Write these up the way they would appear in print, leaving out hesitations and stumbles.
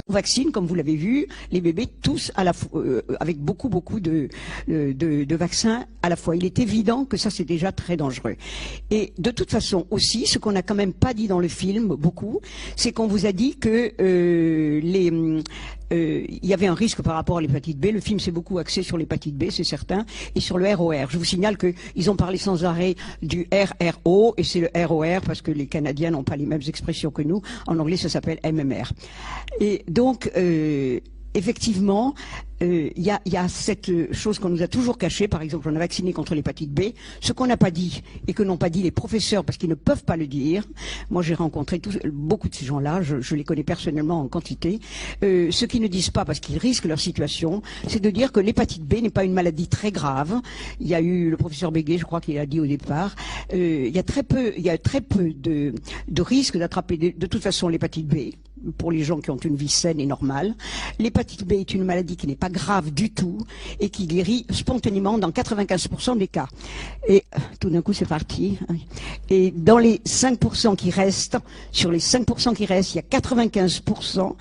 on vaccine, comme vous l'avez vu, les bébés tous à la fois, avec beaucoup de vaccins à la fois. Il est évident que ça c'est déjà très dangereux. Et de toute façon aussi, ce qu'on n'a quand même pas dit dans le film beaucoup, c'est qu'on vous a dit que il y avait un risque par rapport à l'hépatite B. Le film s'est beaucoup axé sur l'hépatite B, c'est certain, et sur le ROR. Je vous signale qu'ils ont parlé sans arrêt du RRO, et c'est le ROR parce que les Canadiens n'ont pas les mêmes expressions que nous. En anglais, ça s'appelle MMR. Et donc, effectivement, il y a cette chose qu'on nous a toujours cachée. Par exemple, on a vacciné contre l'hépatite B. Ce qu'on n'a pas dit, et que n'ont pas dit les professeurs, parce qu'ils ne peuvent pas le dire. Moi, j'ai rencontré beaucoup de ces gens-là, je les connais personnellement en quantité. Ce qu'ils ne disent pas, parce qu'ils risquent leur situation, c'est de dire que l'hépatite B n'est pas une maladie très grave. Il y a eu le professeur Béguet, je crois qu'il a dit au départ, il y a très peu de risques d'attraper de toute façon l'hépatite B pour les gens qui ont une vie saine et normale. L'hépatite B est une maladie qui n'est pas grave du tout et qui guérit spontanément dans 95% des cas. Et tout d'un coup, c'est parti. Et dans les 5% qui restent, sur les 5% qui restent, il y a 95%.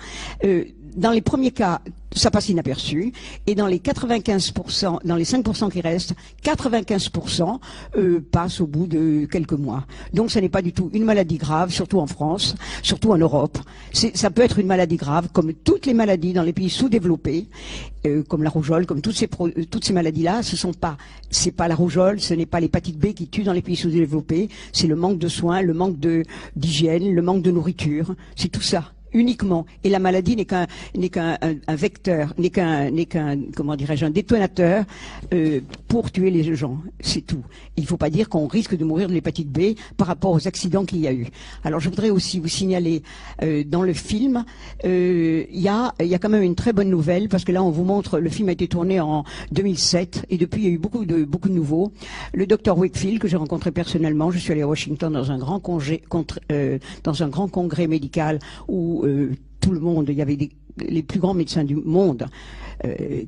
Dans les premiers cas, ça passe inaperçu, et dans les 95%, dans les 5% qui restent, 95% passent au bout de quelques mois. Donc ça n'est pas du tout une maladie grave, surtout en France, surtout en Europe. Ça peut être une maladie grave, comme toutes les maladies dans les pays sous-développés, comme la rougeole, comme toutes ces maladies-là. C'est pas la rougeole, ce n'est pas l'hépatite B qui tue dans les pays sous-développés, c'est le manque de soins, le manque d'hygiène, le manque de nourriture, c'est tout ça. Uniquement. Et la maladie n'est qu'un vecteur, n'est qu'un comment dirais-je, un détonateur pour tuer les gens. C'est tout. Il ne faut pas dire qu'on risque de mourir de l'hépatite B par rapport aux accidents qu'il y a eu. Alors je voudrais aussi vous signaler dans le film, il y a quand même une très bonne nouvelle, parce que là on vous montre, le film a été tourné en 2007 et depuis il y a eu beaucoup de nouveaux. Le docteur Wakefield, que j'ai rencontré personnellement, je suis allé à Washington dans un grand congrès médical où tout le monde, il y avait les plus grands médecins du monde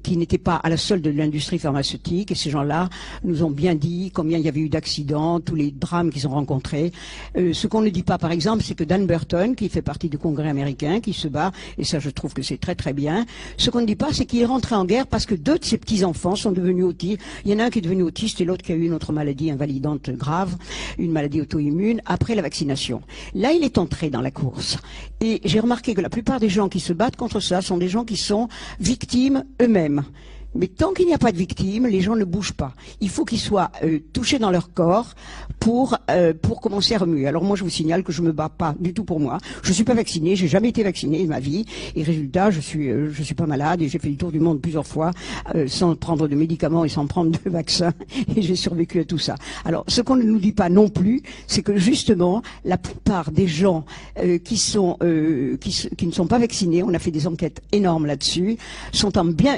qui n'étaient pas à la solde de l'industrie pharmaceutique, et ces gens-là nous ont bien dit combien il y avait eu d'accidents, tous les drames qu'ils ont rencontrés. Ce qu'on ne dit pas, par exemple, c'est que Dan Burton, qui fait partie du Congrès américain, qui se bat, et ça je trouve que c'est très très bien, ce qu'on ne dit pas, c'est qu'il est rentré en guerre parce que deux de ses petits-enfants sont devenus autistes. Il y en a un qui est devenu autiste et l'autre qui a eu une autre maladie invalidante grave, une maladie auto-immune, après la vaccination. Là, il est entré dans la course. Et j'ai remarqué que la plupart des gens qui se battent contre ça sont des gens qui sont victimes eux-mêmes. Mais tant qu'il n'y a pas de victimes, les gens ne bougent pas. Il faut qu'ils soient touchés dans leur corps pour commencer à remuer. Alors moi, je vous signale que je me bats pas du tout pour moi. Je suis pas vaccinée, j'ai jamais été vaccinée de ma vie. Et résultat, je suis pas malade et j'ai fait le tour du monde plusieurs fois sans prendre de médicaments et sans prendre de vaccins. Et j'ai survécu à tout ça. Alors, ce qu'on ne nous dit pas non plus, c'est que justement, la plupart des gens qui ne sont pas vaccinés, on a fait des enquêtes énormes là-dessus,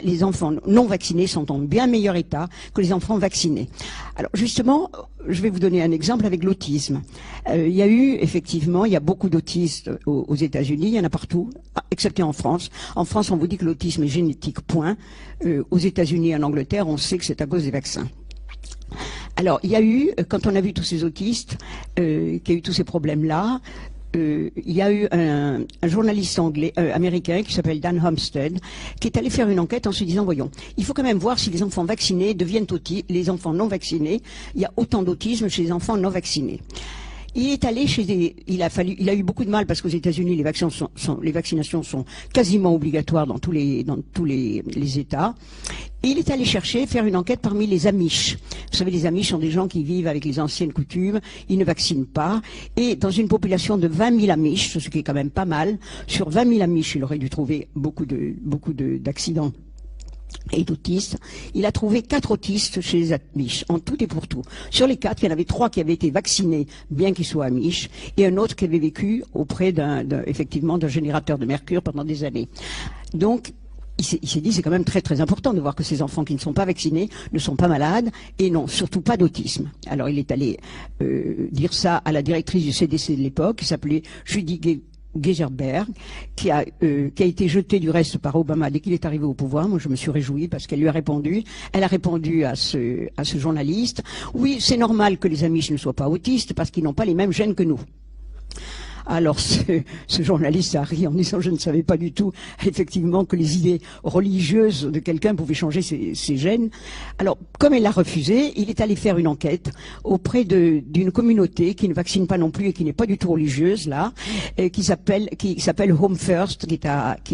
les enfants non vaccinés sont en bien meilleur état que les enfants vaccinés. Alors justement, je vais vous donner un exemple avec l'autisme. Il y a beaucoup d'autistes aux États-Unis, il y en a partout, excepté en France. En France, on vous dit que l'autisme est génétique, point. Aux États-Unis et en Angleterre, on sait que c'est à cause des vaccins. Alors, il y a eu, quand on a vu tous ces autistes, qu'il y a eu tous ces problèmes-là, il y a eu un journaliste américain qui s'appelle Dan Homestead, qui est allé faire une enquête en se disant, voyons, il faut quand même voir si les enfants vaccinés deviennent autistes, les enfants non vaccinés. Il y a autant d'autisme chez les enfants non vaccinés. Il est allé il a eu beaucoup de mal parce qu'aux États-Unis, les vaccinations sont quasiment obligatoires dans tous les États. Et il est allé faire une enquête parmi les Amish. Vous savez, les Amish sont des gens qui vivent avec les anciennes coutumes, ils ne vaccinent pas. Et dans une population de 20 000 Amish, ce qui est quand même pas mal, sur 20 000 Amish, il aurait dû trouver beaucoup d'accidents et d'autistes. Il a trouvé 4 autistes chez les Amish, en tout et pour tout. Sur les 4, il y en avait 3 qui avaient été vaccinés, bien qu'ils soient Amish, et un autre qui avait vécu auprès effectivement d'un générateur de mercure pendant des années. Donc, il s'est dit, c'est quand même très très important de voir que ces enfants qui ne sont pas vaccinés ne sont pas malades et n'ont surtout pas d'autisme. Alors il est allé dire ça à la directrice du CDC de l'époque, qui s'appelait Judy Geisberg, qui a été jetée du reste par Obama dès qu'il est arrivé au pouvoir. Moi, je me suis réjouie parce qu'elle lui a répondu. Elle a répondu à ce journaliste. Oui, c'est normal que les Amish ne soient pas autistes parce qu'ils n'ont pas les mêmes gènes que nous. Alors ce journaliste a ri en disant je ne savais pas du tout effectivement que les idées religieuses de quelqu'un pouvaient changer ses gènes. Alors comme elle l'a refusé, il est allé faire une enquête auprès d'une communauté qui ne vaccine pas non plus et qui n'est pas du tout religieuse là, qui s'appelle Home First, qui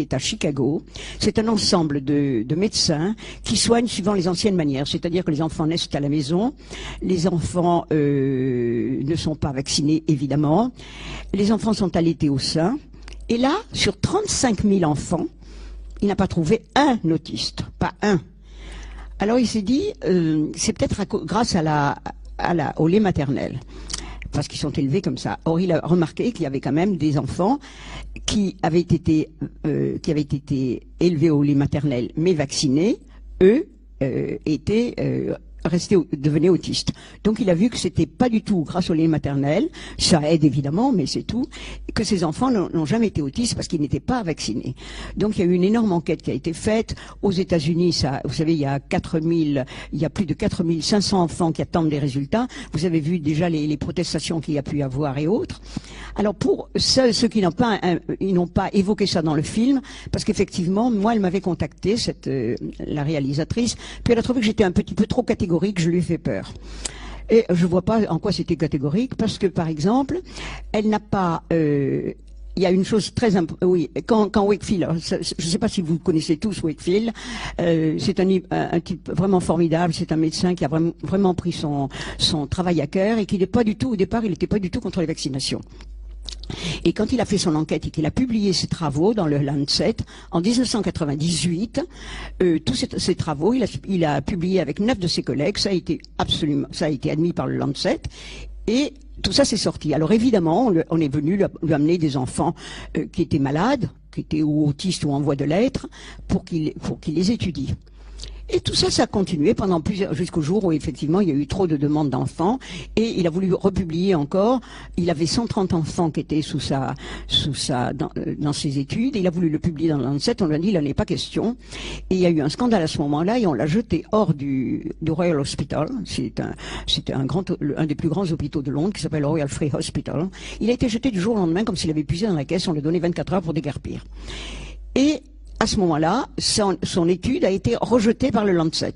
est à Chicago. C'est un ensemble de médecins qui soignent suivant les anciennes manières, c'est-à-dire que les enfants naissent à la maison, les enfants ne sont pas vaccinés évidemment, les enfants sont allaités au sein, et là, sur 35 000 enfants, il n'a pas trouvé un autiste, pas un. Alors il s'est dit, c'est peut-être grâce au lait maternel, parce qu'ils sont élevés comme ça. Or, il a remarqué qu'il y avait quand même des enfants qui avaient été élevés au lait maternel, mais vaccinés, eux, devenaient autistes. Donc il a vu que c'était pas du tout grâce au lait maternel, ça aide évidemment, mais c'est tout, que ces enfants n'ont jamais été autistes parce qu'ils n'étaient pas vaccinés. Donc il y a eu une énorme enquête qui a été faite. Aux États-Unis, ça, vous savez, il y a plus de 4500 enfants qui attendent des résultats. Vous avez vu déjà les protestations qu'il y a pu y avoir et autres. Alors pour ceux qui ils n'ont pas évoqué ça dans le film, parce qu'effectivement, moi, elle m'avait contacté, la réalisatrice, puis elle a trouvé que j'étais un petit peu trop catégorique, je lui ai fait peur. Et je vois pas en quoi c'était catégorique, parce que par exemple, elle n'a pas... il y a une chose très importante, oui, quand Wakefield, je ne sais pas si vous connaissez tous Wakefield, c'est un type vraiment formidable, c'est un médecin qui a vraiment pris son travail à cœur et qui n'est pas du tout, au départ, il n'était pas du tout contre les vaccinations. Et quand il a fait son enquête et qu'il a publié ses travaux dans le Lancet en 1998, tous ces travaux, il a publié avec 9 de ses collègues, ça a été admis par le Lancet, et tout ça s'est sorti. Alors évidemment, on est venu lui amener des enfants qui étaient malades, qui étaient ou autistes ou en voie de l'être, pour qu'il les étudie. Et tout ça, ça a continué jusqu'au jour où effectivement il y a eu trop de demandes d'enfants et il a voulu republier encore. Il avait 130 enfants qui étaient dans ses études et il a voulu le publier dans le Lancet. On lui a dit il n'en est pas question. Et il y a eu un scandale à ce moment-là et on l'a jeté hors du Royal Hospital. C'était un des plus grands hôpitaux de Londres qui s'appelle Royal Free Hospital. Il a été jeté du jour au lendemain comme s'il avait puisé dans la caisse. On lui a donné 24 heures pour déguerpir. Et à ce moment-là, son étude a été rejetée par le Lancet.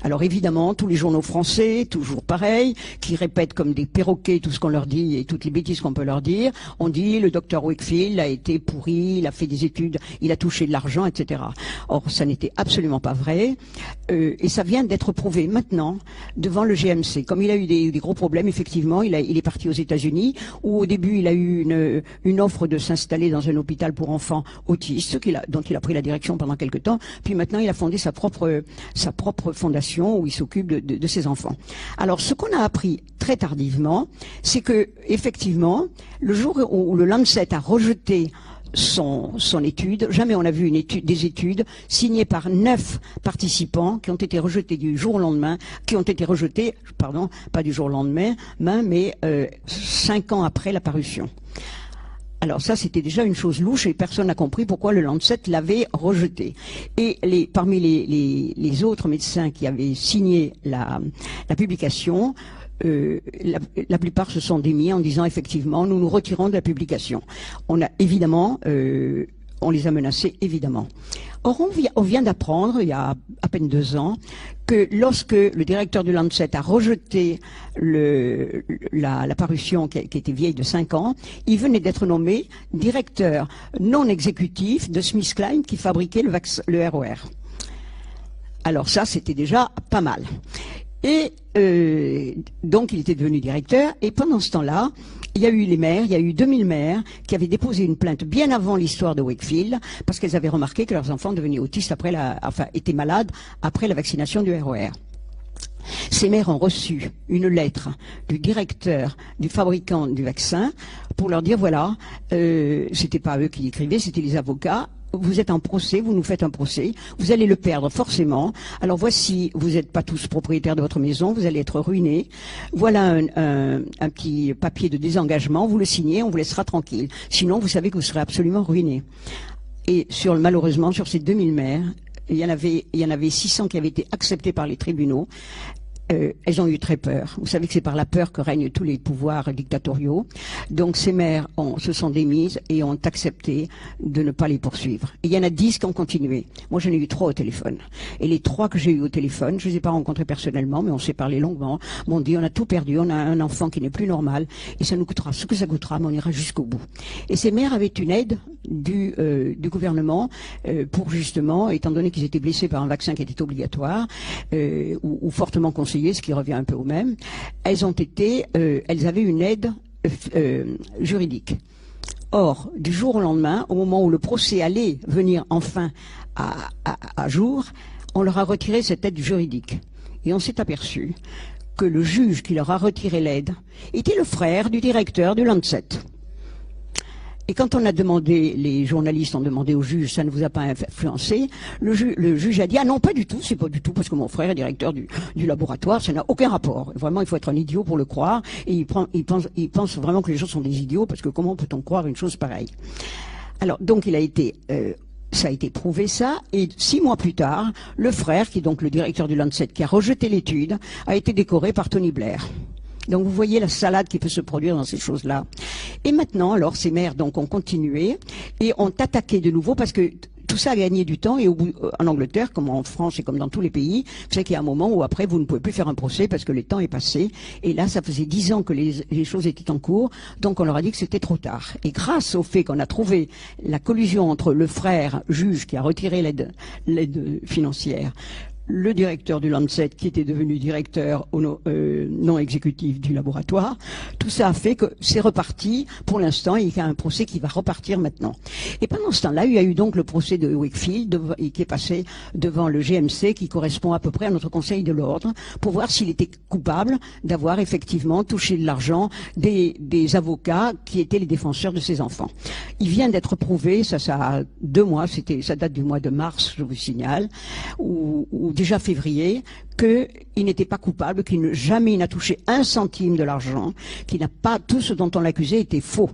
Alors évidemment, tous les journaux français, toujours pareil, qui répètent comme des perroquets tout ce qu'on leur dit et toutes les bêtises qu'on peut leur dire. On dit le docteur Wakefield a été pourri, il a fait des études, il a touché de l'argent, etc. Or, ça n'était absolument pas vrai. Et ça vient d'être prouvé maintenant devant le GMC. Comme il a eu des gros problèmes, effectivement, il est parti aux États-Unis, où au début il a eu une offre de s'installer dans un hôpital pour enfants autistes, dont il a pris la direction pendant quelque temps. Puis maintenant, il a fondé sa propre fondation où il s'occupe de ses enfants. Alors, ce qu'on a appris très tardivement, c'est que effectivement, le jour où le Lancet a rejeté son étude, jamais on a vu des études signées par 9 participants qui ont été rejetés du jour au lendemain, pas du jour au lendemain, mais 5 ans après la parution. Alors ça, c'était déjà une chose louche et personne n'a compris pourquoi le Lancet l'avait rejeté. Et parmi les autres médecins qui avaient signé la publication, la plupart se sont démis en disant effectivement, nous nous retirons de la publication. On les a menacés, évidemment. Or, on vient d'apprendre, il y a à peine 2 ans, que lorsque le directeur du Lancet a rejeté la parution qui était vieille de 5 ans, il venait d'être nommé directeur non exécutif de SmithKline qui fabriquait le ROR. Alors ça, c'était déjà pas mal. Et donc, il était devenu directeur. Et pendant ce temps-là, il y a eu 2000 mères qui avaient déposé une plainte bien avant l'histoire de Wakefield, parce qu'elles avaient remarqué que leurs enfants devenaient autistes étaient malades après la vaccination du ROR. Ces mères ont reçu une lettre du directeur, du fabricant du vaccin, pour leur dire voilà, c'était pas eux qui écrivaient, c'était les avocats. Vous êtes en procès, vous nous faites un procès, vous allez le perdre forcément. Alors voici, vous n'êtes pas tous propriétaires de votre maison, vous allez être ruinés. Voilà un petit papier de désengagement, vous le signez, on vous laissera tranquille. Sinon, vous savez que vous serez absolument ruinés. Et malheureusement, sur ces 2000 mères, il y en avait 600 qui avaient été acceptés par les tribunaux. elles ont eu très peur. Vous savez que c'est par la peur que règnent tous les pouvoirs dictatoriaux. Donc ces mères se sont démises et ont accepté de ne pas les poursuivre. Et il y en a 10 qui ont continué. Moi, j'en ai eu 3 au téléphone. Et les 3 que j'ai eu au téléphone, je ne les ai pas rencontrés personnellement, mais on s'est parlé longuement, m'ont dit on a tout perdu, on a un enfant qui n'est plus normal, et ça nous coûtera ce que ça coûtera, mais on ira jusqu'au bout. Et ces mères avaient une aide du gouvernement pour justement, étant donné qu'ils étaient blessés par un vaccin qui était obligatoire, ou fortement conseillé, ce qui revient un peu au même, elles avaient une aide juridique. Or, du jour au lendemain, au moment où le procès allait venir enfin à jour, on leur a retiré cette aide juridique. Et on s'est aperçu que le juge qui leur a retiré l'aide était le frère du directeur du Lancet. Et quand on a demandé, les journalistes ont demandé au juge, ça ne vous a pas influencé, le juge a dit, ah non, pas du tout, c'est pas du tout, parce que mon frère est directeur du laboratoire, ça n'a aucun rapport. Vraiment, il faut être un idiot pour le croire, et il pense vraiment que les gens sont des idiots, parce que comment peut-on croire une chose pareille? Alors, donc, ça a été prouvé ça, et 6 mois plus tard, le frère, qui est donc le directeur du Lancet, qui a rejeté l'étude, a été décoré par Tony Blair. Donc vous voyez la salade qui peut se produire dans ces choses-là. Et maintenant, alors ces mères donc ont continué et ont attaqué de nouveau parce que tout ça a gagné du temps et en Angleterre, comme en France et comme dans tous les pays, vous savez qu'il y a un moment où après vous ne pouvez plus faire un procès parce que le temps est passé. Et là, ça faisait 10 ans que les choses étaient en cours, donc on leur a dit que c'était trop tard. Et grâce au fait qu'on a trouvé la collusion entre le frère juge qui a retiré l'aide financière, le directeur du Lancet, qui était devenu directeur non exécutif du laboratoire, tout ça a fait que c'est reparti pour l'instant, et il y a un procès qui va repartir maintenant. Et pendant ce temps-là, il y a eu donc le procès de Wakefield, qui est passé devant le GMC, qui correspond à peu près à notre Conseil de l'Ordre, pour voir s'il était coupable d'avoir effectivement touché de l'argent des avocats qui étaient les défenseurs de ses enfants. Il vient d'être prouvé, ça a 2 mois, ça date du mois de mars, je vous signale, ou déjà février, qu'il n'était pas coupable, jamais il n'a touché 1 centime de l'argent, qu'il n'a pas, tout ce dont on l'accusait était faux.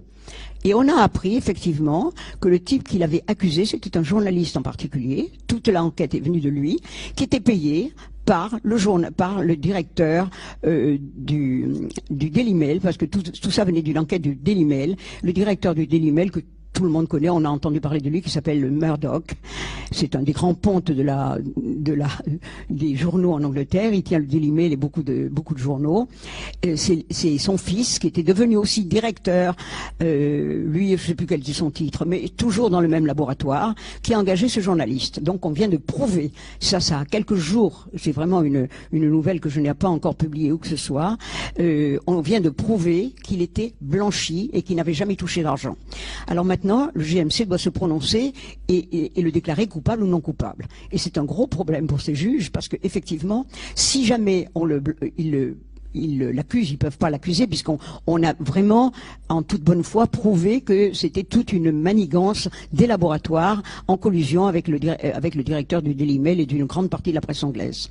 Et on a appris effectivement que le type qui l'avait accusé, c'était un journaliste en particulier, toute l'enquête est venue de lui, qui était payé par le directeur du Daily Mail, parce que tout ça venait d'une enquête du Daily Mail, le directeur du Daily Mail que tout le monde connaît, on a entendu parler de lui, qui s'appelle Murdoch. C'est un des grands pontes des journaux en Angleterre. Il tient le Daily Mail et beaucoup de journaux. C'est son fils, qui était devenu aussi directeur, lui, je ne sais plus quel était son titre, mais toujours dans le même laboratoire, qui a engagé ce journaliste. Donc on vient de prouver, ça a quelques jours, c'est vraiment une nouvelle que je n'ai pas encore publiée où que ce soit, on vient de prouver qu'il était blanchi et qu'il n'avait jamais touché d'argent. Alors maintenant, le GMC doit se prononcer et le déclarer coupable ou non coupable. Et c'est un gros problème pour ces juges, parce qu'effectivement, si jamais ils l'accusent, ils ne peuvent pas l'accuser, puisqu'on a vraiment, en toute bonne foi, prouvé que c'était toute une manigance des laboratoires en collusion avec le directeur du Daily Mail et d'une grande partie de la presse anglaise.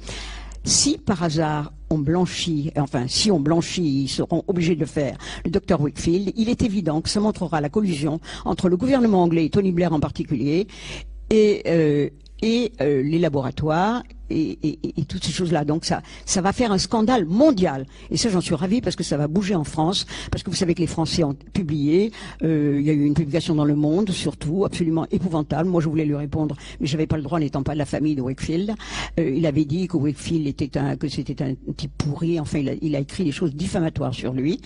Si par hasard on blanchit, ils seront obligés de le faire, le Dr Wakefield, il est évident que ça montrera la collusion entre le gouvernement anglais et Tony Blair en particulier et les laboratoires et toutes ces choses-là. Donc ça va faire un scandale mondial. Et ça, j'en suis ravie parce que ça va bouger en France. Parce que vous savez que les Français ont publié. Il y a eu une publication dans Le Monde, surtout, absolument épouvantable. Moi, je voulais lui répondre, mais je n'avais pas le droit, n'étant pas de la famille de Wakefield. Il avait dit que Wakefield que c'était un type pourri. Enfin, il a écrit des choses diffamatoires sur lui.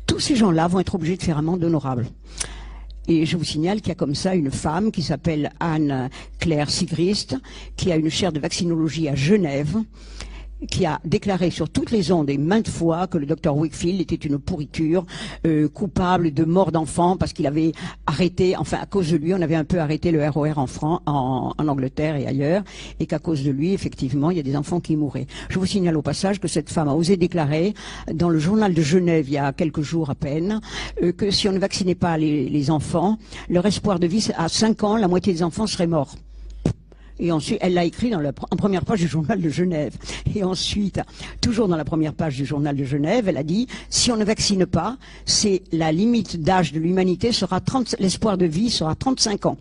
Tous ces gens-là vont être obligés de faire amende honorable. Et je vous signale qu'il y a comme ça une femme qui s'appelle Anne-Claire Sigrist, qui a une chaire de vaccinologie à Genève, qui a déclaré sur toutes les ondes et maintes fois que le docteur Wakefield était une pourriture, coupable de mort d'enfants parce qu'il avait arrêté, enfin à cause de lui, on avait un peu arrêté le ROR en Angleterre et ailleurs, et qu'à cause de lui, effectivement, il y a des enfants qui mouraient. Je vous signale au passage que cette femme a osé déclarer dans le journal de Genève, il y a quelques jours à peine, que si on ne vaccinait pas les enfants, leur espoir de vie, à 5 ans, la moitié des enfants seraient morts. Et ensuite, elle l'a écrit en première page du journal de Genève. Et ensuite, toujours dans la première page du journal de Genève, elle a dit, si on ne vaccine pas, c'est la limite d'âge de l'humanité sera l'espoir de vie sera 35 ans.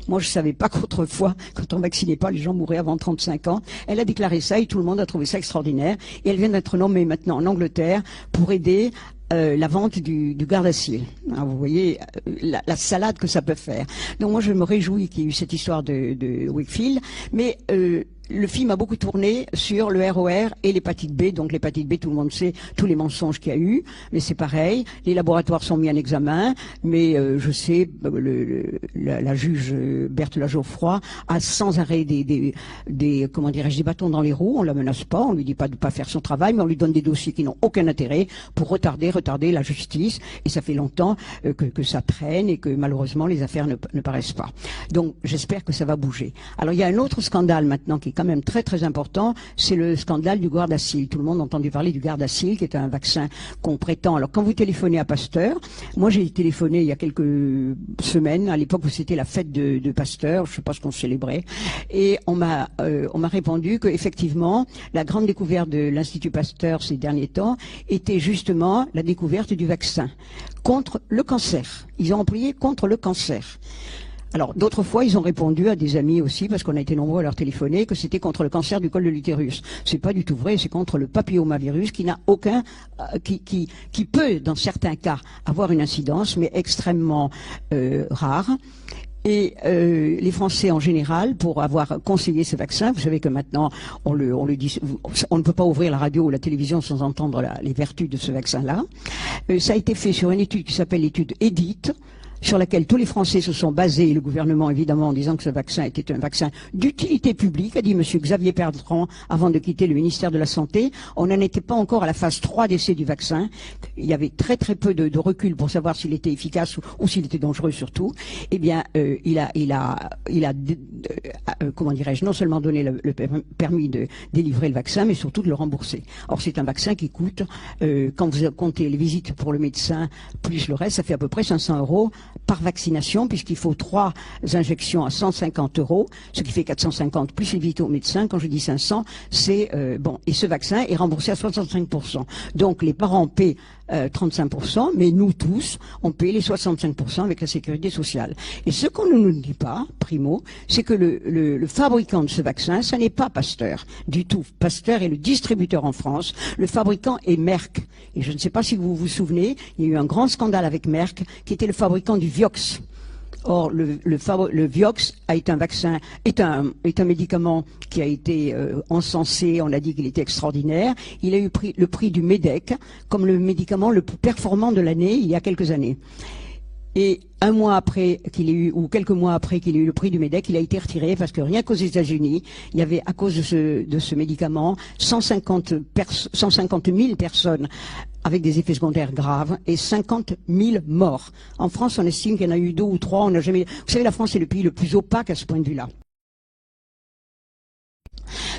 Moi, je savais pas qu'autrefois, quand on vaccinait pas, les gens mouraient avant 35 ans. Elle a déclaré ça et tout le monde a trouvé ça extraordinaire. Et elle vient d'être nommée maintenant en Angleterre pour aider la vente du Gardasil. Alors, vous voyez la salade que ça peut faire. Donc moi je me réjouis qu'il y ait eu cette histoire de Wakefield, mais le film a beaucoup tourné sur le ROR et l'hépatite B. Donc l'hépatite B, tout le monde sait tous les mensonges qu'il y a eu, mais c'est pareil. Les laboratoires sont mis en examen, mais je sais, la juge Berthe Lageoffroy a sans arrêt des comment dirais-je, des bâtons dans les roues. On la menace pas, on lui dit pas de pas faire son travail, mais on lui donne des dossiers qui n'ont aucun intérêt pour retarder la justice. Et ça fait longtemps que ça traîne et que malheureusement les affaires ne paraissent pas. Donc j'espère que ça va bouger. Alors il y a un autre scandale maintenant qui est quand même très très important, c'est le scandale du Gardasil. Tout le monde a entendu parler du Gardasil, qui est un vaccin qu'on prétend. Alors quand vous téléphonez à Pasteur, moi j'ai téléphoné il y a quelques semaines, à l'époque où c'était la fête de Pasteur, je sais pas ce qu'on célébrait, et on m'a répondu que effectivement la grande découverte de l'Institut Pasteur ces derniers temps était justement la découverte du vaccin contre le cancer. Ils ont employé contre le cancer. Alors, d'autres fois, ils ont répondu à des amis aussi, parce qu'on a été nombreux à leur téléphoner, que c'était contre le cancer du col de l'utérus. C'est pas du tout vrai, c'est contre le papillomavirus qui n'a aucun, qui peut, dans certains cas, avoir une incidence, mais extrêmement rare. Et les Français en général, pour avoir conseillé ce vaccin, vous savez que maintenant on le dit, on ne peut pas ouvrir la radio ou la télévision sans entendre les vertus de ce vaccin-là. Ça a été fait sur une étude qui s'appelle l'étude EDIT, sur laquelle tous les Français se sont basés, et le gouvernement évidemment en disant que ce vaccin était un vaccin d'utilité publique, a dit M. Xavier Bertrand avant de quitter le ministère de la Santé. On n'en était pas encore à la phase 3 d'essai du vaccin. Il y avait très très peu de recul pour savoir s'il était efficace ou s'il était dangereux surtout. Eh bien, il a comment dirais-je, non seulement donné le permis de délivrer le vaccin, mais surtout de le rembourser. Or, c'est un vaccin qui coûte, quand vous comptez les visites pour le médecin plus le reste, ça fait à peu près 500 € par vaccination, puisqu'il faut 3 injections à 150 €, ce qui fait 450 plus les visites au médecin. Quand je dis 500, c'est bon. Et ce vaccin est remboursé à 65%. Donc les parents paient 35%, mais nous tous, on paie les 65% avec la sécurité sociale. Et ce qu'on ne nous dit pas, primo, c'est que le fabricant de ce vaccin, ça n'est pas Pasteur du tout. Pasteur est le distributeur en France. Le fabricant est Merck. Et je ne sais pas si vous vous souvenez, il y a eu un grand scandale avec Merck, qui était le fabricant du Vioxx. Or, le Vioxx est un vaccin, est un médicament qui a été encensé, on a dit qu'il était extraordinaire. Il a eu le prix du MEDEC comme le médicament le plus performant de l'année il y a quelques années. Et un mois après qu'il ait eu, ou quelques mois après qu'il ait eu le prix du MEDEC, il a été retiré parce que rien qu'aux États-Unis, il y avait, à cause de ce médicament, 150 000 personnes avec des effets secondaires graves et 50 000 morts. En France, on estime qu'il y en a eu 2 ou 3, on n'a jamais... Vous savez, la France est le pays le plus opaque à ce point de vue-là.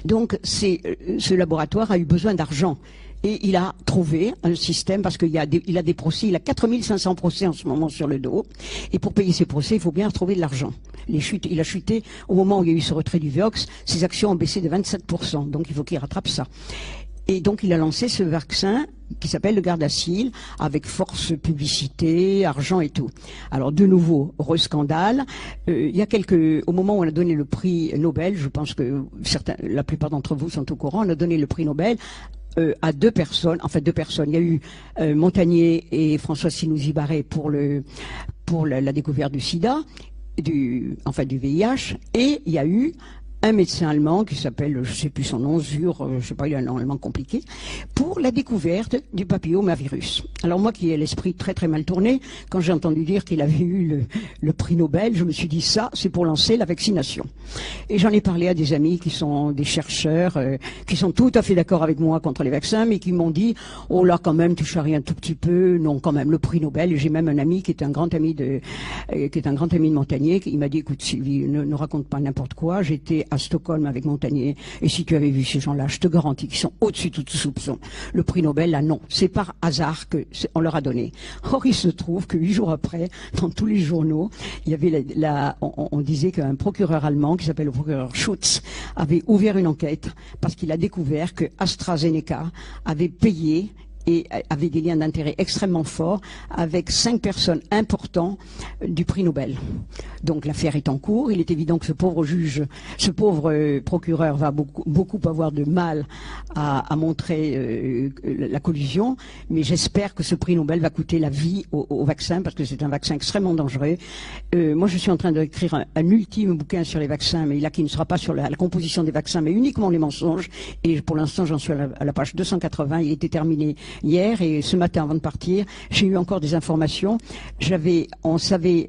Donc, ce laboratoire a eu besoin d'argent. Et il a trouvé un système, parce qu'il a des procès, il a 4500 procès en ce moment sur le dos. Et pour payer ses procès, il faut bien retrouver de l'argent. Il a chuté, au moment où il y a eu ce retrait du Vioxx, ses actions ont baissé de 27%. Donc il faut qu'il rattrape ça. Et donc il a lancé ce vaccin qui s'appelle le Gardasil, avec force publicité, argent et tout. Alors de nouveau, re-scandale. Il y a au moment où on a donné le prix Nobel, je pense que la plupart d'entre vous sont au courant, on a donné le prix Nobel à 2 personnes, en fait 2 personnes. Il y a eu Montagnier et François Sinoussi-Barré pour la découverte du sida, du VIH, et il y a eu un médecin allemand qui s'appelle, je ne sais plus son nom, je sais pas, il a un nom allemand compliqué, pour la découverte du papillomavirus. Alors moi qui ai l'esprit très très mal tourné, quand j'ai entendu dire qu'il avait eu le prix Nobel, je me suis dit ça, c'est pour lancer la vaccination. Et j'en ai parlé à des amis qui sont des chercheurs, qui sont tout à fait d'accord avec moi contre les vaccins, mais qui m'ont dit, oh là quand même, tu charries un tout petit peu, non quand même, le prix Nobel. Et j'ai même un ami qui est un grand ami de Montagnier, il m'a dit, écoute Sylvie, ne raconte pas n'importe quoi, j'étais à Stockholm avec Montagnier. Et si tu avais vu ces gens-là, je te garantis qu'ils sont au-dessus de tout soupçon. Le prix Nobel, là, non. C'est par hasard qu'on leur a donné. Or, il se trouve que 8 jours après, dans tous les journaux, il y avait on disait qu'un procureur allemand, qui s'appelle le procureur Schutz, avait ouvert une enquête parce qu'il a découvert que AstraZeneca avait payé et avait des liens d'intérêt extrêmement forts avec 5 personnes importantes du prix Nobel. Donc l'affaire est en cours. Il est évident que ce pauvre juge, ce pauvre procureur va beaucoup avoir de mal à montrer la collusion, mais j'espère que ce prix Nobel va coûter la vie au vaccin, parce que c'est un vaccin extrêmement dangereux. Moi, je suis en train d'écrire un ultime bouquin sur les vaccins, mais là qui ne sera pas sur la composition des vaccins, mais uniquement les mensonges. Et pour l'instant, j'en suis à la page 280. Il était terminé hier, et ce matin avant de partir, j'ai eu encore des informations. On savait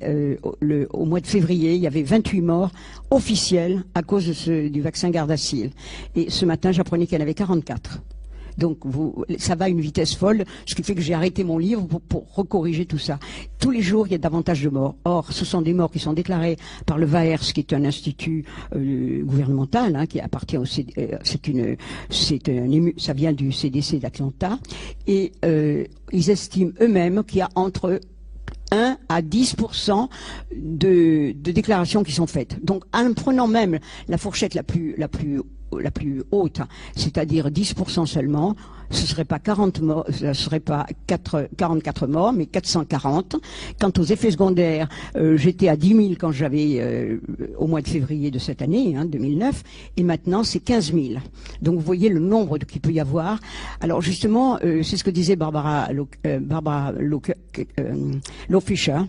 au mois de février, il y avait 28 morts officiels à cause du vaccin Gardasil. Et ce matin, j'apprenais qu'il y en avait 44. Donc ça va à une vitesse folle, ce qui fait que j'ai arrêté mon livre pour recorriger tout ça. Tous les jours, il y a davantage de morts. Or, ce sont des morts qui sont déclarées par le VAERS, qui est un institut gouvernemental, hein, qui appartient au ça vient du CDC d'Atlanta, et ils estiment eux-mêmes qu'il y a entre 1 à 10% de déclarations qui sont faites. Donc, en prenant même la fourchette la plus haute, c'est-à-dire 10% seulement, ce serait pas 40 morts, ce serait pas 44 morts, mais 440. Quant aux effets secondaires, j'étais à 10 000 quand j'avais au mois de février de cette année, 2009, et maintenant c'est 15 000. Donc vous voyez le nombre qu'il peut y avoir. Alors justement, c'est ce que disait Barbara Lowfisher,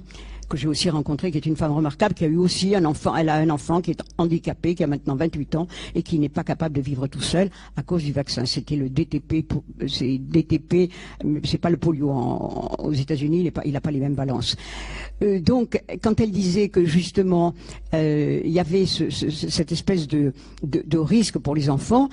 que j'ai aussi rencontrée, qui est une femme remarquable, qui a eu aussi un enfant. Elle a un enfant qui est handicapé, qui a maintenant 28 ans et qui n'est pas capable de vivre tout seul à cause du vaccin. C'était le DTP, c'est pas le polio aux États-Unis, il n'a pas les mêmes valences. Donc, quand elle disait que justement il y avait cette espèce de risque pour les enfants,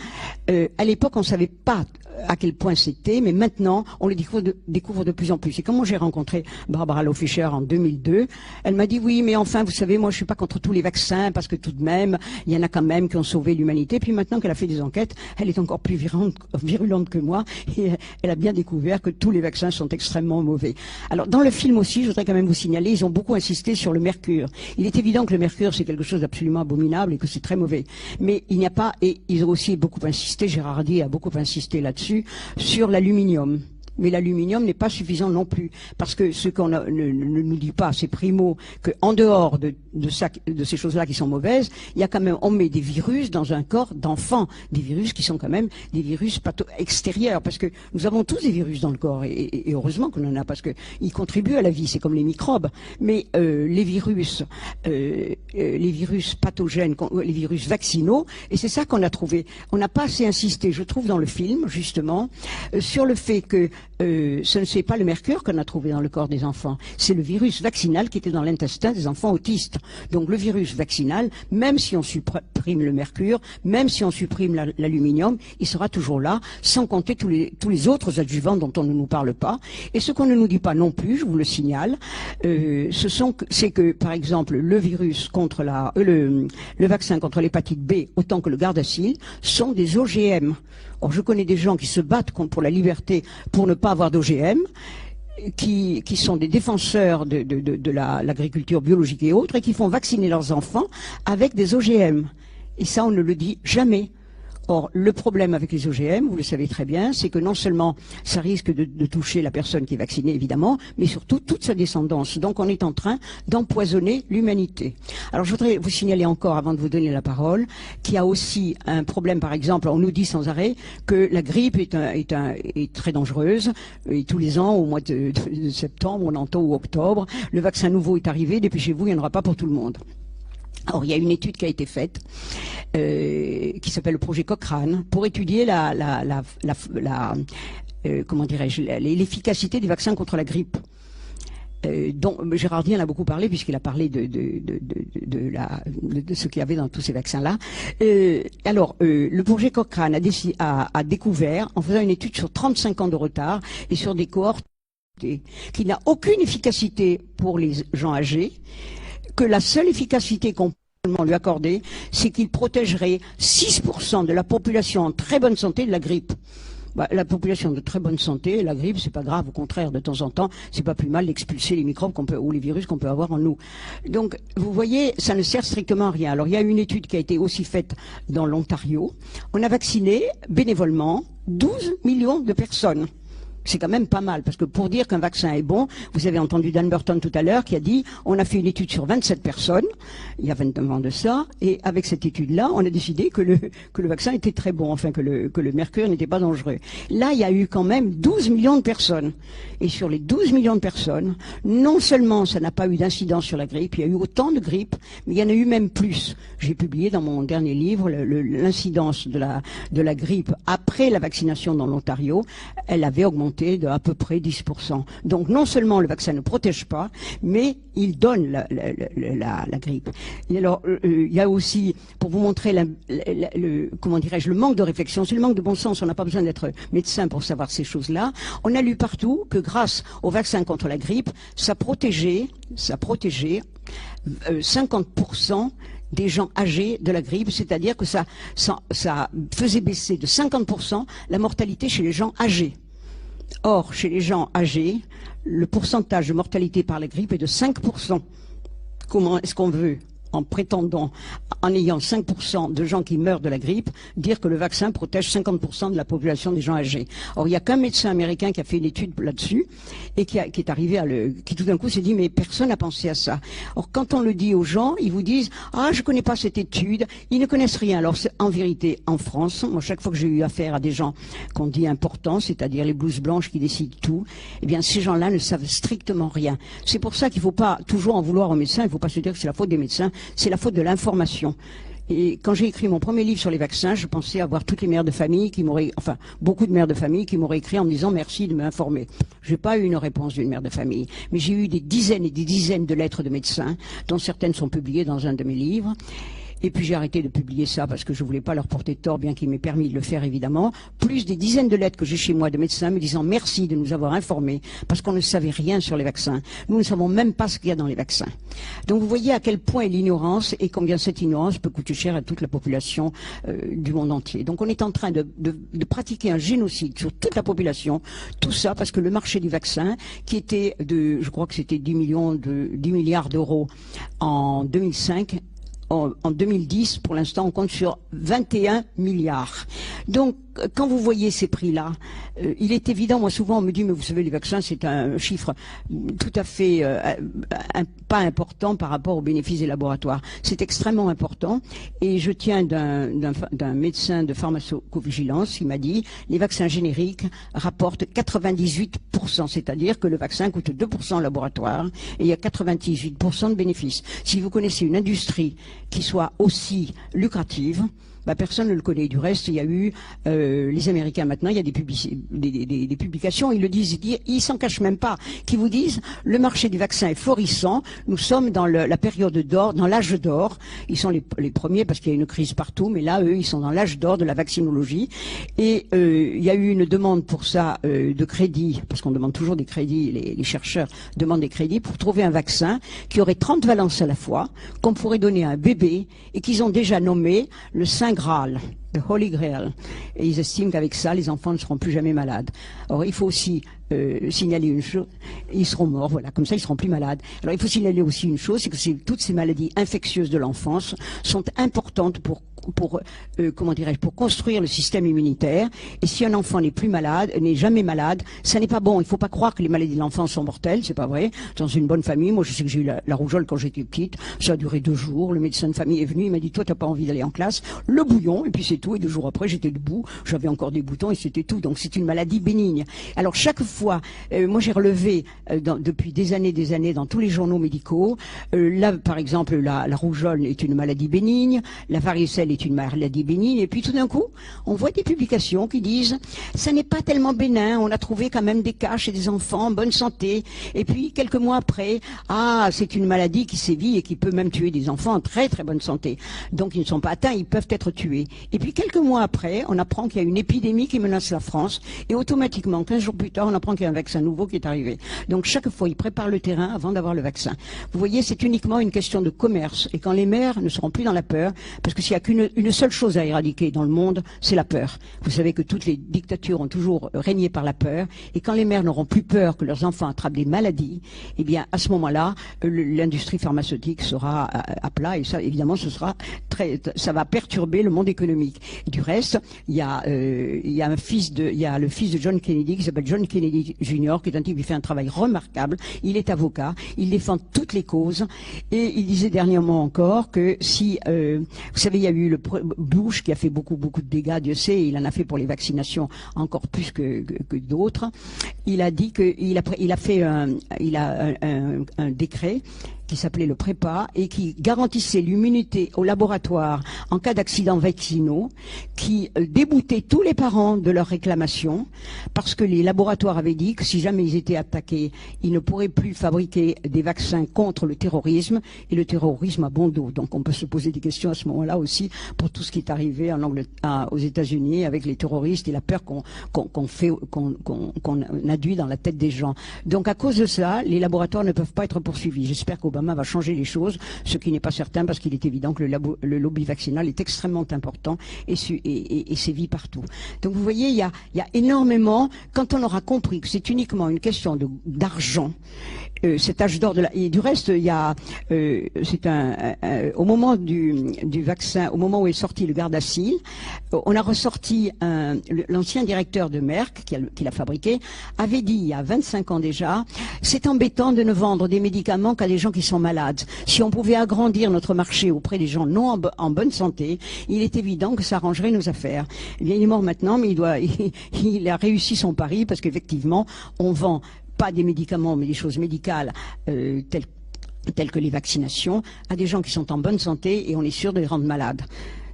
à l'époque on savait pas à quel point c'était, mais maintenant on le découvre de plus en plus. Et quand moi j'ai rencontré Barbara Lowfisher en 2002, elle m'a dit oui, mais enfin vous savez, moi je suis pas contre tous les vaccins parce que tout de même il y en a quand même qui ont sauvé l'humanité. Puis maintenant qu'elle a fait des enquêtes, elle est encore plus virulente que moi, et elle a bien découvert que tous les vaccins sont extrêmement mauvais. Alors dans le film aussi, je voudrais quand même vous signaler, ils ont beaucoup insisté sur le mercure. Il est évident que le mercure c'est quelque chose d'absolument abominable et que c'est très mauvais, mais il n'y a pas, et ils ont aussi beaucoup insisté, Gérard Hardy a beaucoup insisté là-dessus, sur l'aluminium. Mais l'aluminium n'est pas suffisant non plus, parce que ce qu'on ne nous dit pas, c'est primo, qu'en dehors de ces choses-là qui sont mauvaises, il y a quand même, on met des virus dans un corps d'enfant, des virus qui sont quand même des virus extérieurs, parce que nous avons tous des virus dans le corps, et heureusement qu'on en a, parce qu'ils contribuent à la vie, c'est comme les microbes. Mais les virus pathogènes, les virus vaccinaux, et c'est ça qu'on a trouvé. On n'a pas assez insisté, je trouve, dans le film, justement, sur le fait que ce ne c'est pas le mercure qu'on a trouvé dans le corps des enfants, c'est le virus vaccinal qui était dans l'intestin des enfants autistes. Donc le virus vaccinal, même si on supprime le mercure, même si on supprime l'aluminium, il sera toujours là, sans compter tous les autres adjuvants dont on ne nous parle pas. Et ce qu'on ne nous dit pas non plus, je vous le signale, c'est que, par exemple, le virus contre le vaccin contre l'hépatite B, autant que le Gardasil, sont des OGM. Or, je connais des gens qui se battent pour la liberté, pour ne pas avoir d'OGM, qui sont des défenseurs de l'agriculture biologique et autres, et qui font vacciner leurs enfants avec des OGM. Et ça, on ne le dit jamais. Or, le problème avec les OGM, vous le savez très bien, c'est que non seulement ça risque de toucher la personne qui est vaccinée, évidemment, mais surtout toute sa descendance. Donc, on est en train d'empoisonner l'humanité. Alors, je voudrais vous signaler encore, avant de vous donner la parole, qu'il y a aussi un problème, par exemple, on nous dit sans arrêt que la grippe est très dangereuse, et tous les ans, au mois de septembre, on entend, ou octobre, le vaccin nouveau est arrivé, dépêchez-vous, il n'y en aura pas pour tout le monde. Alors, il y a une étude qui a été faite, qui s'appelle le projet Cochrane, pour étudier comment dirais-je, l'efficacité des vaccins contre la grippe. Dont Gérard Hardy en a beaucoup parlé, puisqu'il a parlé de ce qu'il y avait dans tous ces vaccins-là. Le projet Cochrane a découvert, en faisant une étude sur 35 ans de retard et sur des cohortes qui n'a aucune efficacité pour les gens âgés, que la seule efficacité qu'on lui accorder, c'est qu'il protégerait 6% de la population en très bonne santé de la grippe. La population de très bonne santé, la grippe, c'est pas grave, au contraire, de temps en temps, c'est pas plus mal d'expulser les microbes ou les virus qu'on peut avoir en nous. Donc, vous voyez, ça ne sert strictement à rien. Alors, il y a une étude qui a été aussi faite dans l'Ontario. On a vacciné bénévolement 12 millions de personnes. C'est quand même pas mal, parce que pour dire qu'un vaccin est bon, vous avez entendu Dan Burton tout à l'heure qui a dit on a fait une étude sur 27 personnes, il y a 29 ans de ça, et avec cette étude-là, on a décidé que le vaccin était très bon, enfin que le mercure n'était pas dangereux. Là, il y a eu quand même 12 millions de personnes. Et sur les 12 millions de personnes, non seulement ça n'a pas eu d'incidence sur la grippe, il y a eu autant de grippe, mais il y en a eu même plus. J'ai publié dans mon dernier livre l'incidence de la grippe après la vaccination dans l'Ontario, elle avait augmenté de à peu près 10%. Donc non seulement le vaccin ne protège pas, mais il donne la grippe. Et alors, il y a aussi, pour vous montrer comment dirais-je, le manque de réflexion, c'est le manque de bon sens, on n'a pas besoin d'être médecin pour savoir ces choses-là. On a lu partout que grâce au vaccin contre la grippe, ça protégeait 50% des gens âgés de la grippe, c'est-à-dire que ça faisait baisser de 50% la mortalité chez les gens âgés. Or, chez les gens âgés, le pourcentage de mortalité par la grippe est de 5%. Comment est-ce qu'on veut, en prétendant, en ayant 5% de gens qui meurent de la grippe, dire que le vaccin protège 50% de la population des gens âgés? Or, il n'y a qu'un médecin américain qui a fait une étude là-dessus et qui est arrivé qui tout d'un coup s'est dit mais personne n'a pensé à ça. Or, quand on le dit aux gens, ils vous disent ah je connais pas cette étude, ils ne connaissent rien. Alors en vérité, en France, moi chaque fois que j'ai eu affaire à des gens qu'on dit importants, c'est-à-dire les blouses blanches qui décident tout, eh bien ces gens-là ne savent strictement rien. C'est pour ça qu'il ne faut pas toujours en vouloir aux médecins, il ne faut pas se dire que c'est la faute des médecins, c'est la faute de l'information. Et quand j'ai écrit mon premier livre sur les vaccins, je pensais avoir toutes les mères de famille qui m'auraient, enfin, beaucoup de mères de famille qui m'auraient écrit en me disant merci de m'informer. J'ai pas eu une réponse d'une mère de famille, mais j'ai eu des dizaines et des dizaines de lettres de médecins, dont certaines sont publiées dans un de mes livres. Et puis j'ai arrêté de publier ça parce que je voulais pas leur porter tort, bien qu'il m'ait permis de le faire évidemment. Plus des dizaines de lettres que j'ai chez moi de médecins me disant merci de nous avoir informés parce qu'on ne savait rien sur les vaccins. Nous ne savons même pas ce qu'il y a dans les vaccins. Donc vous voyez à quel point est l'ignorance et combien cette ignorance peut coûter cher à toute la population du monde entier. Donc on est en train de pratiquer un génocide sur toute la population. Tout ça parce que le marché du vaccin, qui était je crois que c'était 10 milliards d'euros en 2005, en 2010, pour l'instant, on compte sur 21 milliards. Donc, quand vous voyez ces prix-là, il est évident, moi souvent on me dit, mais vous savez, les vaccins, c'est un chiffre tout à fait pas important par rapport aux bénéfices des laboratoires. C'est extrêmement important. Et je tiens d'un médecin de pharmacovigilance qui m'a dit, les vaccins génériques rapportent 98%, c'est-à-dire que le vaccin coûte 2% au laboratoire et il y a 98% de bénéfices. Si vous connaissez une industrie qui soit aussi lucrative, personne ne le connaît. Du reste, il y a eu les Américains maintenant, il y a des publications, ils le disent, ils s'en cachent même pas, qui vous disent le marché du vaccin est florissant, nous sommes dans la période d'or, dans l'âge d'or. Ils sont les premiers parce qu'il y a une crise partout, mais là, eux, ils sont dans l'âge d'or de la vaccinologie. Et il y a eu une demande pour ça de crédit, parce qu'on demande toujours des crédits, les chercheurs demandent des crédits pour trouver un vaccin qui aurait 30 valences à la fois, qu'on pourrait donner à un bébé et qu'ils ont déjà nommé le Saint Graal, le Holy Grail. Et ils estiment qu'avec ça, les enfants ne seront plus jamais malades. Or, il faut aussi signaler une chose, ils seront morts, voilà, comme ça ils seront plus malades. Alors il faut signaler aussi une chose, c'est que toutes ces maladies infectieuses de l'enfance sont importantes pour construire le système immunitaire. Et si un enfant n'est plus malade, n'est jamais malade, ça n'est pas bon. Il ne faut pas croire que les maladies de l'enfance sont mortelles, c'est pas vrai. Dans une bonne famille, moi je sais que j'ai eu la rougeole quand j'étais petite, ça a duré 2 jours, le médecin de famille est venu, il m'a dit toi t'as pas envie d'aller en classe, le bouillon, et puis c'est tout, et 2 jours après j'étais debout, j'avais encore des boutons et c'était tout. Donc c'est une maladie bénigne. Alors chaque fois, moi j'ai relevé depuis des années dans tous les journaux médicaux, là par exemple la rougeole est une maladie bénigne, la varicelle est une maladie bénigne. Et puis tout d'un coup, on voit des publications qui disent ça n'est pas tellement bénin, on a trouvé quand même des cas chez des enfants en bonne santé. Et puis quelques mois après, c'est une maladie qui sévit et qui peut même tuer des enfants en très très bonne santé. Donc ils ne sont pas atteints, ils peuvent être tués. Et puis quelques mois après, on apprend qu'il y a une épidémie qui menace la France et automatiquement, 15 jours plus tard, on apprend qu'il y a un vaccin nouveau qui est arrivé. Donc chaque fois, ils préparent le terrain avant d'avoir le vaccin. Vous voyez, c'est uniquement une question de commerce. Et quand les maires ne seront plus dans la peur, parce que s'il n'y a qu'une seule chose à éradiquer dans le monde, c'est la peur. Vous savez que toutes les dictatures ont toujours régné par la peur. Et quand les maires n'auront plus peur que leurs enfants attrapent des maladies, eh bien, à ce moment-là, l'industrie pharmaceutique sera à plat. Et ça, évidemment, ça va perturber le monde économique. Et du reste, il y a le fils de John Kennedy qui s'appelle John Kennedy Jr., qui est un type qui fait un travail remarquable. Il est avocat, il défend toutes les causes et il disait dernièrement encore que si, vous savez, il y a eu le Bush qui a fait beaucoup de dégâts, Dieu sait, il en a fait pour les vaccinations encore plus que d'autres. Il a dit qu'il a fait un décret qui s'appelait le PREPA et qui garantissait l'immunité au laboratoire en cas d'accidents vaccinaux, qui déboutait tous les parents de leurs réclamations parce que les laboratoires avaient dit que si jamais ils étaient attaqués, ils ne pourraient plus fabriquer des vaccins contre le terrorisme et le terrorisme a bon dos. Donc on peut se poser des questions à ce moment-là aussi pour tout ce qui est arrivé aux États-Unis avec les terroristes et la peur qu'on induit dans la tête des gens. Donc à cause de ça, les laboratoires ne peuvent pas être poursuivis. J'espère qu'Obama va changer les choses, ce qui n'est pas certain parce qu'il est évident que le lobby vaccinal est extrêmement important et sévit partout. Donc vous voyez, il y a énormément, quand on aura compris que c'est uniquement une question d'argent, cet âge d'or et du reste, il y a, au moment du vaccin, au moment où est sorti le Gardasil, on a ressorti l'ancien directeur de Merck, qui l'a fabriqué, avait dit il y a 25 ans déjà, c'est embêtant de ne vendre des médicaments qu'à des gens qui sont malades. Si on pouvait agrandir notre marché auprès des gens non en bonne santé, il est évident que ça arrangerait nos affaires. Il est mort maintenant, mais il a réussi son pari parce qu'effectivement, on vend pas des médicaments, mais des choses médicales telles que les vaccinations, à des gens qui sont en bonne santé et on est sûr de les rendre malades.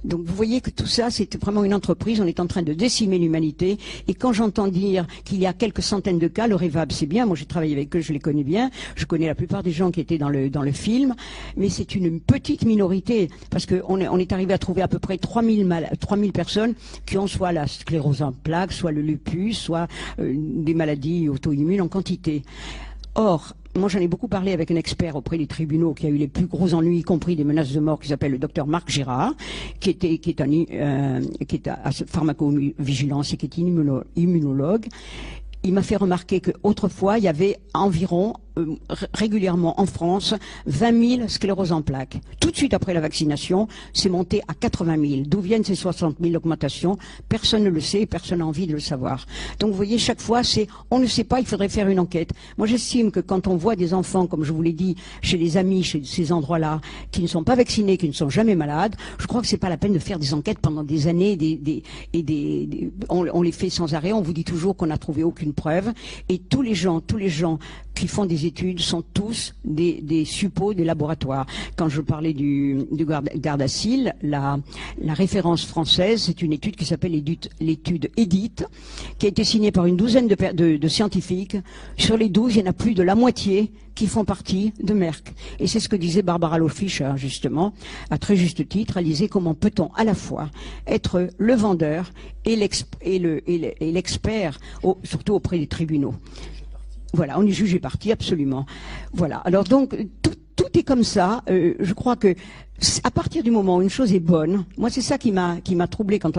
Donc vous voyez que tout ça, c'est vraiment une entreprise, on est en train de décimer l'humanité, et quand j'entends dire qu'il y a quelques centaines de cas, le Revab c'est bien, moi j'ai travaillé avec eux, je les connais bien, je connais la plupart des gens qui étaient dans le film, mais c'est une petite minorité, parce qu'on est arrivé à trouver à peu près 3000 personnes qui ont soit la sclérose en plaques, soit le lupus, soit des maladies auto-immunes en quantité. Or, moi, j'en ai beaucoup parlé avec un expert auprès des tribunaux qui a eu les plus gros ennuis, y compris des menaces de mort, qui s'appelle le docteur Marc Girard, qui est à pharmacovigilance et qui est immunologue. Il m'a fait remarquer qu'autrefois, il y avait environ, régulièrement en France, 20 000 scléroses en plaques. Tout de suite après la vaccination, c'est monté à 80 000. D'où viennent ces 60 000 augmentations? Personne ne le sait, personne n'a envie de le savoir. Donc vous voyez, chaque fois, on ne sait pas, il faudrait faire une enquête. Moi, j'estime que quand on voit des enfants, comme je vous l'ai dit, chez les amis, chez ces endroits-là, qui ne sont pas vaccinés, qui ne sont jamais malades, je crois que c'est pas la peine de faire des enquêtes pendant des années, on les fait sans arrêt, on vous dit toujours qu'on n'a trouvé aucune preuve, et tous les gens qui font des études sont tous des suppôts des laboratoires. Quand je parlais du Gardasil, la référence française, c'est une étude qui s'appelle l'étude EDIT, qui a été signée par une douzaine de scientifiques. Sur les 12, il y en a plus de la moitié qui font partie de Merck. Et c'est ce que disait Barbara Loe-Fischer, justement, à très juste titre. Elle disait comment peut-on à la fois être le vendeur et l'expert, surtout auprès des tribunaux. Voilà, on est jugé parti, absolument. Voilà. Alors donc, tout est comme ça. Je crois que à partir du moment où une chose est bonne, moi c'est ça qui m'a troublé quand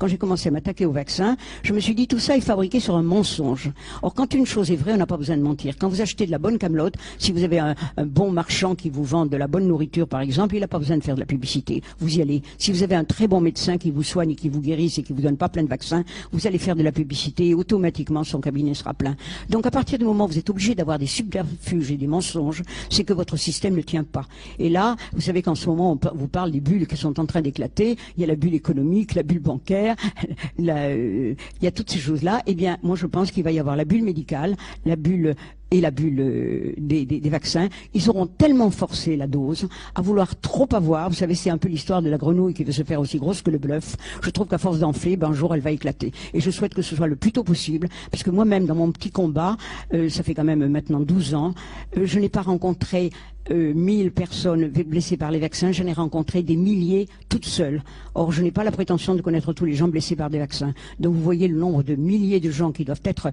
j'ai commencé à m'attaquer au vaccin. Je me suis dit tout ça est fabriqué sur un mensonge. Or quand une chose est vraie, on n'a pas besoin de mentir. Quand vous achetez de la bonne camelote, si vous avez un bon marchand qui vous vend de la bonne nourriture par exemple, il n'a pas besoin de faire de la publicité. Vous y allez. Si vous avez un très bon médecin qui vous soigne et qui vous guérisse et qui vous donne pas plein de vaccins, vous allez faire de la publicité et automatiquement son cabinet sera plein. Donc à partir du moment où vous êtes obligé d'avoir des subterfuges et des mensonges, c'est que votre système ne tient pas. Et là, vous savez qu'en ce moment, on vous parle des bulles qui sont en train d'éclater. Il y a la bulle économique, la bulle bancaire, il y a toutes ces choses-là. Eh bien, moi, je pense qu'il va y avoir la bulle médicale, la bulle et la bulle des vaccins, ils auront tellement forcé la dose à vouloir trop avoir. Vous savez, c'est un peu l'histoire de la grenouille qui veut se faire aussi grosse que le bœuf. Je trouve qu'à force d'enfler, un jour, elle va éclater. Et je souhaite que ce soit le plus tôt possible, parce que moi-même, dans mon petit combat, ça fait quand même maintenant 12 ans, je n'ai pas rencontré 1000 personnes blessées par les vaccins, j'en ai rencontré des milliers toutes seules. Or, je n'ai pas la prétention de connaître tous les gens blessés par des vaccins. Donc, vous voyez le nombre de milliers de gens qui doivent être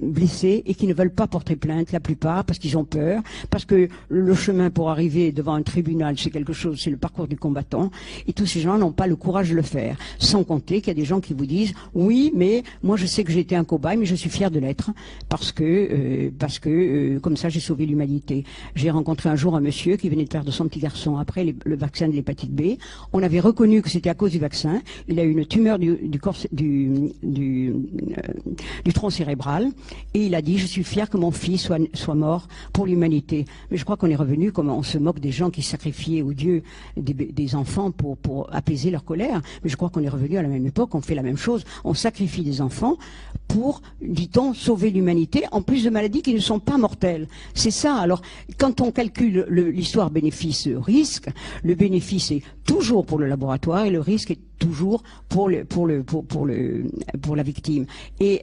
blessés et qui ne veulent pas porter plainte, la plupart, parce qu'ils ont peur, parce que le chemin pour arriver devant un tribunal, c'est quelque chose, c'est le parcours du combattant, et tous ces gens n'ont pas le courage de le faire. Sans compter qu'il y a des gens qui vous disent, oui, mais moi je sais que j'ai été un cobaye, mais je suis fier de l'être, parce que comme ça j'ai sauvé l'humanité. J'ai rencontré un jour un monsieur qui venait de perdre son petit garçon après le vaccin de l'hépatite B. On avait reconnu que c'était à cause du vaccin. Il a eu une tumeur du tronc cérébral, et il a dit, je suis fier que mon fils soit mort pour l'humanité. Mais je crois qu'on est revenu, comme on se moque des gens qui sacrifiaient aux dieux des enfants pour apaiser leur colère. Mais je crois qu'on est revenu à la même époque, on fait la même chose. On sacrifie des enfants pour, dit-on, sauver l'humanité, en plus de maladies qui ne sont pas mortelles. C'est ça. Alors, quand on calcule l'histoire bénéfice-risque, le bénéfice est toujours pour le laboratoire et le risque est toujours pour la victime. Et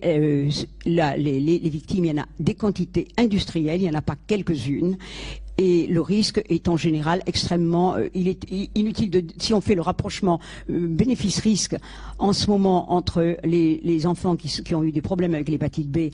les victimes, il y en a des quantités industrielles, il n'y en a pas quelques-unes. Et le risque est en général extrêmement, il est inutile si on fait le rapprochement bénéfice-risque en ce moment entre les enfants qui ont eu des problèmes avec l'hépatite B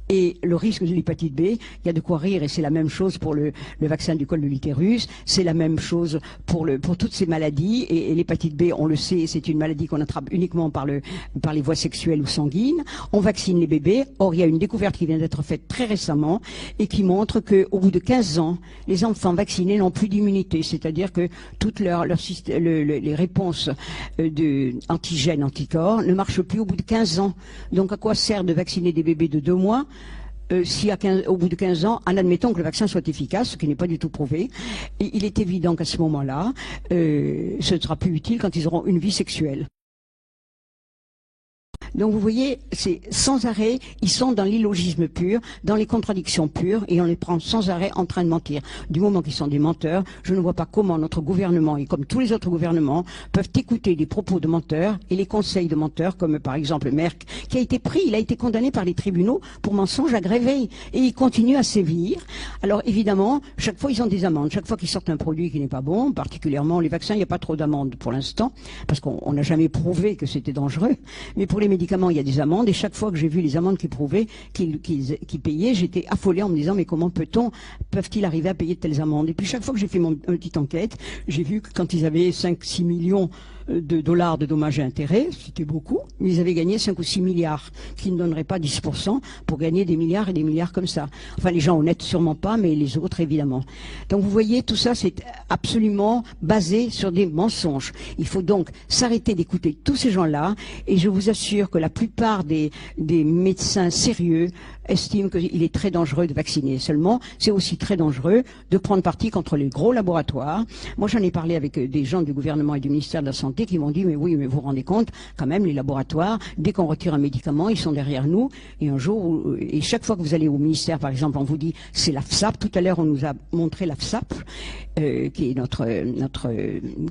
et le risque de l'hépatite B, il y a de quoi rire, et c'est la même chose pour le vaccin du col de l'utérus, c'est la même chose pour toutes ces maladies, et l'hépatite B, on le sait, c'est une maladie qu'on attrape uniquement par les voies sexuelles ou sanguines. On vaccine les bébés. Or, il y a une découverte qui vient d'être faite très récemment et qui montre qu'au bout de 15 ans, les enfants vaccinés n'ont plus d'immunité, c'est-à-dire que toutes les réponses antigènes, anticorps ne marchent plus au bout de 15 ans. Donc, à quoi sert de vacciner des bébés de 2 mois si au bout de 15 ans, en admettant que le vaccin soit efficace, ce qui n'est pas du tout prouvé, et il est évident qu'à ce moment-là, ce ne sera plus utile quand ils auront une vie sexuelle. Donc vous voyez, c'est sans arrêt, ils sont dans l'illogisme pur, dans les contradictions pures, et on les prend sans arrêt en train de mentir. Du moment qu'ils sont des menteurs, je ne vois pas comment notre gouvernement, et comme tous les autres gouvernements, peuvent écouter des propos de menteurs et les conseils de menteurs, comme par exemple Merck, qui a été pris, il a été condamné par les tribunaux pour mensonge aggravé, et il continue à sévir. Alors évidemment, chaque fois ils ont des amendes, chaque fois qu'ils sortent un produit qui n'est pas bon, particulièrement les vaccins, il n'y a pas trop d'amendes pour l'instant, parce qu'on n'a jamais prouvé que c'était dangereux, mais pour les médicaments, il y a des amendes, et chaque fois que j'ai vu les amendes qu'ils payaient, j'étais affolée en me disant, mais comment peuvent-ils arriver à payer de telles amendes? Et puis chaque fois que j'ai fait une petite enquête, j'ai vu que quand ils avaient 5-6 millions de dollars de dommages et intérêts, c'était beaucoup, mais ils avaient gagné 5 ou 6 milliards, qui ne donneraient pas 10% pour gagner des milliards et des milliards comme ça. Enfin, les gens honnêtes, sûrement pas, mais les autres, évidemment. Donc, vous voyez, tout ça, c'est absolument basé sur des mensonges. Il faut donc s'arrêter d'écouter tous ces gens-là, et je vous assure que la plupart des médecins sérieux estiment qu'il est très dangereux de vacciner. Seulement, c'est aussi très dangereux de prendre parti contre les gros laboratoires. Moi, j'en ai parlé avec des gens du gouvernement et du ministère de la Santé qui m'ont dit, mais oui, mais vous vous rendez compte, quand même, les laboratoires, dès qu'on retire un médicament, ils sont derrière nous, et un jour, et chaque fois que vous allez au ministère, par exemple, on vous dit, c'est l'AFSAP. Tout à l'heure, on nous a montré l'AFSAP, qui est notre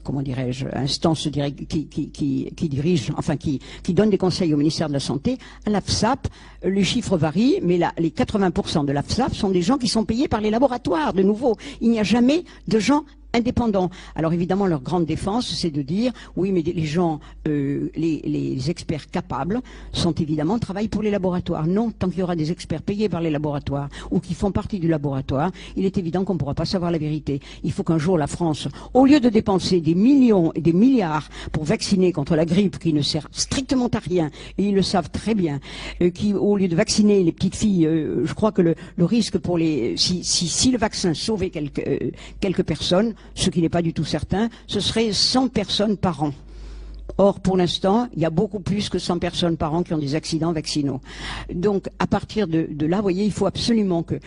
comment dirais-je, instance qui dirige, enfin, qui donne des conseils au ministère de la Santé. À l'AFSAP, les chiffres varient, mais les 80% de l'AFSAP sont des gens qui sont payés par les laboratoires, de nouveau. Il n'y a jamais de gens indépendants. Alors évidemment, leur grande défense, c'est de dire, oui, mais les gens, les experts capables sont évidemment, travaillent pour les laboratoires. Non, tant qu'il y aura des experts payés par les laboratoires ou qui font partie du laboratoire, il est évident qu'on ne pourra pas savoir la vérité. Il faut qu'un jour la France, au lieu de dépenser des millions et des milliards pour vacciner contre la grippe qui ne sert strictement à rien, et ils le savent très bien, au lieu de vacciner les petites filles, je crois que le risque pour si le vaccin sauvait quelques personnes, ce qui n'est pas du tout certain, ce serait 100 personnes par an. Or, pour l'instant, il y a beaucoup plus que 100 personnes par an qui ont des accidents vaccinaux. Donc, à partir de là, vous voyez, il faut absolument que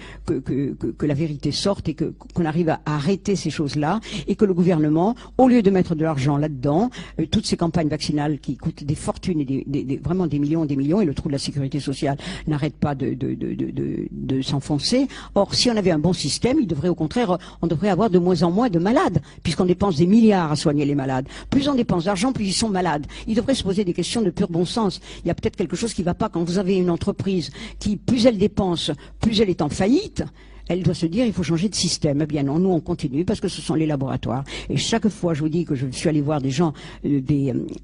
la vérité sorte et qu'on arrive à arrêter ces choses-là et que le gouvernement, au lieu de mettre de l'argent là-dedans, toutes ces campagnes vaccinales qui coûtent des fortunes et vraiment des millions, et le trou de la sécurité sociale n'arrête pas de s'enfoncer. Or, si on avait un bon système, il devrait au contraire, on devrait avoir de moins en moins de malades, puisqu'on dépense des milliards à soigner les malades. Plus on dépense d'argent, plus ils sont malades. Il devrait se poser des questions de pur bon sens. Il y a peut-être quelque chose qui ne va pas quand vous avez une entreprise qui, plus elle dépense, plus elle est en faillite. Elle doit se dire, il faut changer de système. Eh bien non, nous on continue parce que ce sont les laboratoires. Et chaque fois, je vous dis que je suis allé voir des gens du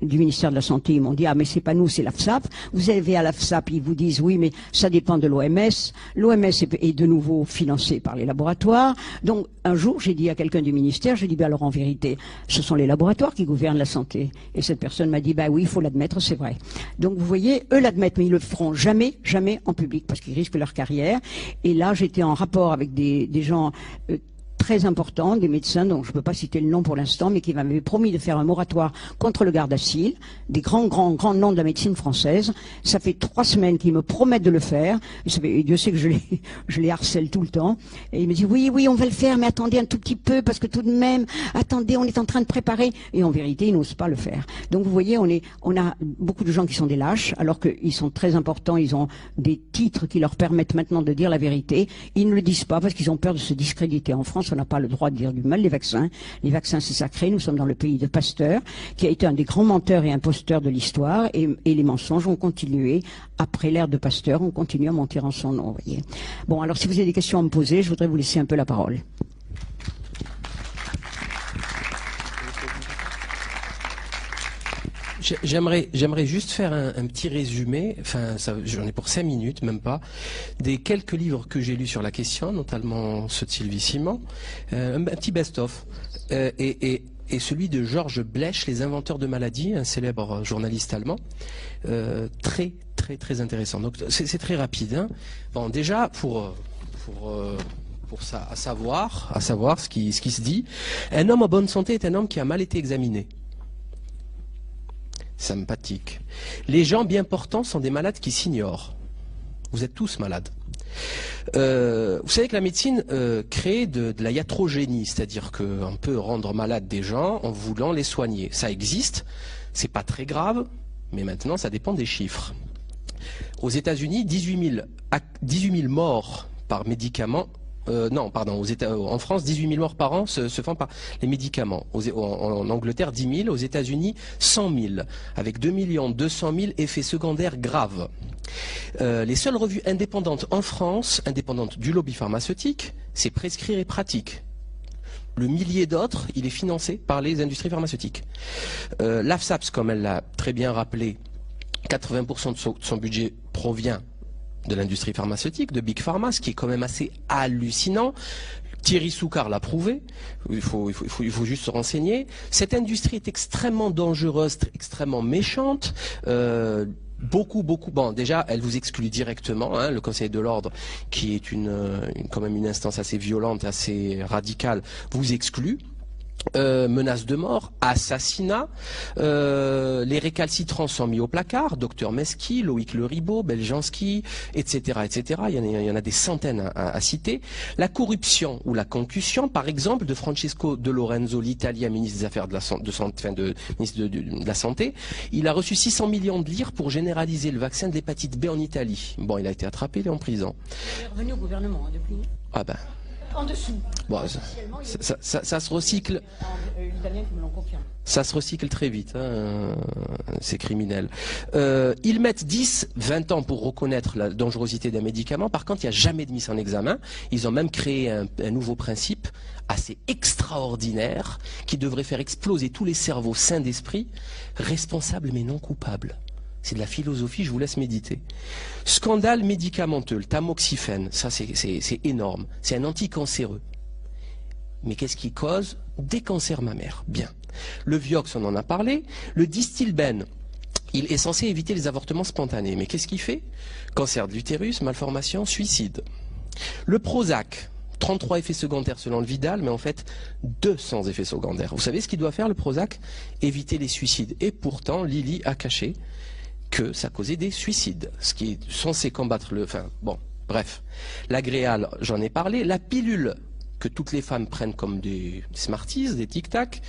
ministère de la Santé, ils m'ont dit, ah mais c'est pas nous, c'est l'AFSAP. Vous allez à l'AFSAP, ils vous disent, oui mais ça dépend de l'OMS. L'OMS est de nouveau financée par les laboratoires. Donc un jour, j'ai dit à quelqu'un du ministère, je dis, ben alors en vérité, ce sont les laboratoires qui gouvernent la santé. Et cette personne m'a dit, bah oui, il faut l'admettre, c'est vrai. Donc vous voyez, eux l'admettent, mais ils le feront jamais, jamais en public parce qu'ils risquent leur carrière. Et là, j'étais en rapport avec des gens très importants, des médecins dont je ne peux pas citer le nom pour l'instant, mais qui m'avaient promis de faire un moratoire contre le Gardasil, des grands noms de la médecine française. Ça fait 3 semaines qu'ils me promettent de le faire. Et Dieu sait que je les harcèle tout le temps. Et ils me disent oui, on va le faire, mais attendez un tout petit peu, parce que tout de même, attendez, on est en train de préparer. Et en vérité, ils n'osent pas le faire. Donc vous voyez, on a beaucoup de gens qui sont des lâches, alors qu'ils sont très importants, ils ont des titres qui leur permettent maintenant de dire la vérité. Ils ne le disent pas parce qu'ils ont peur de se discréditer. En France, on n'a pas le droit de dire du mal des vaccins. Les vaccins, c'est sacré. Nous sommes dans le pays de Pasteur, qui a été un des grands menteurs et imposteurs de l'histoire. Et les mensonges ont continué. Après l'ère de Pasteur, on continue à mentir en son nom. Vous voyez. Bon, alors si vous avez des questions à me poser, je voudrais vous laisser un peu la parole. J'aimerais juste faire un petit résumé, enfin j'en ai pour 5 minutes, même pas, des quelques livres que j'ai lus sur la question, notamment ceux de Sylvie Simon, un petit best-of, et celui de Georges Blech, Les inventeurs de maladies, un célèbre journaliste allemand, très intéressant. Donc c'est très rapide. Hein. Bon, déjà pour ça, à savoir ce qui se dit, un homme en bonne santé est un homme qui a mal été examiné. Sympathique. Les gens bien portants sont des malades qui s'ignorent. Vous êtes tous malades. Vous savez que la médecine crée de la iatrogénie, c'est-à-dire qu'on peut rendre malades des gens en voulant les soigner. Ça existe, c'est pas très grave, mais maintenant ça dépend des chiffres. Aux États-Unis, 18 000 morts par médicament. En France, 18 000 morts par an se font par les médicaments. En Angleterre, 10 000. Aux États-Unis, 100 000. Avec 2 200 000 effets secondaires graves. Les seules revues indépendantes en France, indépendantes du lobby pharmaceutique, c'est Prescrire et Pratique. Le millier d'autres, il est financé par les industries pharmaceutiques. L'AFSAPS, comme elle l'a très bien rappelé, 80% de son budget provient de l'industrie pharmaceutique, de Big Pharma, ce qui est quand même assez hallucinant. Thierry Soucard l'a prouvé, il faut juste se renseigner. Cette industrie est extrêmement dangereuse, extrêmement méchante. Bon, déjà, elle vous exclut directement, hein, le Conseil de l'Ordre, qui est quand même une instance assez violente, assez radicale, vous exclut. Menaces de mort, assassinat, les récalcitrants sont mis au placard, Docteur Mesqui, Loïc Le Ribot, Beljanski, etc., etc. Il y en a des centaines à citer. La corruption ou la concussion, par exemple, de Francesco De Lorenzo, l'Italien ministre des Affaires ministre de la Santé, il a reçu 600 millions de lire pour généraliser le vaccin de l'hépatite B en Italie. Bon, il a été attrapé, il est en prison. Il est revenu au gouvernement depuis. Ah ben. En dessous. Bon, ça se recycle. Ça se recycle très vite, hein, c'est criminel. Ils mettent 10, 20 ans pour reconnaître la dangerosité d'un médicament. Par contre, il n'y a jamais de mise en examen. Ils ont même créé un nouveau principe assez extraordinaire qui devrait faire exploser tous les cerveaux sains d'esprit, responsables mais non coupables. C'est de la philosophie, je vous laisse méditer. Scandale médicamenteux, le tamoxifène, ça c'est énorme. C'est un anticancéreux. Mais qu'est-ce qui cause? Des cancers mammaires. Bien. Le Vioxx, on en a parlé. Le Distilbène, il est censé éviter les avortements spontanés. Mais qu'est-ce qu'il fait? Cancer de l'utérus, malformation, suicide. Le Prozac, 33 effets secondaires selon le Vidal, mais en fait 200 effets secondaires. Vous savez ce qu'il doit faire le Prozac? Éviter les suicides. Et pourtant, Lilly a caché que ça causait des suicides, ce qui est censé combattre le... Enfin, bon, bref. L'agréal, j'en ai parlé. La pilule que toutes les femmes prennent comme des Smarties, des Tic-Tac,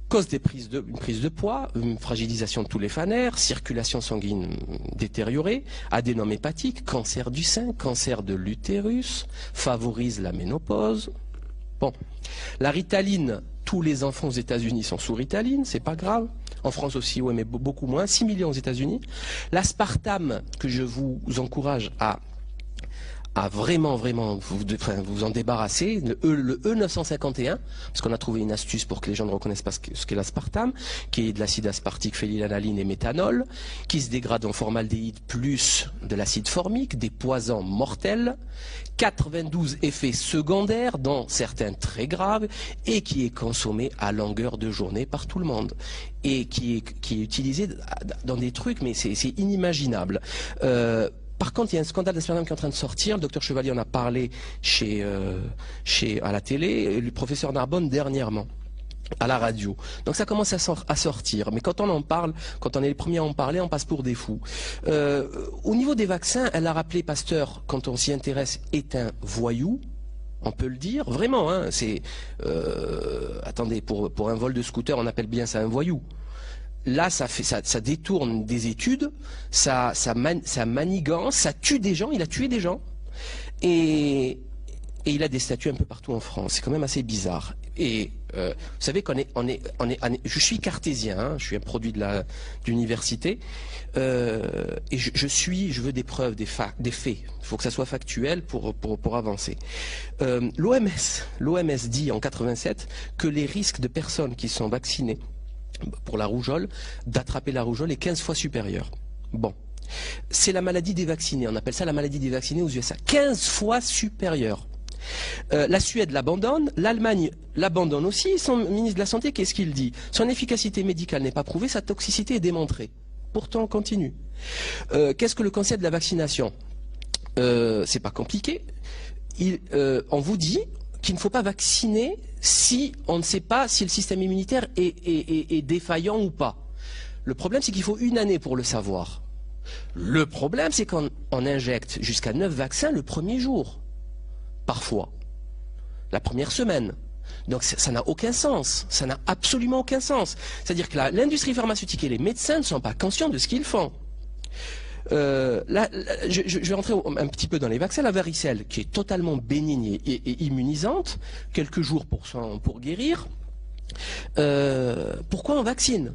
cause une prise de poids, une fragilisation de tous les phaneres, circulation sanguine détériorée, adénome hépatique, cancer du sein, cancer de l'utérus, favorise la ménopause. Bon, la Ritaline, tous les enfants aux États-Unis sont sous Ritaline, c'est pas grave. En France aussi, ouais, mais beaucoup moins, 6 millions aux États-Unis. L'aspartame, que je vous encourage à vraiment vous en débarrasser, le E951, parce qu'on a trouvé une astuce pour que les gens ne reconnaissent pas ce qu'est l'aspartame, qui est de l'acide aspartique, phénylalanine et méthanol, qui se dégrade en formaldéhyde plus de l'acide formique, des poisons mortels, 92 effets secondaires, dont certains très graves, et qui est consommé à longueur de journée par tout le monde, et qui est utilisé dans des trucs, mais c'est inimaginable. Par contre, il y a un scandale d'aspartame qui est en train de sortir. Le docteur Chevalier en a parlé à la télé, le professeur Narbonne dernièrement, à la radio. Donc ça commence à sortir. Mais quand on en parle, quand on est les premiers à en parler, on passe pour des fous. Au niveau des vaccins, elle a rappelé Pasteur, quand on s'y intéresse, est un voyou. On peut le dire, vraiment. Hein, attendez, pour un vol de scooter, on appelle bien ça un voyou. Là, ça détourne des études, ça manigance, ça tue des gens, il a tué des gens. Et il a des statues un peu partout en France. C'est quand même assez bizarre. Et vous savez je suis cartésien, hein, je suis un produit de l'université, et je veux des preuves, des faits. Il faut que ça soit factuel pour avancer. L'OMS dit en 87 que les risques de personnes qui sont vaccinées pour la rougeole, d'attraper la rougeole est 15 fois supérieur. Bon. C'est la maladie des vaccinés. On appelle ça la maladie des vaccinés aux USA. 15 fois supérieure. La Suède l'abandonne, l'Allemagne l'abandonne aussi. Son ministre de la Santé, qu'est-ce qu'il dit? Son efficacité médicale n'est pas prouvée, sa toxicité est démontrée. Pourtant, on continue. Qu'est-ce que le concept de la vaccination? C'est pas compliqué. On vous dit qu'il ne faut pas vacciner si on ne sait pas si le système immunitaire est défaillant ou pas. Le problème, c'est qu'il faut une année pour le savoir. Le problème, c'est qu'on injecte jusqu'à 9 vaccins le premier jour. Parfois. La première semaine. Donc ça n'a aucun sens. Ça n'a absolument aucun sens. C'est-à-dire que l'industrie pharmaceutique et les médecins ne sont pas conscients de ce qu'ils font. Je vais rentrer un petit peu dans les vaccins. La varicelle, qui est totalement bénigne et immunisante, quelques jours pour guérir. Pourquoi on vaccine?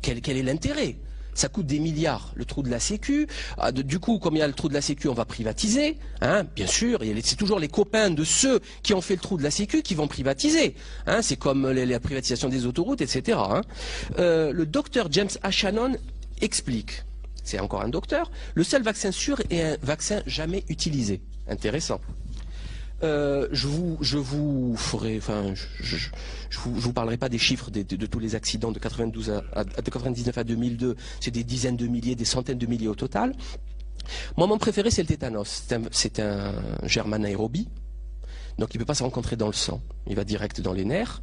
Quel est l'intérêt? Ça coûte des milliards, le trou de la Sécu. Du coup, comme il y a le trou de la Sécu, on va privatiser. Hein, bien sûr, c'est toujours les copains de ceux qui ont fait le trou de la Sécu qui vont privatiser. Hein, c'est comme la privatisation des autoroutes, etc. Hein. Le docteur James H. Shannon explique. C'est encore un docteur. Le seul vaccin sûr est un vaccin jamais utilisé. Intéressant. Je vous parlerai pas des chiffres de tous les accidents de 99 à 2002. C'est des dizaines de milliers, des centaines de milliers au total. Moi, mon préféré, c'est le tétanos. C'est un germe anaérobie. Donc, il ne peut pas se rencontrer dans le sang. Il va direct dans les nerfs.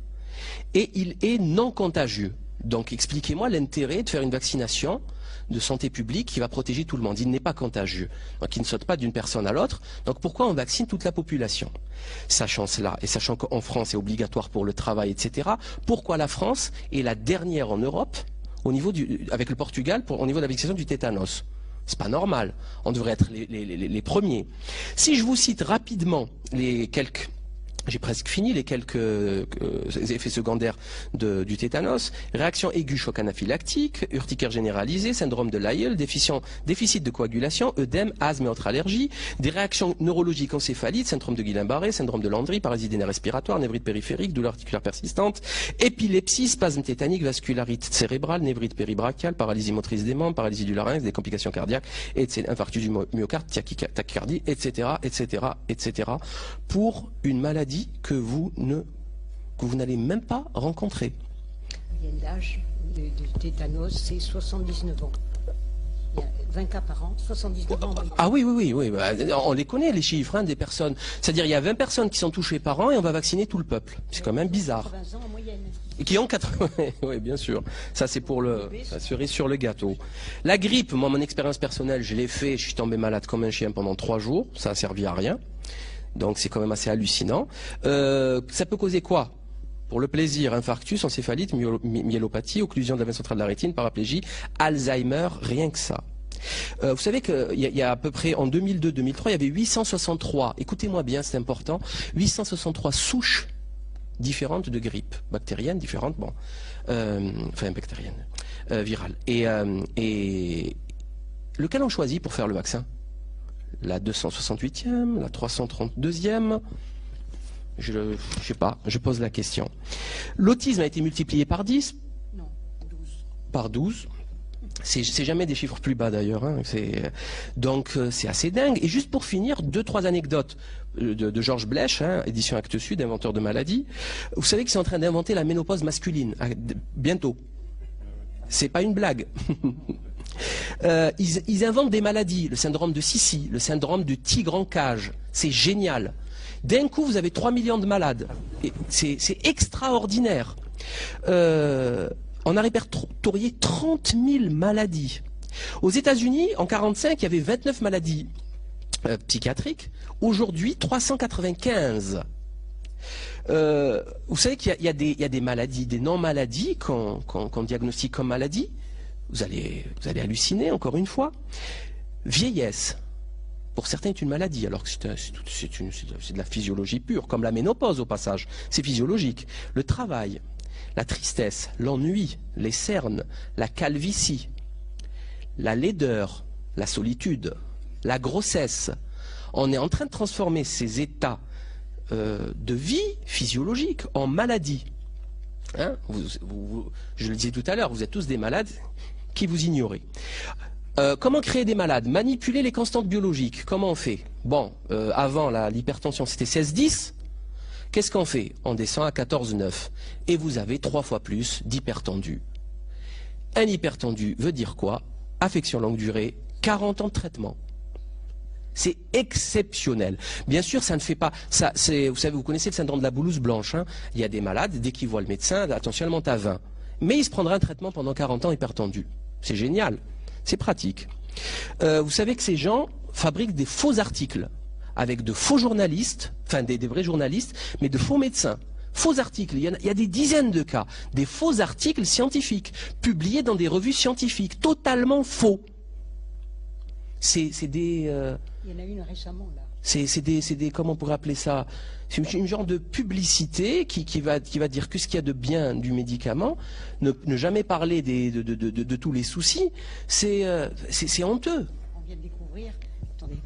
Et il est non contagieux. Donc, expliquez-moi l'intérêt de faire une vaccination de santé publique qui va protéger tout le monde. Il n'est pas contagieux. Donc, il ne saute pas d'une personne à l'autre. Donc, pourquoi on vaccine toute la population? Sachant cela, et sachant qu'en France, c'est obligatoire pour le travail, etc., pourquoi la France est la dernière en Europe, avec le Portugal, au niveau de la vaccination du tétanos? C'est pas normal. On devrait être les premiers. Si je vous cite rapidement j'ai presque fini les quelques effets secondaires du tétanos. Réaction aiguë choc anaphylactique, urticaire généralisée, syndrome de Lyell, déficit de coagulation, œdème, asthme et autres allergies, des réactions neurologiques encéphalites, syndrome de Guillain-Barré, syndrome de Landry, paralysie des nerfs respiratoires, névrite périphérique, douleur articulaire persistante, épilepsie, spasme tétanique, vascularite cérébrale, névrite péribrachiale, paralysie motrice des membres, paralysie du larynx, des complications cardiaques, infarctus du myocarde, tachycardie, etc., etc., etc., pour une maladie que vous n'allez même pas rencontrer. La moyenne d'âge du tétanos, c'est 79 ans. 20 cas par an, 79 ans. Ah oui, oui, oui, oui. Bah, on les connaît, les chiffres, hein, des personnes. C'est-à-dire, il y a 20 personnes qui sont touchées par an et on va vacciner tout le peuple. C'est quand même bizarre. 80 ans en moyenne. Et qui ont 80... oui, bien sûr. Ça, c'est pour la cerise sur le gâteau. La grippe, moi, mon expérience personnelle, je l'ai fait. Je suis tombé malade comme un chien pendant 3 jours. Ça a servi à rien. Donc, c'est quand même assez hallucinant. Ça peut causer quoi? Pour le plaisir, infarctus, encéphalite, myélopathie, occlusion de la veine centrale de la rétine, paraplégie, Alzheimer, rien que ça. Vous savez qu'il y a à peu près, en 2002-2003, il y avait 863, écoutez-moi bien, c'est important, 863 souches différentes de grippe, bactérienne, différentes, bon, enfin bactérienne, virale. Et lequel on choisit pour faire le vaccin? La 268e, la 332e? Je sais pas, je pose la question. L'autisme a été multiplié par 10? Non, 12. Par 12. C'est jamais des chiffres plus bas d'ailleurs. Hein. Donc c'est assez dingue. Et juste pour finir, 2-3 anecdotes de Georges Blech, hein, édition Actes Sud, inventeur de maladies. Vous savez qu'ils sont en train d'inventer la ménopause masculine, bientôt. C'est pas une blague. Ils inventent des maladies, le syndrome de Sissi, le syndrome de tigre en cage. C'est génial. D'un coup, vous avez 3 millions de malades. C'est extraordinaire. On a répertorié 30 000 maladies. Aux États-Unis, en 1945, il y avait 29 maladies psychiatriques. Aujourd'hui, 395. Vous savez qu'il y a des maladies, des non-maladies qu'on diagnostique comme maladies. Vous allez halluciner, encore une fois. Vieillesse. Pour certains, c'est une maladie, alors que c'est de la physiologie pure, comme la ménopause au passage. C'est physiologique. Le travail, la tristesse, l'ennui, les cernes, la calvitie, la laideur, la solitude, la grossesse. On est en train de transformer ces états de vie physiologique en maladie. Hein, je le disais tout à l'heure, vous êtes tous des malades qui vous ignorez. Comment créer des malades? Manipuler les constantes biologiques. Comment on fait? Bon, avant l'hypertension c'était 16-10. Qu'est-ce qu'on fait? On descend à 14-9. Et vous avez 3 fois plus d'hypertendus. Un hypertendu veut dire quoi? Affection longue durée, 40 ans de traitement. C'est exceptionnel. Bien sûr, ça ne fait pas... Ça, vous savez, vous connaissez le syndrome de la blouse blanche. Hein, il y a des malades, dès qu'ils voient le médecin, attention, elle monte à 20. Mais il se prendra un traitement pendant 40 ans hypertendu. C'est génial. C'est pratique. Vous savez que ces gens fabriquent des faux articles avec de faux journalistes, enfin des vrais journalistes, mais de faux médecins. Faux articles, il y a des dizaines de cas. Des faux articles scientifiques, publiés dans des revues scientifiques, totalement faux. C'est des... Il y en a une récemment, là. C'est des... Comment on pourrait appeler ça? C'est une genre de publicité qui va dire que ce qu'il y a de bien du médicament, ne jamais parler de tous les soucis. C'est honteux. On vient de découvrir... Attendez,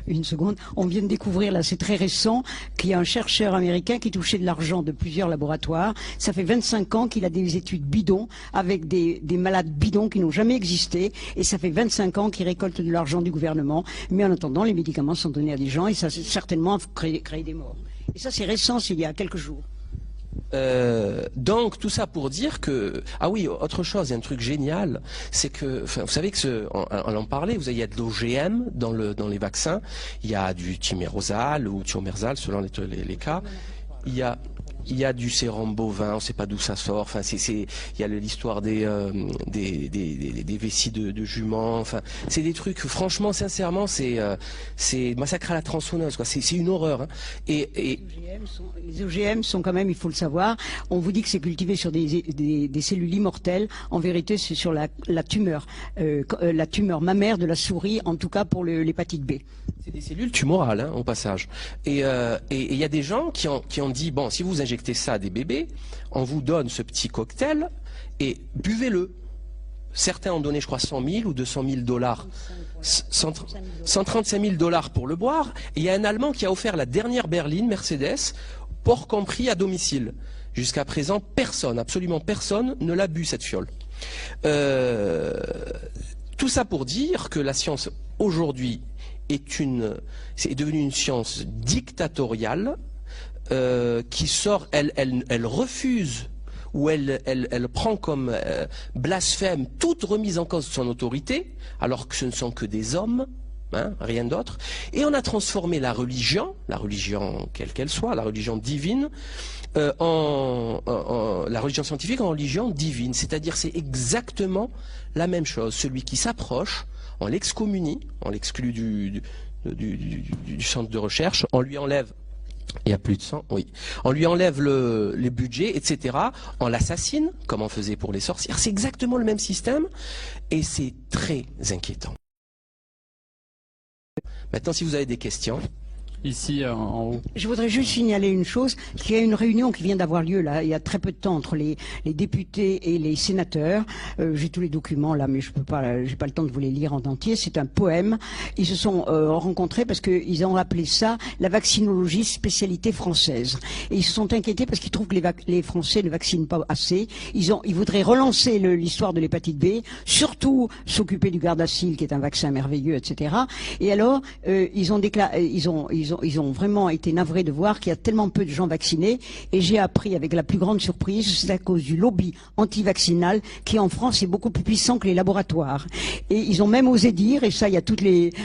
une seconde. On vient de découvrir, là, c'est très récent, qu'il y a un chercheur américain qui touchait de l'argent de plusieurs laboratoires. Ça fait 25 ans qu'il a des études bidons avec des malades bidons qui n'ont jamais existé. Et ça fait 25 ans qu'il récolte de l'argent du gouvernement. Mais en attendant, les médicaments sont donnés à des gens et ça, c'est certainement créé des morts. Et ça, c'est récent, c'est il y a quelques jours. Donc tout ça pour dire que ah oui, autre chose, il y a un truc génial, c'est que vous savez que on en parlait, il y a de l'OGM dans les vaccins, il y a du thimerosal ou thiomersal selon les cas, il y a du sérum bovin, on ne sait pas d'où ça sort. Enfin, il y a l'histoire des vessies de juments. Enfin, c'est des trucs. Franchement, sincèrement, c'est massacre à la tronçonneuse, quoi. C'est une horreur. Hein. Les OGM sont quand même, il faut le savoir. On vous dit que c'est cultivé sur des cellules immortelles. En vérité, c'est sur la tumeur mammaire de la souris, en tout cas pour l'hépatite B. C'est des cellules tumorales, hein, au passage. Et il y a des gens qui ont dit, bon, si vous injectez ça à des bébés, on vous donne ce petit cocktail et buvez-le. Certains ont donné, je crois, 100 000 ou 200 000 dollars, 135 000 dollars pour le boire. Et il y a un Allemand qui a offert la dernière berline Mercedes, port compris, à domicile. Jusqu'à présent, personne, absolument personne, ne l'a bu, cette fiole. Tout ça pour dire que la science, aujourd'hui, est devenue une science dictatoriale qui sort, elle refuse où elle prend comme blasphème toute remise en cause de son autorité, alors que ce ne sont que des hommes, hein, rien d'autre. Et on a transformé la religion quelle qu'elle soit, la religion divine, la religion scientifique en religion divine. C'est-à-dire c'est exactement la même chose. Celui qui s'approche, on l'excommunie, on l'exclut du centre de recherche, on lui enlève, il y a plus de sang, oui, on lui enlève les budgets, etc. On l'assassine, comme on faisait pour les sorcières. C'est exactement le même système et c'est très inquiétant. Maintenant, si vous avez des questions... Ici, en haut. Je voudrais juste signaler une chose, qu'il y a une réunion qui vient d'avoir lieu là, il y a très peu de temps, entre les députés et les sénateurs. J'ai tous les documents là, mais j'ai pas le temps de vous les lire en entier. C'est un poème. Ils se sont rencontrés parce qu'ils ont appelé ça la vaccinologie spécialité française. Et ils se sont inquiétés parce qu'ils trouvent que les Français ne vaccinent pas assez. Ils voudraient relancer l'histoire de l'hépatite B, surtout s'occuper du Gardasil, qui est un vaccin merveilleux, etc. Et alors, ils ont vraiment été navrés de voir qu'il y a tellement peu de gens vaccinés, et j'ai appris avec la plus grande surprise, c'est à cause du lobby anti-vaccinal qui en France est beaucoup plus puissant que les laboratoires. Et ils ont même osé dire, et ça il y a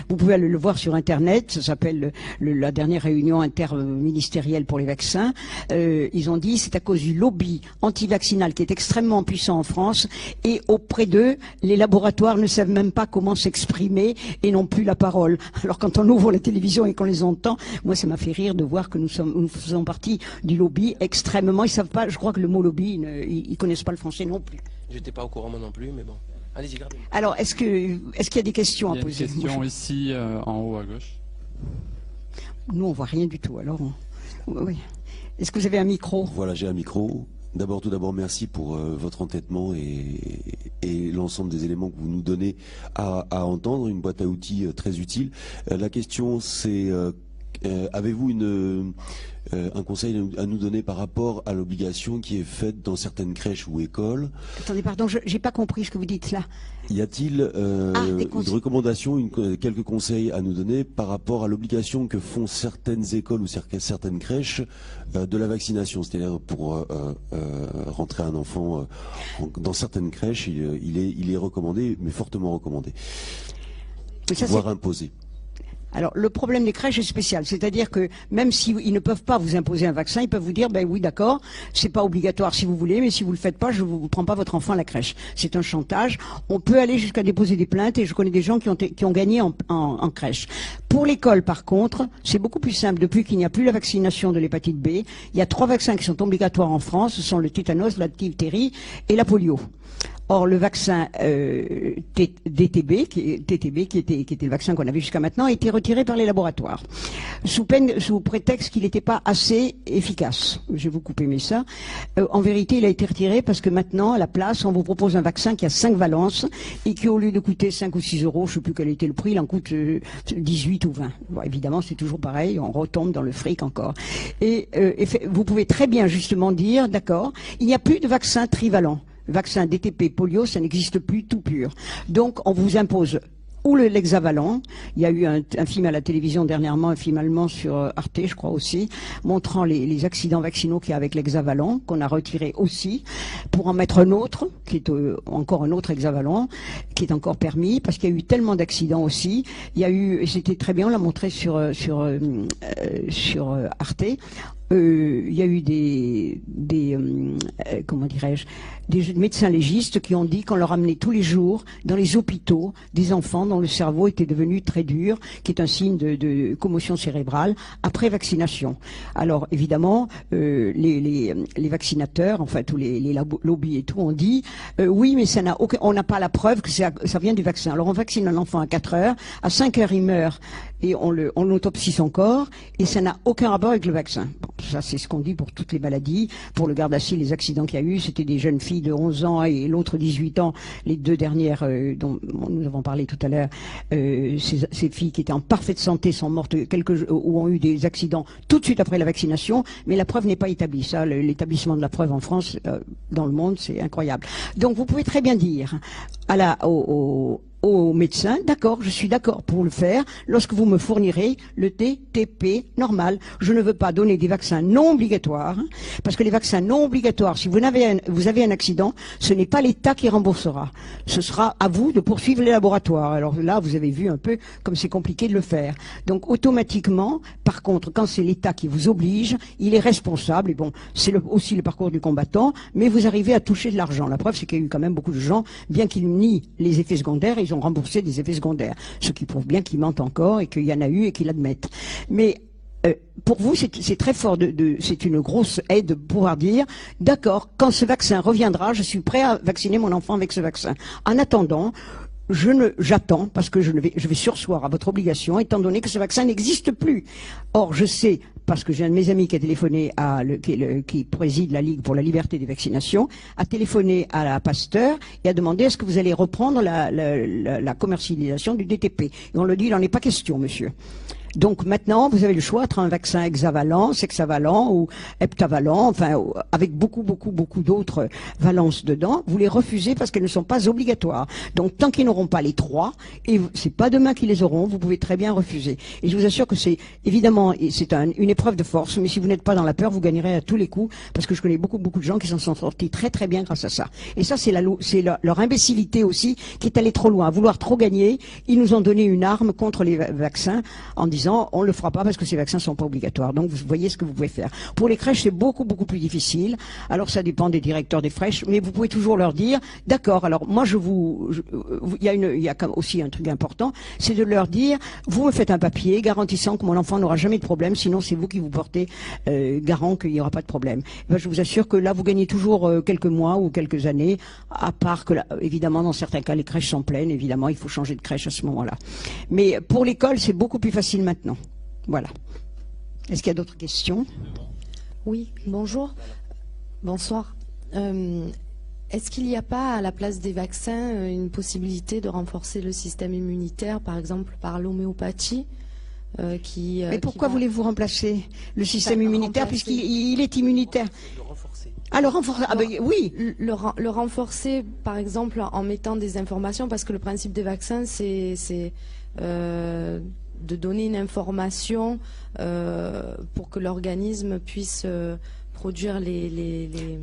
vous pouvez le voir sur internet, ça s'appelle la dernière réunion interministérielle pour les vaccins, ils ont dit c'est à cause du lobby anti-vaccinal qui est extrêmement puissant en France, et auprès d'eux, les laboratoires ne savent même pas comment s'exprimer et n'ont plus la parole. Alors quand on ouvre la télévision et qu'on les entend, moi, ça m'a fait rire de voir que nous faisons partie du lobby extrêmement. Ils savent pas, je crois que le mot lobby, ils connaissent pas le français non plus. J'étais pas au courant moi non plus, mais bon. Allez-y, gardez. Alors, est-ce qu'il y a des questions à poser? Il y a une question ici, en haut à gauche. Nous, on voit rien du tout. Alors, oui. Est-ce que vous avez un micro? Voilà, j'ai un micro. Tout d'abord, merci pour votre entêtement et l'ensemble des éléments que vous nous donnez à entendre. Une boîte à outils très utile. La question, c'est avez-vous un conseil à nous donner par rapport à l'obligation qui est faite dans certaines crèches ou écoles? Attendez, pardon, j'ai pas compris ce que vous dites là. Y a-t-il une recommandation, quelques conseils à nous donner par rapport à l'obligation que font certaines écoles ou certaines crèches de la vaccination? C'est-à-dire pour rentrer un enfant dans certaines crèches, il est recommandé, mais fortement recommandé, voire imposé. Alors, le problème des crèches est spécial. C'est-à-dire que même s'ils ne peuvent pas vous imposer un vaccin, ils peuvent vous dire, ben oui, d'accord, c'est pas obligatoire si vous voulez, mais si vous le faites pas, je vous prends pas votre enfant à la crèche. C'est un chantage. On peut aller jusqu'à déposer des plaintes, et je connais des gens qui ont gagné en crèche. Pour l'école, par contre, c'est beaucoup plus simple. Depuis qu'il n'y a plus la vaccination de l'hépatite B, il y a 3 vaccins qui sont obligatoires en France. Ce sont le tétanos, la diphtérie et la polio. Or, le vaccin TTB, qui était le vaccin qu'on avait jusqu'à maintenant, a été retiré par les laboratoires, sous prétexte qu'il n'était pas assez efficace. Je vais vous couper mais ça. En vérité, il a été retiré parce que maintenant, à la place, on vous propose un vaccin qui a 5 valences et qui, au lieu de coûter 5 ou 6 euros, je ne sais plus quel était le prix, il en coûte 18 ou 20. Bon, évidemment, c'est toujours pareil, on retombe dans le fric encore. Et vous pouvez très bien justement dire, d'accord, il n'y a plus de vaccin trivalent. Vaccin DTP, polio, ça n'existe plus tout pur. Donc, on vous impose ou l'hexavalent. Il y a eu un film à la télévision dernièrement, un film allemand sur Arte, je crois aussi, montrant les accidents vaccinaux qu'il y a avec l'hexavalent, qu'on a retiré aussi, pour en mettre un autre, qui est encore un autre hexavalent, qui est encore permis, parce qu'il y a eu tellement d'accidents aussi. Il y a eu, et c'était très bien, on l'a montré sur Arte, il y a eu comment dirais-je, des médecins légistes qui ont dit qu'on leur amenait tous les jours dans les hôpitaux des enfants dont le cerveau était devenu très dur, qui est un signe de commotion cérébrale après vaccination. Alors évidemment, les vaccinateurs, enfin tous les lobbies et tout, ont dit oui, mais on n'a pas la preuve que ça vient du vaccin. Alors on vaccine un enfant à 4 heures, à 5 heures il meurt et on autopsie son corps et ça n'a aucun rapport avec le vaccin. Bon, ça c'est ce qu'on dit pour toutes les maladies. Pour le Gardasil, les accidents qu'il y a eu, c'était des jeunes filles de 11 ans et l'autre 18 ans, les 2 dernières dont nous avons parlé tout à l'heure, ces filles qui étaient en parfaite santé sont mortes ou ont eu des accidents tout de suite après la vaccination, mais la preuve n'est pas établie. Ça, l'établissement de la preuve en France, dans le monde, c'est incroyable. Donc vous pouvez très bien dire aux au médecin, d'accord, je suis d'accord pour le faire lorsque vous me fournirez le TTP normal. Je ne veux pas donner des vaccins non obligatoires, hein, parce que les vaccins non obligatoires, si vous avez un accident, ce n'est pas l'État qui remboursera. Ce sera à vous de poursuivre les laboratoires. Alors là, vous avez vu un peu comme c'est compliqué de le faire. Donc automatiquement, par contre, quand c'est l'État qui vous oblige, il est responsable. Et bon, c'est aussi le parcours du combattant, mais vous arrivez à toucher de l'argent. La preuve, c'est qu'il y a eu quand même beaucoup de gens, bien qu'ils nient les effets secondaires, ils ont remboursé des effets secondaires. Ce qui prouve bien qu'ils mentent encore et qu'il y en a eu et qu'ils l'admettent. Mais pour vous, c'est très fort, c'est une grosse aide de pouvoir dire, d'accord, quand ce vaccin reviendra, je suis prêt à vacciner mon enfant avec ce vaccin. En attendant, j'attends parce que je vais surseoir à votre obligation, étant donné que ce vaccin n'existe plus. Or, je sais, parce que j'ai un de mes amis qui a téléphoné qui préside la Ligue pour la liberté des vaccinations, a téléphoné à la Pasteur et a demandé est-ce que vous allez reprendre la commercialisation du DTP. Et on le dit, il n'en est pas question, monsieur. Donc maintenant, vous avez le choix entre un vaccin hexavalent, sexavalent ou heptavalent, enfin avec beaucoup d'autres valences dedans. Vous les refusez parce qu'elles ne sont pas obligatoires. Donc tant qu'ils n'auront pas les trois, et c'est pas demain qu'ils les auront, vous pouvez très bien refuser. Et je vous assure que c'est évidemment une épreuve de force, mais si vous n'êtes pas dans la peur, vous gagnerez à tous les coups, parce que je connais beaucoup de gens qui s'en sont sortis très bien grâce à ça. Et ça, c'est leur imbécilité aussi qui est allée trop loin, à vouloir trop gagner. Ils nous ont donné une arme contre les vaccins en disant on ne le fera pas parce que ces vaccins sont pas obligatoires. Donc vous voyez ce que vous pouvez faire. Pour les crèches, c'est beaucoup plus difficile. Alors ça dépend des directeurs des crèches, mais vous pouvez toujours leur dire d'accord. Alors moi il y a aussi un truc important, c'est de leur dire vous me faites un papier garantissant que mon enfant n'aura jamais de problème, sinon c'est vous qui vous portez garant qu'il n'y aura pas de problème. Ben, je vous assure que là vous gagnez toujours quelques mois ou quelques années, à part que là, évidemment dans certains cas les crèches sont pleines, évidemment il faut changer de crèche à ce moment-là. Mais pour l'école c'est beaucoup plus facile maintenant. Voilà. Est-ce qu'il y a d'autres questions? Oui, bonjour. Bonsoir. Est-ce qu'il n'y a pas, à la place des vaccins, une possibilité de renforcer le système immunitaire, par exemple par l'homéopathie Mais pourquoi voulez-vous remplacer le système immunitaire puisqu'il est immunitaire? Ah, le renforcer, oui. Le renforcer, par exemple, en mettant des informations, parce que le principe des vaccins, c'est de donner une information pour que l'organisme puisse produire les...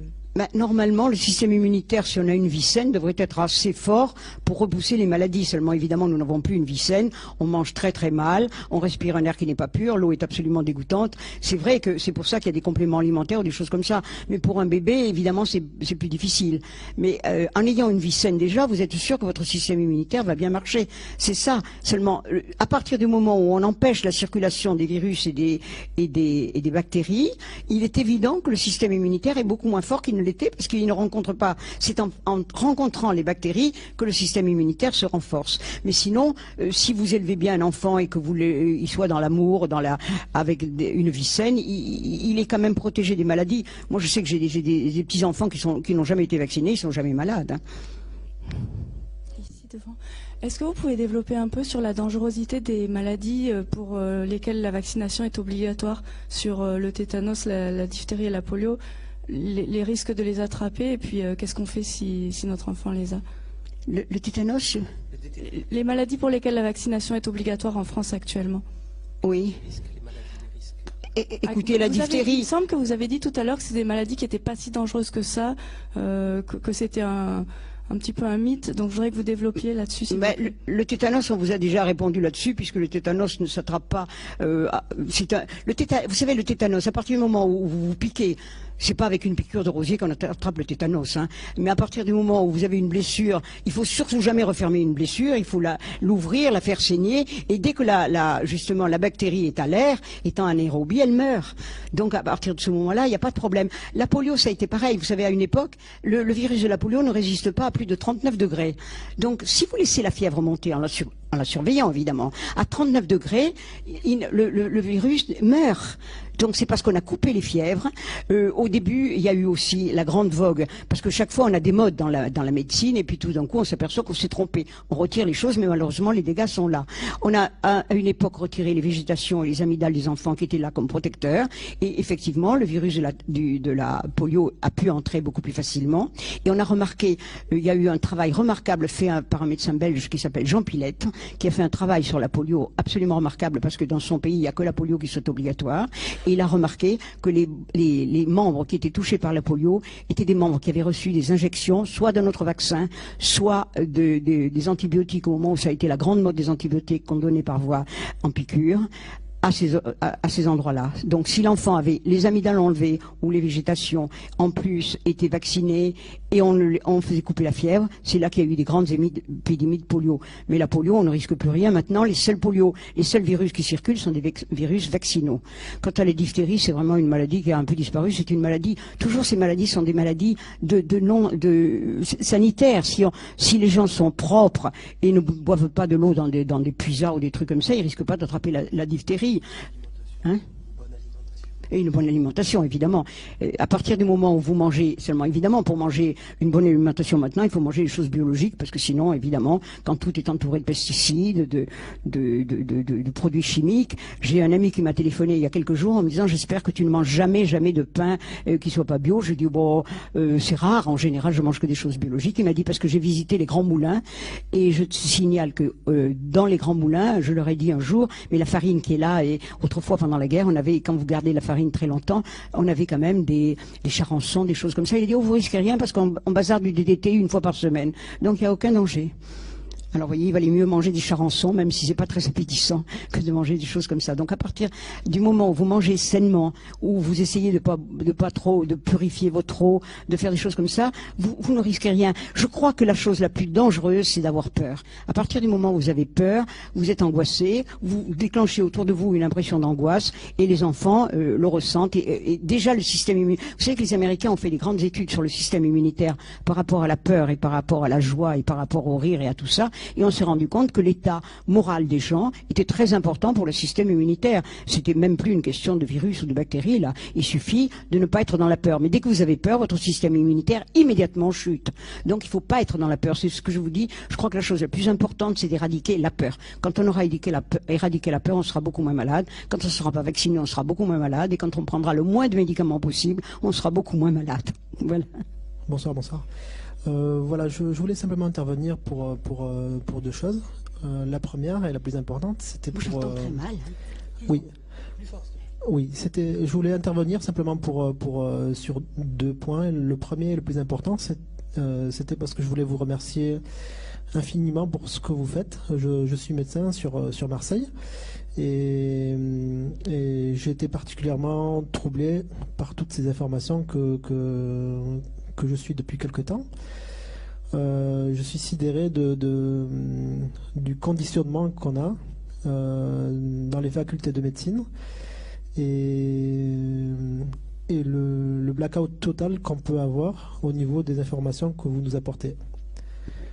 Normalement, le système immunitaire, si on a une vie saine, devrait être assez fort pour repousser les maladies. Seulement, évidemment, nous n'avons plus une vie saine. On mange très mal. On respire un air qui n'est pas pur. L'eau est absolument dégoûtante. C'est vrai que c'est pour ça qu'il y a des compléments alimentaires ou des choses comme ça. Mais pour un bébé, évidemment, c'est plus difficile. Mais en ayant une vie saine déjà, vous êtes sûr que votre système immunitaire va bien marcher. C'est ça. Seulement, à partir du moment où on empêche la circulation des virus et des bactéries, il est évident que le système immunitaire est beaucoup moins fort qu'il ne l'était parce qu'il ne rencontre pas. C'est en rencontrant les bactéries que le système immunitaire se renforce. Mais sinon, si vous élevez bien un enfant et que il soit dans l'amour, avec une vie saine, il est quand même protégé des maladies. Moi, je sais que j'ai des petits enfants qui n'ont jamais été vaccinés, ils sont jamais malades. Hein. Ici devant. Est-ce que vous pouvez développer un peu sur la dangerosité des maladies pour lesquelles la vaccination est obligatoire, sur le tétanos, la diphtérie et la polio? Les risques de les attraper et puis qu'est-ce qu'on fait si notre enfant les a? Le tétanos? Les maladies pour lesquelles la vaccination est obligatoire en France actuellement. Oui. Écoutez, la diphtérie... Il me semble que vous avez dit tout à l'heure que c'est des maladies qui n'étaient pas si dangereuses que ça, que c'était un petit peu un mythe, donc je voudrais que vous développiez là-dessus. Le tétanos, on vous a déjà répondu là-dessus, puisque le tétanos ne s'attrape pas. Vous savez, le tétanos, à partir du moment où vous vous piquez, c'est pas avec une piqûre de rosier qu'on attrape le tétanos, hein, mais à partir du moment où vous avez une blessure, il faut surtout jamais refermer une blessure, il faut l'ouvrir, la faire saigner, et dès que justement la bactérie est à l'air, étant anaérobie, elle meurt. Donc à partir de ce moment-là, il n'y a pas de problème. La polio, ça a été pareil. Vous savez, à une époque, le virus de la polio ne résiste pas à plus de 39 degrés. Donc si vous laissez la fièvre monter la surveillant évidemment. À 39 degrés, le virus meurt. Donc c'est parce qu'on a coupé les fièvres. Au début, il y a eu aussi la grande vogue, parce que chaque fois on a des modes dans la médecine, et puis tout d'un coup on s'aperçoit qu'on s'est trompé. On retire les choses, mais malheureusement les dégâts sont là. On a à une époque retiré les végétations et les amygdales des enfants qui étaient là comme protecteurs, et effectivement le virus de la polio a pu entrer beaucoup plus facilement. Et on a remarqué, il y a eu un travail remarquable fait par un médecin belge qui s'appelle Jean Pilette, qui a fait un travail sur la polio absolument remarquable, parce que dans son pays il n'y a que la polio qui soit obligatoire. Et il a remarqué que les membres qui étaient touchés par la polio étaient des membres qui avaient reçu des injections, soit d'un autre vaccin, soit des antibiotiques au moment où ça a été la grande mode des antibiotiques qu'on donnait par voie en piqûre. À ces endroits-là. Donc si l'enfant avait les amygdales enlevées ou les végétations en plus étaient vaccinées et on faisait couper la fièvre, c'est là qu'il y a eu des grandes épidémies de polio. Mais la polio, on ne risque plus rien. Maintenant, les seuls virus qui circulent sont des virus vaccinaux. Quant à la diphtérie, c'est vraiment une maladie qui a un peu disparu. C'est une maladie, toujours ces maladies sont des maladies sanitaires. Si les gens sont propres et ne boivent pas de l'eau dans des puisards ou des trucs comme ça, ils risquent pas d'attraper la diphtérie. Hein? Et une bonne alimentation, évidemment. À partir du moment où vous mangez, seulement évidemment, pour manger une bonne alimentation maintenant, il faut manger des choses biologiques, parce que sinon, évidemment, quand tout est entouré de pesticides, de produits chimiques, j'ai un ami qui m'a téléphoné il y a quelques jours en me disant, j'espère que tu ne manges jamais de pain qui soit pas bio. J'ai dit, bon, c'est rare, en général, je mange que des choses biologiques. Il m'a dit, parce que j'ai visité les grands moulins, et je te signale que dans les grands moulins, je leur ai dit un jour, mais la farine qui est là, et autrefois, pendant la guerre, on avait, quand vous gardez la farine très longtemps, on avait quand même des charançons, des choses comme ça. Il a dit, oh, vous risquez rien parce qu'on bazarde du DDT une fois par semaine. Donc, il n'y a aucun danger. Alors, vous voyez, il valait mieux manger des charançons, même si c'est pas très appétissant, que de manger des choses comme ça. Donc, à partir du moment où vous mangez sainement, où vous essayez de pas trop, de purifier votre eau, de faire des choses comme ça, vous ne risquez rien. Je crois que la chose la plus dangereuse, c'est d'avoir peur. À partir du moment où vous avez peur, vous êtes angoissé, vous déclenchez autour de vous une impression d'angoisse, et les enfants le ressentent. Et déjà, le système immunitaire. Vous savez que les Américains ont fait des grandes études sur le système immunitaire par rapport à la peur et par rapport à la joie et par rapport au rire et à tout ça. Et on s'est rendu compte que l'état moral des gens était très important pour le système immunitaire. C'était même plus une question de virus ou de bactéries, là. Il suffit de ne pas être dans la peur. Mais dès que vous avez peur, votre système immunitaire immédiatement chute. Donc il ne faut pas être dans la peur. C'est ce que je vous dis. Je crois que la chose la plus importante, c'est d'éradiquer la peur. Quand on aura éradiqué la peur, on sera beaucoup moins malade. Quand on ne sera pas vacciné, on sera beaucoup moins malade. Et quand on prendra le moins de médicaments possible, on sera beaucoup moins malade. Voilà. Bonsoir, bonsoir. Voilà, je voulais simplement intervenir pour deux choses. La première et la plus importante, c'était pour... J'entends très mal. Oui. Oui, je voulais intervenir simplement sur deux points. Le premier et le plus important, c'était parce que je voulais vous remercier infiniment pour ce que vous faites. Je suis médecin sur Marseille et j'ai été particulièrement troublé par toutes ces informations que je suis depuis quelque temps. Je suis sidéré du conditionnement qu'on a dans les facultés de médecine et le blackout total qu'on peut avoir au niveau des informations que vous nous apportez.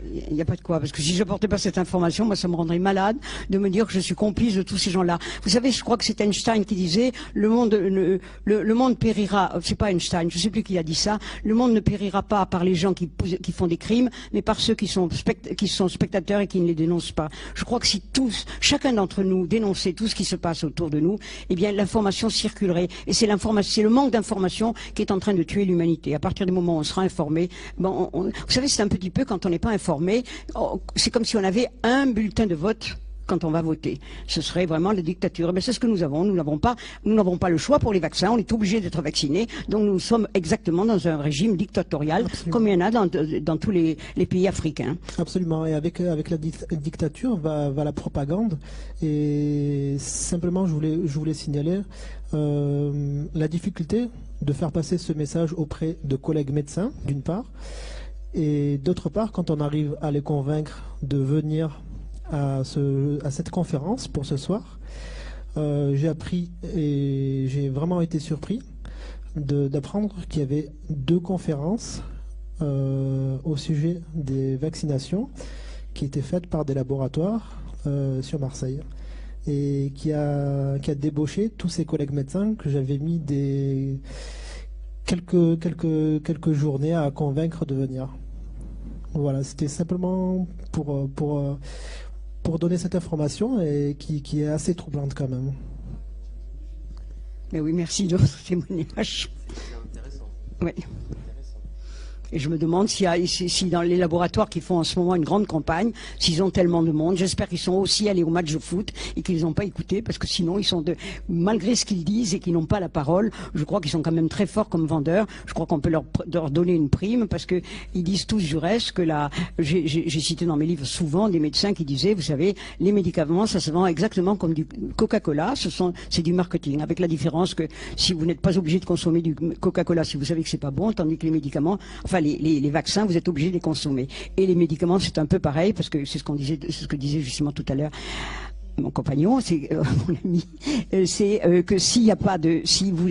Il n'y a pas de quoi, parce que si je n'apportais pas cette information, moi ça me rendrait malade de me dire que je suis complice de tous ces gens-là. Vous savez, je crois que c'est Einstein qui disait le monde périra, c'est pas Einstein, je ne sais plus qui a dit ça, le monde ne périra pas par les gens qui font des crimes, mais par ceux qui sont spectateurs et qui ne les dénoncent pas. Je crois que si chacun d'entre nous dénonçait tout ce qui se passe autour de nous, eh bien l'information circulerait. Et c'est le manque d'information qui est en train de tuer l'humanité. À partir du moment où on sera informé, vous savez, c'est un petit peu quand on n'est pas informé, c'est comme si on avait un bulletin de vote quand on va voter. Ce serait vraiment la dictature. Mais c'est ce que nous avons. Nous n'avons pas le choix pour les vaccins. On est obligé d'être vaccinés. Donc nous sommes exactement dans un régime dictatorial. Absolument. Comme il y en a dans tous les pays africains. Absolument. Et avec la dictature va la propagande. Et simplement, je voulais signaler la difficulté de faire passer ce message auprès de collègues médecins, d'une part. Et d'autre part, quand on arrive à les convaincre de venir à cette conférence pour ce soir, j'ai appris et j'ai vraiment été surpris d'apprendre qu'il y avait 2 conférences au sujet des vaccinations qui étaient faites par des laboratoires sur Marseille, et qui a débauché tous ses collègues médecins que j'avais mis quelques journées à convaincre de venir. Voilà, c'était simplement pour donner cette information et qui est assez troublante quand même. Mais oui, merci de votre témoignage. C'est intéressant. Oui. Et je me demande si dans les laboratoires qui font en ce moment une grande campagne, s'ils ont tellement de monde, j'espère qu'ils sont aussi allés au match de foot et qu'ils n'ont pas écouté, parce que sinon ils sont malgré ce qu'ils disent et qu'ils n'ont pas la parole, je crois qu'ils sont quand même très forts comme vendeurs. Je crois qu'on peut leur donner une prime, parce que ils disent tous du reste que j'ai cité dans mes livres souvent des médecins qui disaient, vous savez, les médicaments, ça se vend exactement comme du Coca-Cola, c'est du marketing, avec la différence que si vous n'êtes pas obligé de consommer du Coca-Cola si vous savez que c'est pas bon, tandis que les médicaments, enfin les vaccins, vous êtes obligé de les consommer. Et les médicaments, c'est un peu pareil, parce que c'est ce que disait justement tout à l'heure mon compagnon, c'est mon ami, c'est que s'il n'y a pas de, si vous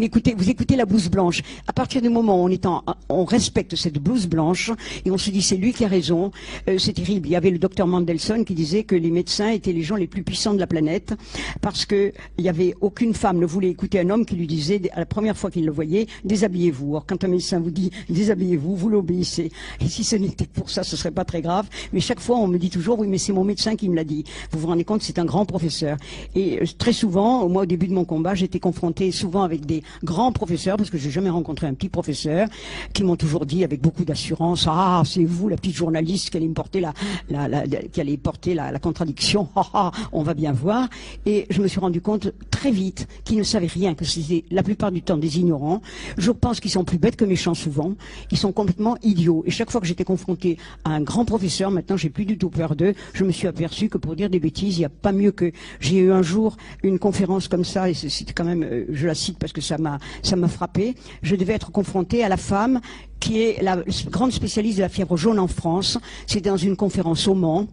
écoutez la blouse blanche, à partir du moment où on respecte cette blouse blanche et on se dit c'est lui qui a raison, c'est terrible. Il y avait le docteur Mandelson qui disait que les médecins étaient les gens les plus puissants de la planète, parce que il y avait aucune femme ne voulait écouter un homme qui lui disait à la première fois qu'il le voyait, déshabillez-vous. Or quand un médecin vous dit déshabillez-vous, vous l'obéissez. Et si ce n'était pour ça, ce serait pas très grave. Mais chaque fois on me dit toujours oui mais c'est mon médecin qui me l'a dit. Vous vous rendez compte, c'est un grand professeur. Et très souvent, moi au début de mon combat, j'étais confrontée souvent avec des grands professeurs, parce que j'ai jamais rencontré un petit professeur, qui m'ont toujours dit avec beaucoup d'assurance, ah c'est vous la petite journaliste qui allait me porter la contradiction, on va bien voir. Et je me suis rendu compte très vite qu'ils ne savaient rien, que c'était la plupart du temps des ignorants. Je pense qu'ils sont plus bêtes que méchants souvent. Ils sont complètement idiots. Et chaque fois que j'étais confrontée à un grand professeur, maintenant j'ai plus du tout peur d'eux, je me suis aperçu que pour dire des bêtises, il n'y a pas mieux que... J'ai eu un jour une conférence comme ça, et c'était quand même, je la cite parce que ça m'a frappé. Je devais être confrontée à la femme qui est la grande spécialiste de la fièvre jaune en France. C'était dans une conférence au Mans.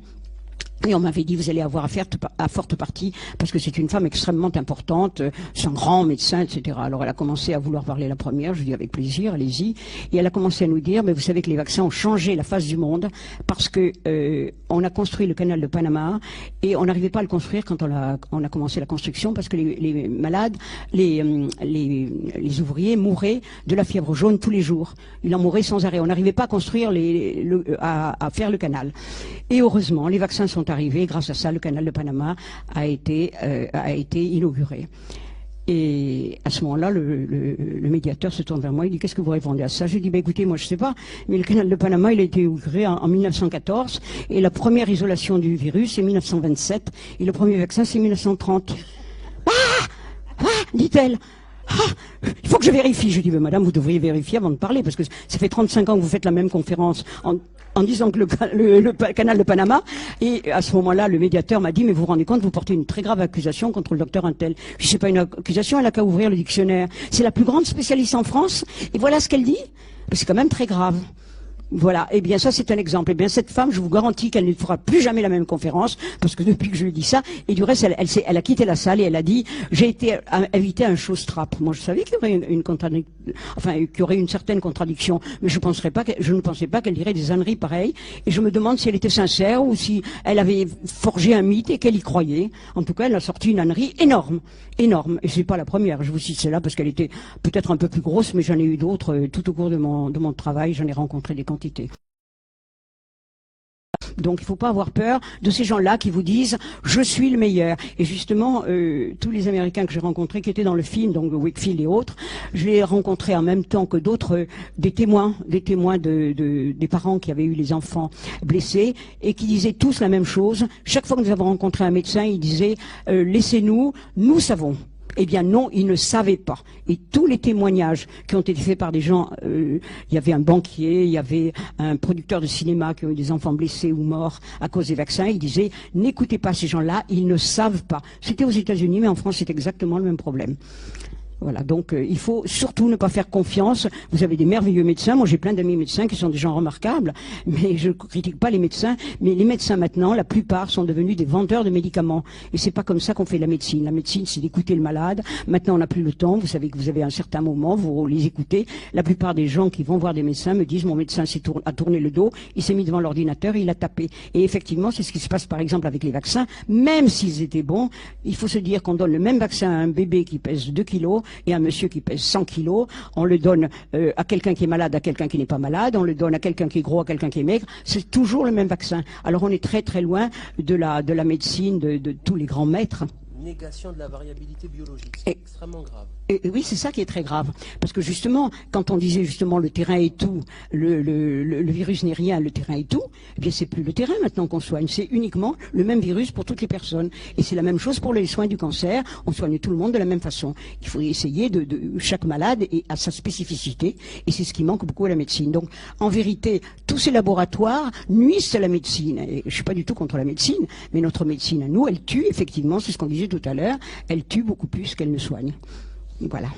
Et on m'avait dit, vous allez avoir à forte partie, parce que c'est une femme extrêmement importante, c'est un grand médecin, etc. Alors elle a commencé à vouloir parler la première, je dis avec plaisir, allez-y. Et elle a commencé à nous dire, mais vous savez que les vaccins ont changé la face du monde, parce que on a construit le canal de Panama, et on n'arrivait pas à le construire quand on a commencé la construction, parce que les malades, les ouvriers mouraient de la fièvre jaune tous les jours. Ils en mouraient sans arrêt. On n'arrivait pas à construire à faire le canal. Et heureusement, les vaccins sont arrivés. Grâce à ça, le canal de Panama a été inauguré. Et à ce moment-là, le médiateur se tourne vers moi, il dit, qu'est-ce que vous répondez à ça? Je dis, écoutez, moi je sais pas, mais le canal de Panama, il a été inauguré en 1914, et la première isolation du virus, c'est 1927, et le premier vaccin, c'est 1930. Dit-elle. Il faut que je vérifie. Je dis, mais madame, vous devriez vérifier avant de parler, parce que ça fait 35 ans que vous faites la même conférence en disant que le canal de Panama, et à ce moment-là, le médiateur m'a dit, mais vous vous rendez compte, vous portez une très grave accusation contre le docteur Untel. Je dis, c'est pas une accusation, elle a qu'à ouvrir le dictionnaire. C'est la plus grande spécialiste en France, et voilà ce qu'elle dit. C'est quand même très grave. Voilà, et bien ça c'est un exemple. Et bien cette femme, je vous garantis qu'elle ne fera plus jamais la même conférence, parce que depuis que je lui ai dit ça, et du reste elle a quitté la salle et elle a dit, j'ai été invitée à un show-strap. Moi je savais qu'il y aurait qu'il y aurait une certaine contradiction, mais je ne pensais pas qu'elle dirait des âneries pareilles, et je me demande si elle était sincère ou si elle avait forgé un mythe et qu'elle y croyait. En tout cas, elle a sorti une ânerie énorme, et c'est pas la première. Je vous cite celle-là parce qu'elle était peut-être un peu plus grosse, mais j'en ai eu d'autres tout au cours de mon travail, j'en ai rencontré des quantités. Donc il ne faut pas avoir peur de ces gens-là qui vous disent « je suis le meilleur ». Et justement, tous les Américains que j'ai rencontrés, qui étaient dans le film, donc Wakefield et autres, je les ai rencontrés en même temps que d'autres, des témoins des parents qui avaient eu les enfants blessés, et qui disaient tous la même chose. Chaque fois que nous avons rencontré un médecin, ils disaient « laissez-nous, nous savons ». Eh bien non, ils ne savaient pas. Et tous les témoignages qui ont été faits par des gens, il y avait un banquier, il y avait un producteur de cinéma qui a eu des enfants blessés ou morts à cause des vaccins, ils disaient, n'écoutez pas ces gens-là, ils ne savent pas. C'était aux États-Unis, mais en France c'est exactement le même problème. Voilà, donc il faut surtout ne pas faire confiance. Vous avez des merveilleux médecins. Moi, j'ai plein d'amis médecins qui sont des gens remarquables, mais je ne critique pas les médecins. Mais les médecins maintenant, la plupart sont devenus des vendeurs de médicaments. Et c'est pas comme ça qu'on fait la médecine. La médecine, c'est d'écouter le malade. Maintenant, on n'a plus le temps. Vous savez que vous avez un certain moment, vous les écoutez. La plupart des gens qui vont voir des médecins me disent, mon médecin a tourné le dos, il s'est mis devant l'ordinateur et il a tapé. Et effectivement, c'est ce qui se passe par exemple avec les vaccins. Même s'ils étaient bons, il faut se dire qu'on donne le même vaccin à un bébé qui pèse 2 kilos et un monsieur qui pèse 100 kilos, on le donne à quelqu'un qui est malade, à quelqu'un qui n'est pas malade, on le donne à quelqu'un qui est gros, à quelqu'un qui est maigre, c'est toujours le même vaccin. Alors on est très très loin de la médecine de tous les grands maîtres. Négation de la variabilité biologique, c'est extrêmement grave. Et oui, c'est ça qui est très grave. Parce que justement, quand on disait justement le terrain est tout, le virus n'est rien, le terrain est tout, eh bien c'est plus le terrain maintenant qu'on soigne, c'est uniquement le même virus pour toutes les personnes. Et c'est la même chose pour les soins du cancer, on soigne tout le monde de la même façon. Il faut essayer chaque malade et à sa spécificité, et c'est ce qui manque beaucoup à la médecine. Donc en vérité, tous ces laboratoires nuisent à la médecine. Et je suis pas du tout contre la médecine, mais notre médecine à nous, elle tue effectivement, c'est ce qu'on disait tout à l'heure, elle tue beaucoup plus qu'elle ne soigne. Voilà.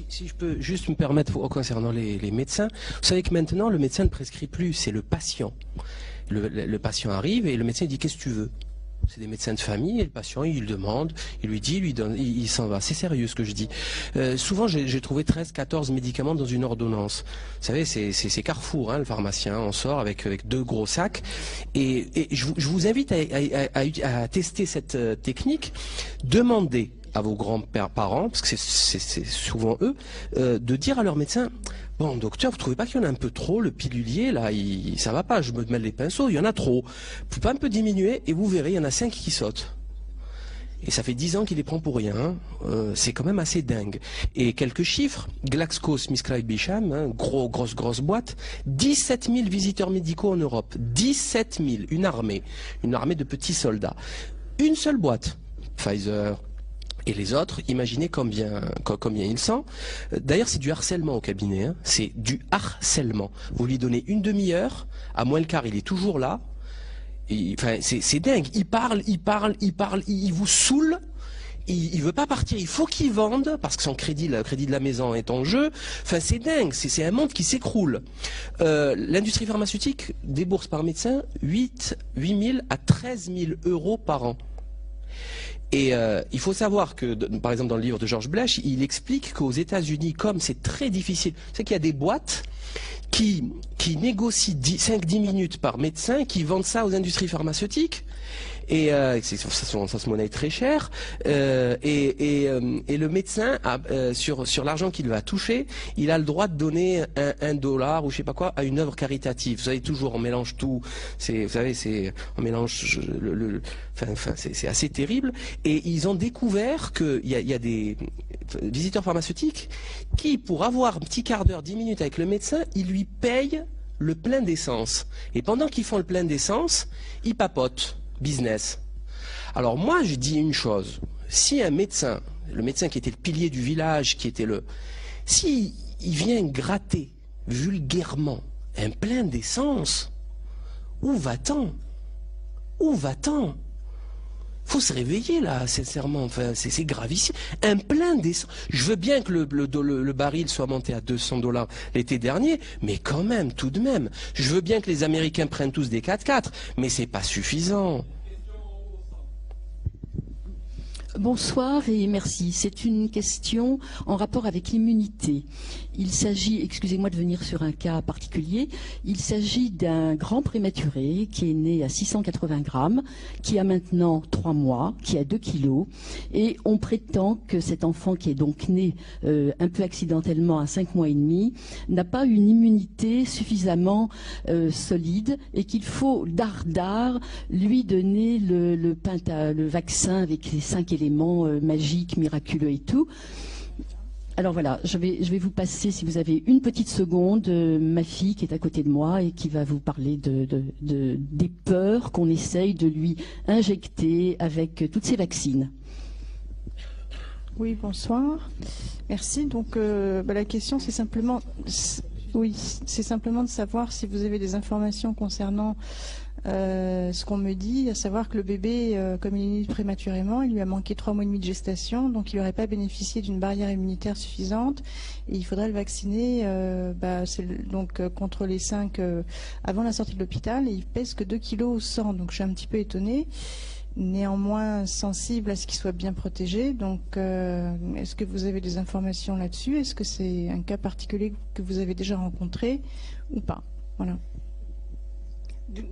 Si je peux juste me permettre concernant les médecins, vous savez que maintenant le médecin ne prescrit plus, c'est le patient. Le patient arrive et le médecin dit qu'est-ce que tu veux. C'est des médecins de famille et le patient il demande, il lui dit, il lui donne, il s'en va. C'est sérieux ce que je dis. Souvent j'ai trouvé 13-14 médicaments dans une ordonnance. Vous savez c'est Carrefour, hein, le pharmacien, on sort avec 2 gros sacs et je vous invite à tester cette technique. Demandez à vos grands-parents, parce que c'est souvent eux, de dire à leur médecin, bon docteur, vous trouvez pas qu'il y en a un peu trop, le pilulier là, ça va pas, je me mets les pinceaux, il y en a trop. Vous pouvez pas un peu diminuer et vous verrez, il y en a 5 qui sautent. Et ça fait 10 ans qu'il les prend pour rien, c'est quand même assez dingue. Et quelques chiffres, GlaxoSmithKline, hein, grosse boîte, 17 000 visiteurs médicaux en Europe, 17 000, une armée de petits soldats. Une seule boîte, Pfizer. Et les autres, imaginez combien ils sont. D'ailleurs, c'est du harcèlement au cabinet. Hein. C'est du harcèlement. Vous lui donnez une demi-heure, à moins le quart, il est toujours là. Enfin, c'est dingue. Il parle, il vous saoule. Il veut pas partir. Il faut qu'il vende parce que son crédit, le crédit de la maison est en jeu. Enfin, c'est dingue. C'est un monde qui s'écroule. L'industrie pharmaceutique débourse par médecin 8 000 à 13 000 euros par an. Et il faut savoir que, par exemple, dans le livre de Georges Blech, il explique qu'aux États-Unis, comme c'est très difficile, c'est qu'il y a des boîtes qui négocient 5-10 minutes par médecin, qui vendent ça aux industries pharmaceutiques. Et ça se monnaie très cher. Et le médecin, sur l'argent qu'il va toucher, il a le droit de donner $1 ou je sais pas quoi à une œuvre caritative. Vous savez, toujours on mélange tout. Vous savez, on mélange c'est assez terrible. Et ils ont découvert qu'il y a des visiteurs pharmaceutiques qui, pour avoir un petit quart d'heure, 10 minutes avec le médecin, ils lui payent le plein d'essence. Et pendant qu'ils font le plein d'essence, ils papotent. Business. Alors moi je dis une chose, si un médecin, le médecin qui était le pilier du village, si il vient gratter vulgairement un plein d'essence, où va-t-on? Où va-t-on? Faut se réveiller là, sincèrement, enfin, c'est gravissime. Un plein d'essence. Je veux bien que le baril soit monté à $200 l'été dernier, mais quand même, tout de même. Je veux bien que les Américains prennent tous des 4x4, mais c'est pas suffisant. Bonsoir et merci. C'est une question en rapport avec l'immunité. Il s'agit, excusez-moi de venir sur un cas particulier, il s'agit d'un grand prématuré qui est né à 680 grammes, qui a maintenant 3 mois, qui a 2 kilos, et on prétend que cet enfant qui est donc né un peu accidentellement à 5 mois et demi n'a pas une immunité suffisamment solide et qu'il faut d'art lui donner le vaccin avec les 5 éléments magiques, miraculeux et tout. Alors voilà, je vais vous passer, si vous avez une petite seconde, ma fille qui est à côté de moi et qui va vous parler des peurs qu'on essaye de lui injecter avec toutes ces vaccines. Oui, bonsoir. Merci. Donc la question c'est simplement, c'est simplement de savoir si vous avez des informations concernant ce qu'on me dit, à savoir que le bébé, comme il est né prématurément, il lui a manqué 3 mois et demi de gestation, donc il n'aurait pas bénéficié d'une barrière immunitaire suffisante, et il faudrait le vacciner contre les 5 avant la sortie de l'hôpital, et il pèse que 2 kg 100, donc je suis un petit peu étonnée. Néanmoins sensible à ce qu'il soit bien protégé. Donc, est-ce que vous avez des informations là-dessus? Est-ce que c'est un cas particulier que vous avez déjà rencontré ou pas? Voilà.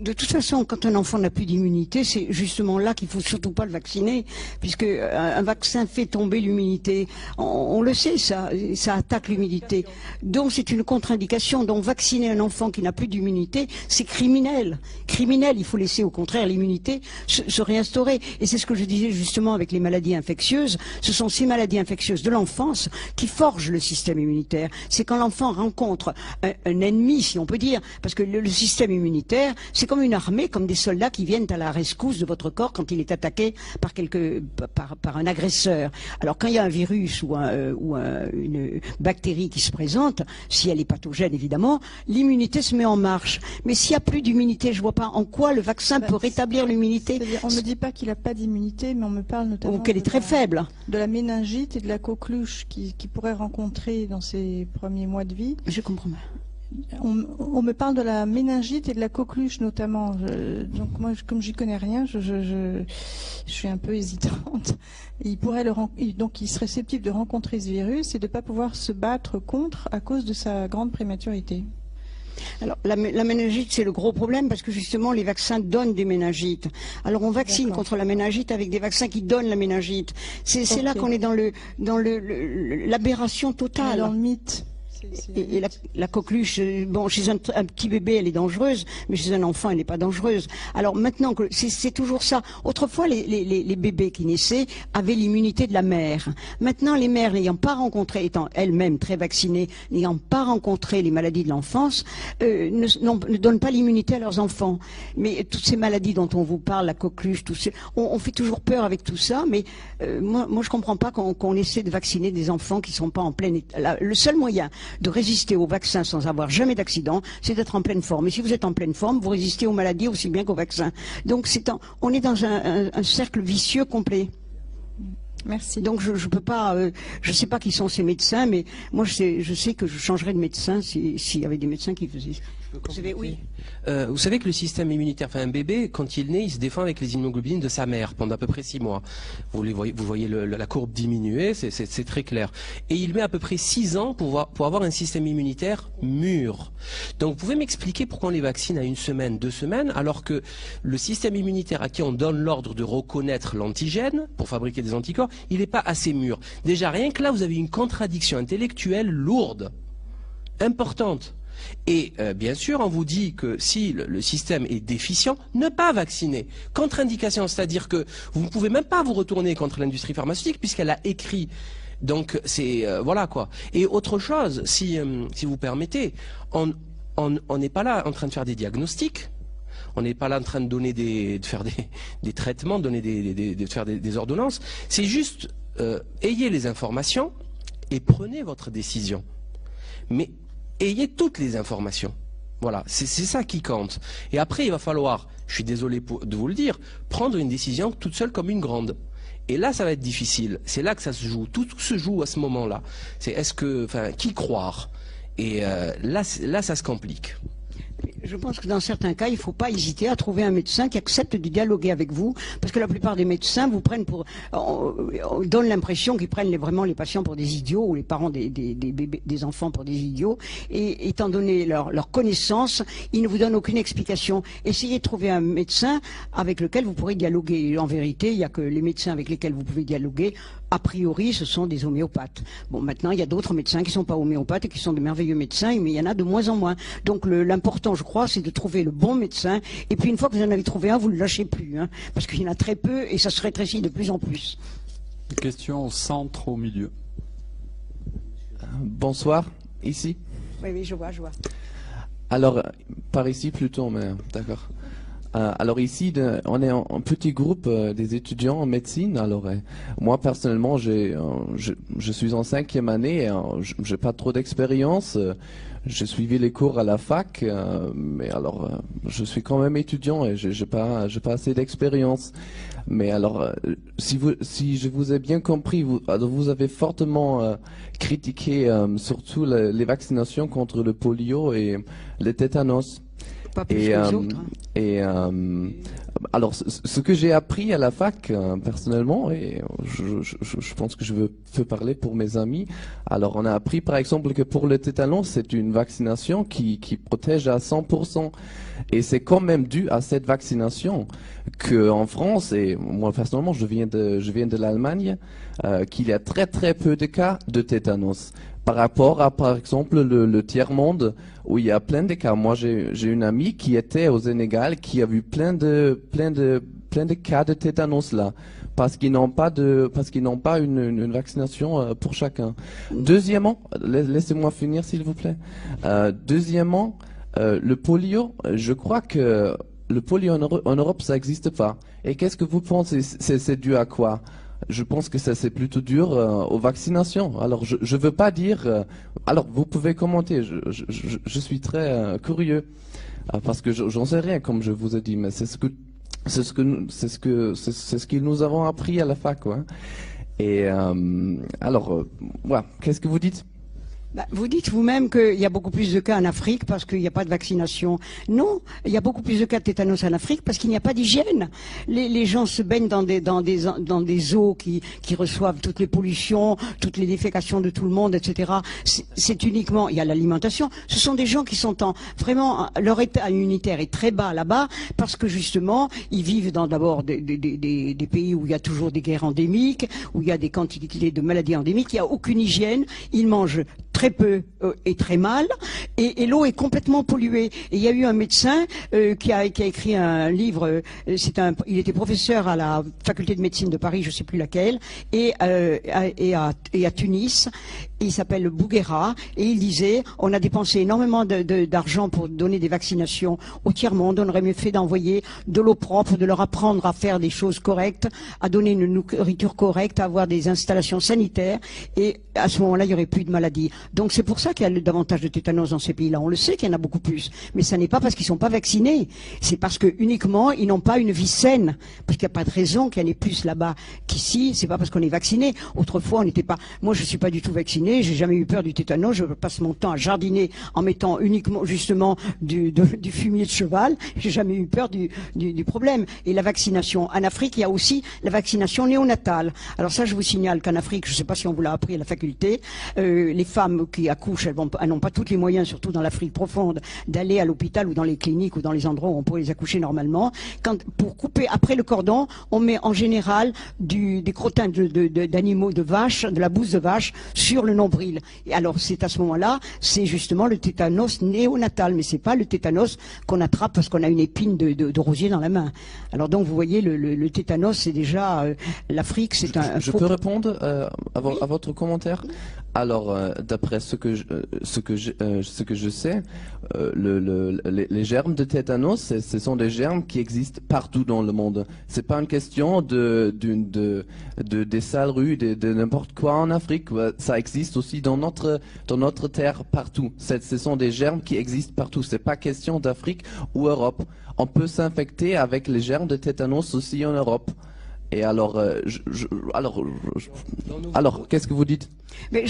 De toute façon, quand un enfant n'a plus d'immunité, c'est justement là qu'il faut surtout pas le vacciner, puisque un vaccin fait tomber l'immunité. On le sait, ça attaque l'immunité. Donc c'est une contre-indication. Donc vacciner un enfant qui n'a plus d'immunité, c'est criminel. Criminel, il faut laisser au contraire l'immunité se réinstaurer. Et c'est ce que je disais justement avec les maladies infectieuses. Ce sont ces maladies infectieuses de l'enfance qui forgent le système immunitaire. C'est quand l'enfant rencontre un ennemi, si on peut dire, parce que le système immunitaire, c'est comme une armée, comme des soldats qui viennent à la rescousse de votre corps quand il est attaqué par un agresseur. Alors quand il y a un virus ou une bactérie qui se présente, si elle est pathogène évidemment, l'immunité se met en marche. Mais s'il n'y a plus d'immunité, je ne vois pas en quoi le vaccin peut rétablir l'immunité. On ne me dit pas qu'il n'a pas d'immunité, mais on me parle notamment ou qu'elle est très faible. De la méningite et de la coqueluche qu'il pourrait rencontrer dans ses premiers mois de vie. Je comprends mal. On me parle de la méningite et de la coqueluche notamment. Donc moi, comme j'y connais rien, je suis un peu hésitante. Donc il serait susceptible de rencontrer ce virus et de ne pas pouvoir se battre contre à cause de sa grande prématurité. Alors, la méningite, c'est le gros problème parce que justement, les vaccins donnent des méningites. Alors, on vaccine contre la méningite avec des vaccins qui donnent la méningite. C'est là qu'on est dans l'aberration totale. Dans le mythe. Et la coqueluche, bon, chez un petit bébé, elle est dangereuse, mais chez un enfant, elle n'est pas dangereuse. Alors maintenant, c'est toujours ça. Autrefois, les bébés qui naissaient avaient l'immunité de la mère. Maintenant, les mères n'ayant pas rencontré, étant elles-mêmes très vaccinées, n'ayant pas rencontré les maladies de l'enfance, ne donnent pas l'immunité à leurs enfants. Mais toutes ces maladies dont on vous parle, la coqueluche, on fait toujours peur avec tout ça, mais moi je comprends pas qu'on essaie de vacciner des enfants qui sont pas en pleine état. Le seul moyen de résister au vaccin sans avoir jamais d'accident, c'est d'être en pleine forme. Et si vous êtes en pleine forme, vous résistez aux maladies aussi bien qu'aux vaccins. Donc on est dans un cercle vicieux complet. Merci. Donc je peux pas, je sais pas qui sont ces médecins, mais moi je sais que je changerais de médecin s'il y avait des médecins qui faisaient. Oui. Vous savez que le système immunitaire, enfin un bébé, quand il naît, il se défend avec les immunoglobulines de sa mère pendant à peu près 6 mois. Vous voyez la courbe diminuer, c'est très clair. Et il met à peu près 6 ans pour avoir un système immunitaire mûr. Donc vous pouvez m'expliquer pourquoi on les vaccine à 1 semaine, 2 semaines, alors que le système immunitaire à qui on donne l'ordre de reconnaître l'antigène pour fabriquer des anticorps, il n'est pas assez mûr. Déjà rien que là, vous avez une contradiction intellectuelle lourde, importante. Et bien sûr, on vous dit que si le système est déficient, ne pas vacciner. Contre-indication, c'est-à-dire que vous ne pouvez même pas vous retourner contre l'industrie pharmaceutique puisqu'elle a écrit. Donc c'est voilà quoi. Et autre chose, si vous permettez, on n'est pas là en train de faire des diagnostics. On n'est pas là en train de faire des traitements, de faire des ordonnances. C'est juste ayez les informations et prenez votre décision. Mais ayez toutes les informations. Voilà, c'est ça qui compte. Et après, il va falloir, je suis désolé de vous le dire, prendre une décision toute seule comme une grande. Et là, ça va être difficile. C'est là que ça se joue. Tout se joue à ce moment-là. C'est qui croire? Et là, ça se complique. Je pense que dans certains cas, il ne faut pas hésiter à trouver un médecin qui accepte de dialoguer avec vous, parce que la plupart des médecins vous prennent on donne l'impression qu'ils prennent vraiment les patients pour des idiots ou les parents des enfants pour des idiots. Et étant donné leur connaissance, ils ne vous donnent aucune explication. Essayez de trouver un médecin avec lequel vous pourrez dialoguer. En vérité, il n'y a que les médecins avec lesquels vous pouvez dialoguer. A priori, ce sont des homéopathes. Bon, maintenant, il y a d'autres médecins qui ne sont pas homéopathes et qui sont de merveilleux médecins, mais il y en a de moins en moins. Donc, l'important, je crois, c'est de trouver le bon médecin. Et puis, une fois que vous en avez trouvé un, vous ne le lâchez plus, hein, parce qu'il y en a très peu et ça se rétrécit de plus en plus. Question au centre, au milieu. Bonsoir, ici. Oui, je vois. Alors, par ici plutôt, mais d'accord. Alors ici, on est un petit groupe des étudiants en médecine. Alors moi personnellement, je suis en 5e année, j'ai pas trop d'expérience. J'ai suivi les cours à la fac, mais alors je suis quand même étudiant et j'ai pas assez d'expérience. Mais alors, si je vous ai bien compris, vous avez fortement critiqué surtout les vaccinations contre le polio et le tétanos. Pas plus que les autres, hein. Alors, ce que j'ai appris à la fac, personnellement, et je pense que je peux parler pour mes amis. Alors, on a appris, par exemple, que pour le tétanos, c'est une vaccination qui protège à 100%. Et c'est quand même dû à cette vaccination qu'en France, et moi, personnellement, je viens de l'Allemagne, qu'il y a très, très peu de cas de tétanos. Par rapport à, par exemple, le tiers-monde, où il y a plein de cas. Moi, j'ai une amie qui était au Sénégal, qui a vu plein de cas de tétanos là, parce qu'ils n'ont pas une vaccination pour chacun. Deuxièmement, laissez-moi finir s'il vous plaît. Deuxièmement, le polio, je crois que le polio en Europe, ça n'existe pas. Et qu'est-ce que vous pensez? C'est dû à quoi? Je pense que ça c'est plutôt dur aux vaccinations. Alors je veux pas dire. Alors vous pouvez commenter. Je suis très curieux parce que j'en sais rien comme je vous ai dit, mais c'est ce que nous avons appris à la fac, quoi. Et alors voilà. Qu'est-ce que vous dites? Vous dites vous-même qu'il y a beaucoup plus de cas en Afrique parce qu'il n'y a pas de vaccination. Non, il y a beaucoup plus de cas de tétanos en Afrique parce qu'il n'y a pas d'hygiène. Les gens se baignent dans des eaux qui reçoivent toutes les pollutions, toutes les défécations de tout le monde, etc. C'est uniquement, il y a l'alimentation. Ce sont des gens qui sont vraiment, leur état immunitaire est très bas là-bas parce que justement, ils vivent dans d'abord des pays où il y a toujours des guerres endémiques, où il y a des quantités de maladies endémiques, il n'y a aucune hygiène, ils mangent très peu et très mal, et l'eau est complètement polluée. Et il y a eu un médecin qui a écrit un livre, il était professeur à la faculté de médecine de Paris, je ne sais plus laquelle, et à Tunis. Il s'appelle Bouguera, et il disait, on a dépensé énormément d'argent pour donner des vaccinations au tiers-monde, on aurait mieux fait d'envoyer de l'eau propre, de leur apprendre à faire des choses correctes, à donner une nourriture correcte, à avoir des installations sanitaires, et à ce moment-là, il n'y aurait plus de maladies. Donc c'est pour ça qu'il y a davantage de tétanos dans ces pays-là. On le sait qu'il y en a beaucoup plus. Mais ça n'est pas parce qu'ils ne sont pas vaccinés. C'est parce que uniquement ils n'ont pas une vie saine. Parce qu'il n'y a pas de raison qu'il y en ait plus là-bas qu'ici. C'est pas parce qu'on est vacciné. Autrefois, on n'était pas. Moi, je suis pas du tout vacciné. J'ai jamais eu peur du tétanos. Je passe mon temps à jardiner en mettant uniquement, justement, du fumier de cheval. J'ai jamais eu peur du problème. Et la vaccination. En Afrique, il y a aussi la vaccination néonatale. Alors ça, je vous signale qu'en Afrique, je ne sais pas si on vous l'a appris à la faculté, les femmes qui accouchent, elles n'ont pas tous les moyens, surtout dans l'Afrique profonde, d'aller à l'hôpital ou dans les cliniques ou dans les endroits où on pourrait les accoucher normalement. Pour couper après le cordon, on met en général des crottins d'animaux, de vaches, de la bouse de vache sur le nombril. Et alors c'est à ce moment-là, c'est justement le tétanos néonatal, mais c'est pas le tétanos qu'on attrape parce qu'on a une épine de rosier dans la main. Alors donc vous voyez, le tétanos, c'est déjà l'Afrique, c'est un. Je peux répondre à votre commentaire? Alors, d'après ce que je sais, les germes de tétanos, ce sont des germes qui existent partout dans le monde. C'est pas une question des sales rues, de n'importe quoi en Afrique. Ça existe aussi dans notre terre partout. Ce sont des germes qui existent partout. C'est pas question d'Afrique ou Europe. On peut s'infecter avec les germes de tétanos aussi en Europe. Et alors, alors, qu'est-ce que vous dites? Mais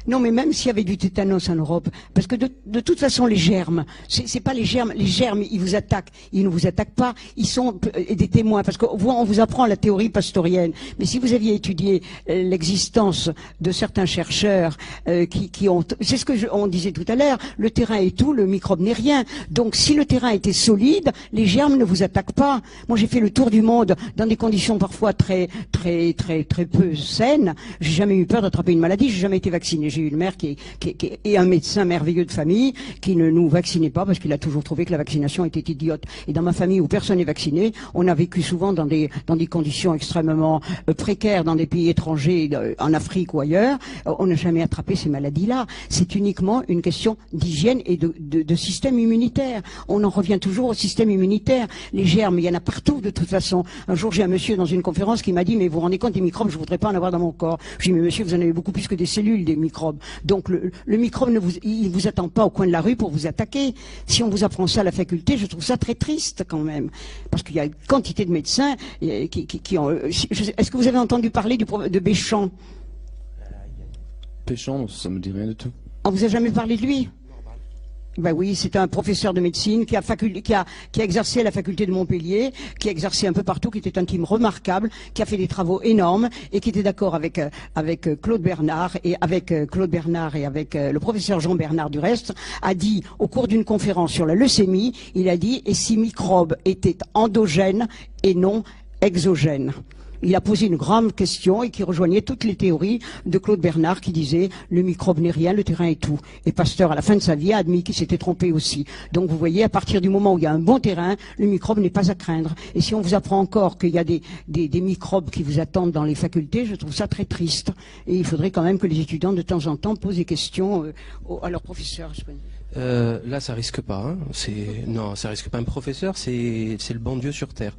non, mais même s'il y avait du tétanos en Europe, parce que de toute façon, les germes, c'est pas les germes, ils vous attaquent, ils ne vous attaquent pas, ils sont des témoins, parce qu'on vous apprend la théorie pastorienne, mais si vous aviez étudié l'existence de certains chercheurs qui ont, c'est ce que on disait tout à l'heure, le terrain est tout, le microbe n'est rien, donc si le terrain était solide, les germes ne vous attaquent pas. Moi, j'ai fait le tour du monde dans des conditions parfois très peu saines, j'ai jamais eu peur d'attraper une maladie, j'ai jamais été vaccinés. J'ai eu une mère et un médecin merveilleux de famille qui ne nous vaccinait pas parce qu'il a toujours trouvé que la vaccination était idiote. Et dans ma famille où personne n'est vacciné, on a vécu souvent dans des conditions extrêmement précaires, dans des pays étrangers, en Afrique ou ailleurs. On n'a jamais attrapé ces maladies-là. C'est uniquement une question d'hygiène et de système immunitaire. On en revient toujours au système immunitaire. Les germes, il y en a partout de toute façon. Un jour, j'ai un monsieur dans une conférence qui m'a dit, mais vous vous rendez compte des microbes, je voudrais pas en avoir dans mon corps. Je dis, mais monsieur, vous en avez beaucoup plus que des cellules, des microbes. Donc le microbe il vous attend pas au coin de la rue pour vous attaquer. Si on vous apprend ça à la faculté, je trouve ça très triste quand même. Parce qu'il y a une quantité de médecins qui ont... Est-ce que vous avez entendu parler de Béchamp? Béchamp, ça me dit rien du tout. On vous a jamais parlé de lui? Ben oui, c'est un professeur de médecine qui a exercé à la faculté de Montpellier, qui a exercé un peu partout, qui était un type remarquable, qui a fait des travaux énormes et qui était d'accord avec Claude Bernard et avec le professeur Jean Bernard du reste, a dit au cours d'une conférence sur la leucémie, il a dit et si microbes étaient endogènes et non exogènes. Il a posé une grande question et qui rejoignait toutes les théories de Claude Bernard qui disait le microbe n'est rien, le terrain est tout. Et Pasteur, à la fin de sa vie, a admis qu'il s'était trompé aussi. Donc vous voyez, à partir du moment où il y a un bon terrain, le microbe n'est pas à craindre. Et si on vous apprend encore qu'il y a des microbes qui vous attendent dans les facultés, je trouve ça très triste. Et il faudrait quand même que les étudiants de temps en temps posent des questions à leurs professeurs. Là, ça risque pas. Hein. Non, ça risque pas. Un professeur, c'est le bon Dieu sur terre.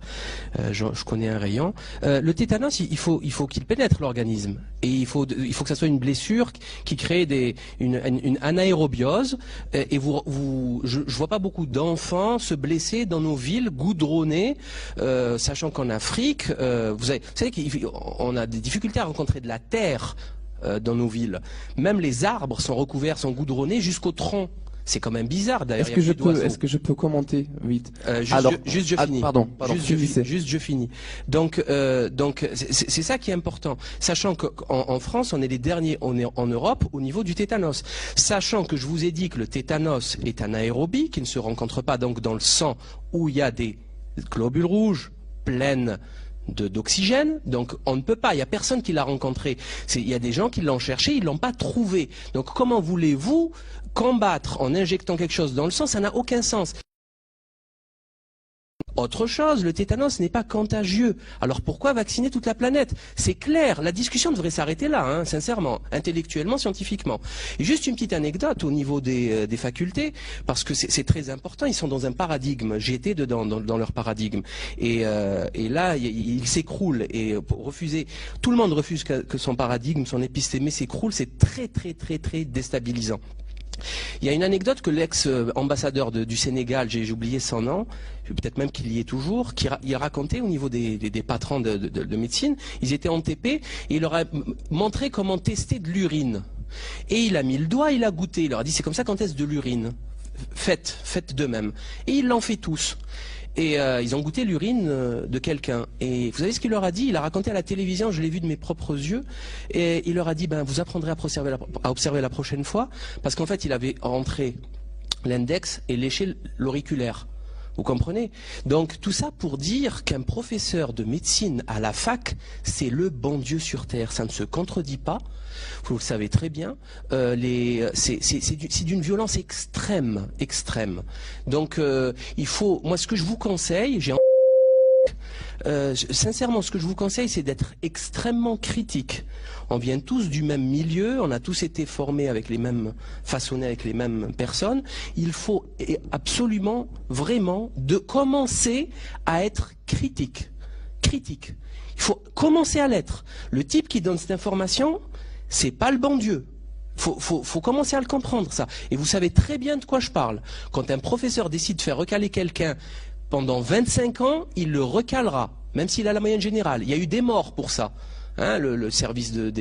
Je connais un rayon. Le tétanos, il faut qu'il pénètre l'organisme, et il faut que ça soit une blessure qui crée une anaérobiose. Et je vois pas beaucoup d'enfants se blesser dans nos villes goudronnées, sachant qu'en Afrique, vous savez qu'on a des difficultés à rencontrer de la terre dans nos villes. Même les arbres sont recouverts, sont goudronnés jusqu'au tronc. C'est quand même bizarre d'ailleurs. Est-ce que je peux commenter vite? Je finis. Pardon, juste je finis. Donc c'est ça qui est important. Sachant qu'en France, on est les derniers, on est en Europe au niveau du tétanos. Sachant que je vous ai dit que le tétanos est un aérobie qui ne se rencontre pas donc dans le sang où il y a des globules rouges pleines d'oxygène, donc on ne peut pas, il n'y a personne qui l'a rencontré. Il y a des gens qui l'ont cherché, ils ne l'ont pas trouvé. Donc comment voulez-vous combattre en injectant quelque chose dans le sang? Ça n'a aucun sens. Autre chose, le tétanos n'est pas contagieux. Alors pourquoi vacciner toute la planète? C'est clair, la discussion devrait s'arrêter là, hein, sincèrement, intellectuellement, scientifiquement. Et juste une petite anecdote au niveau des facultés, parce que c'est très important, ils sont dans un paradigme, j'étais dedans, dans leur paradigme. Et là, il s'écroule, et refuser, tout le monde refuse que son paradigme, son épistémé s'écroule, c'est très très très très déstabilisant. Il y a une anecdote que l'ex-ambassadeur du Sénégal, j'ai oublié son nom, peut-être même qu'il y est toujours, il a raconté au niveau des patrons de médecine, ils étaient en TP, et il leur a montré comment tester de l'urine. Et il a mis le doigt, il a goûté, il leur a dit c'est comme ça qu'on teste de l'urine, faites de même. Et ils l'ont fait tous. Et ils ont goûté l'urine de quelqu'un. Et vous savez ce qu'il leur a dit? Il a raconté à la télévision, je l'ai vu de mes propres yeux, et il leur a dit, vous apprendrez à observer la prochaine fois, parce qu'en fait, il avait rentré l'index et léché l'auriculaire. Vous comprenez? Donc tout ça pour dire qu'un professeur de médecine à la fac, c'est le bon Dieu sur terre. Ça ne se contredit pas. Vous le savez très bien. C'est d'une violence extrême. Donc il faut. Moi, ce que je vous conseille, sincèrement, ce que je vous conseille, c'est d'être extrêmement critique. On vient tous du même milieu, on a tous été formés avec les mêmes, façonnés avec les mêmes personnes. Il faut absolument, vraiment, commencer à être critique. Il faut commencer à l'être. Le type qui donne cette information, c'est pas le bon Dieu. Faut commencer à le comprendre, ça. Et vous savez très bien de quoi je parle. Quand un professeur décide de faire recaler quelqu'un pendant 25 ans, il le recalera, même s'il a la moyenne générale. Il y a eu des morts pour ça. Hein, le service de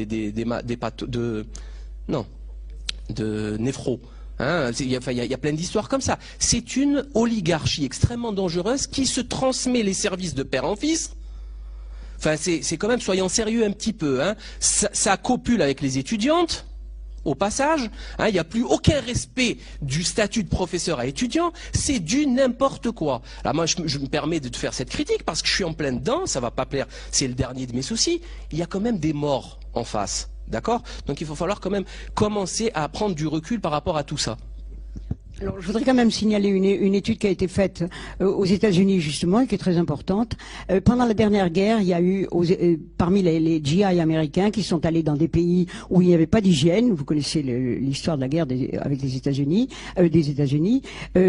néphro. Hein, il y a plein d'histoires comme ça. C'est une oligarchie extrêmement dangereuse qui se transmet les services de père en fils. Enfin, c'est quand même, soyons sérieux un petit peu. Hein. Ça copule avec les étudiantes. Au passage, hein, il n'y a plus aucun respect du statut de professeur à étudiant, c'est du n'importe quoi. Alors moi, je me permets de te faire cette critique parce que je suis en plein dedans, ça va pas plaire, c'est le dernier de mes soucis. Il y a quand même des morts en face. D'accord? Donc il faut falloir quand même commencer à prendre du recul par rapport à tout ça. Alors, je voudrais quand même signaler une étude qui a été faite aux États-Unis justement et qui est très importante. Pendant la dernière guerre, il y a eu parmi les GI américains qui sont allés dans des pays où il n'y avait pas d'hygiène. Vous connaissez l'histoire de la guerre avec les États-Unis.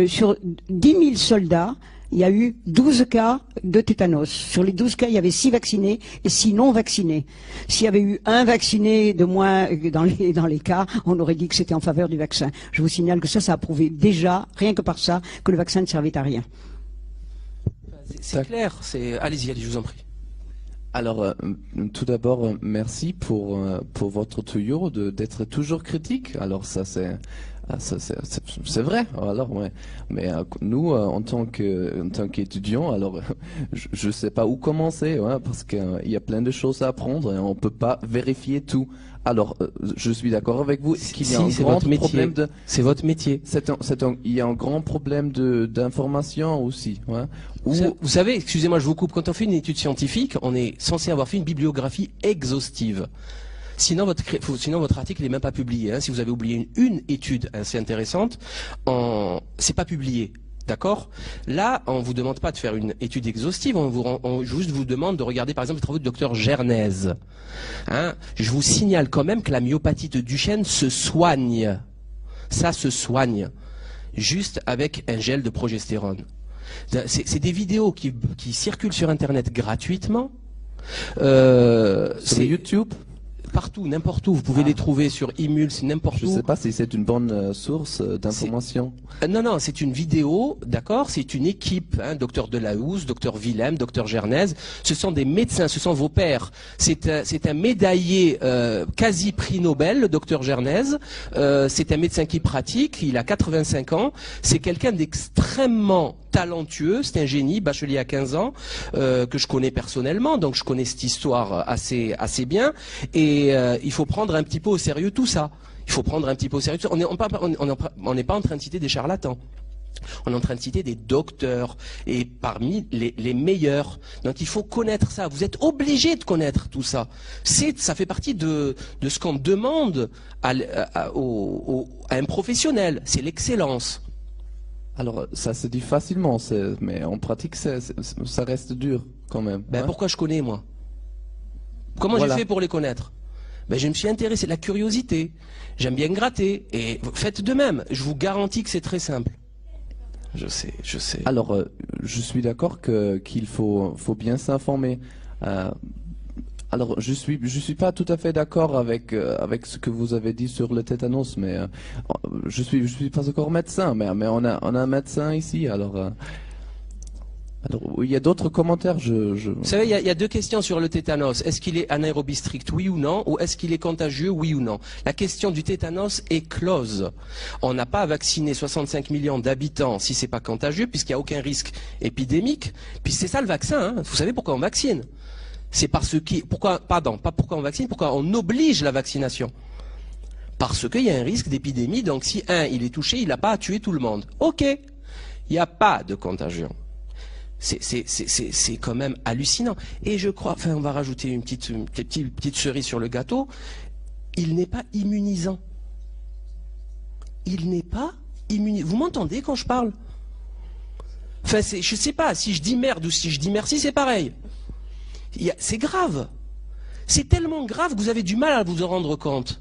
Sur 10 000 soldats, il y a eu 12 cas de tétanos. Sur les 12 cas, il y avait 6 vaccinés et 6 non vaccinés. S'il y avait eu un vacciné de moins dans les cas, on aurait dit que c'était en faveur du vaccin. Je vous signale que ça a prouvé déjà, rien que par ça, que le vaccin ne servait à rien. C'est clair. Allez-y, je vous en prie. Alors, tout d'abord, merci pour votre tuyau d'être toujours critique. Alors ça, c'est vrai. Alors, ouais. Mais nous, en tant qu'étudiants, alors je sais pas où commencer, ouais, parce qu'il y a plein de choses à apprendre et on peut pas vérifier tout. Alors, je suis d'accord avec vous. Qu'il y a un grand problème de. C'est votre métier. Il y a un grand problème d'information aussi. Ouais. Vous savez, excusez-moi, je vous coupe. Quand on fait une étude scientifique, on est censé avoir fait une bibliographie exhaustive. Sinon, votre article n'est même pas publié. Hein. Si vous avez oublié une étude assez intéressante, c'est pas publié. D'accord? Là, on vous demande pas de faire une étude exhaustive, on juste vous demande de regarder par exemple les travaux du docteur Gernez. Hein? Je vous signale quand même que la myopathie de Duchenne se soigne. Ça se soigne. Juste avec un gel de progestérone. C'est des vidéos qui circulent sur Internet gratuitement. C'est YouTube? Partout, n'importe où. Vous pouvez les trouver sur Imulse, n'importe où. Je ne sais pas si c'est une bonne source d'information. Non, c'est une vidéo, d'accord? C'est une équipe, hein, docteur Delahousse, docteur Willem, docteur Gernez. Ce sont des médecins, ce sont vos pairs. C'est un médaillé quasi prix Nobel, le docteur Gernez. C'est un médecin qui pratique, il a 85 ans. C'est quelqu'un d'extrêmement talentueux, c'est un génie, bachelier à 15 ans, que je connais personnellement, donc je connais cette histoire assez bien. Et il faut prendre un petit peu au sérieux tout ça. Il faut prendre un petit peu au sérieux tout ça. On n'est pas en train de citer des charlatans. On est en train de citer des docteurs et parmi les meilleurs. Donc il faut connaître ça. Vous êtes obligé de connaître tout ça. Ça fait partie de ce qu'on demande à un professionnel. C'est l'excellence. Alors ça se dit facilement, mais en pratique ça reste dur quand même. Ben, pourquoi je connais moi? Comment j'ai fait pour les connaître? Ben, je me suis intéressé, la curiosité. J'aime bien gratter. Et faites de même. Je vous garantis que c'est très simple. Je sais. Alors, je suis d'accord qu'il faut bien s'informer. Alors, je suis pas tout à fait d'accord avec ce que vous avez dit sur le tétanos, mais je suis pas encore médecin, mais on a un médecin ici, alors il y a d'autres commentaires. Vous savez, il y a deux questions sur le tétanos. Est-ce qu'il est anaérobie stricte, oui ou non, ou est-ce qu'il est contagieux, oui ou non? La question du tétanos est close. On n'a pas vacciné 65 millions d'habitants si c'est pas contagieux, puisqu'il n'y a aucun risque épidémique. Puis c'est ça le vaccin. Hein. Vous savez pourquoi on vaccine? C'est pas pourquoi on vaccine, pourquoi on oblige la vaccination. Parce qu'il y a un risque d'épidémie, donc si il est touché, il n'a pas à tuer tout le monde. Ok, il n'y a pas de contagion. C'est quand même hallucinant. Et je crois, on va rajouter une petite cerise sur le gâteau, il n'est pas immunisant. Il n'est pas immunisant. Vous m'entendez quand je parle? Enfin, je sais pas, si je dis merde ou si je dis merci, c'est pareil. C'est grave. C'est tellement grave que vous avez du mal à vous en rendre compte.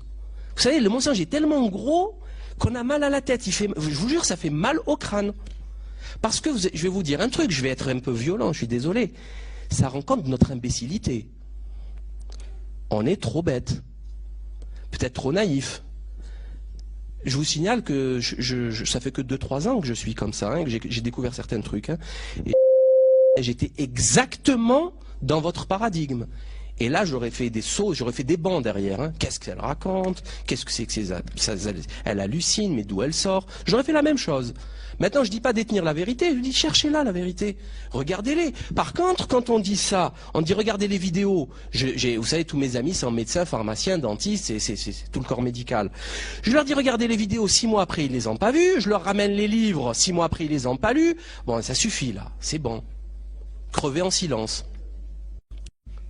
Vous savez, le mensonge est tellement gros qu'on a mal à la tête. Je vous jure, ça fait mal au crâne. Parce que je vais vous dire un truc, je vais être un peu violent, je suis désolé. Ça rend compte de notre imbécilité. On est trop bête. Peut-être trop naïf. Je vous signale que ça fait que 2-3 ans que je suis comme ça, hein, que j'ai découvert certains trucs. Hein, et j'étais exactement dans votre paradigme. Et là, j'aurais fait des sauts, j'aurais fait des bancs derrière. Hein. Qu'est-ce qu'elle raconte? Qu'est-ce que c'est que elle hallucine, mais d'où elle sort? J'aurais fait la même chose. Maintenant, je dis pas détenir la vérité, je dis cherchez-la, la vérité. Regardez-les. Par contre, quand on dit ça, on dit regardez les vidéos. Vous savez, tous mes amis sont médecins, pharmaciens, dentistes, c'est tout le corps médical. Je leur dis regardez les vidéos, 6 mois après, ils les ont pas vues. Je leur ramène les livres, 6 mois après, ils les ont pas lus. Bon, ça suffit là, c'est bon. Crevez en silence.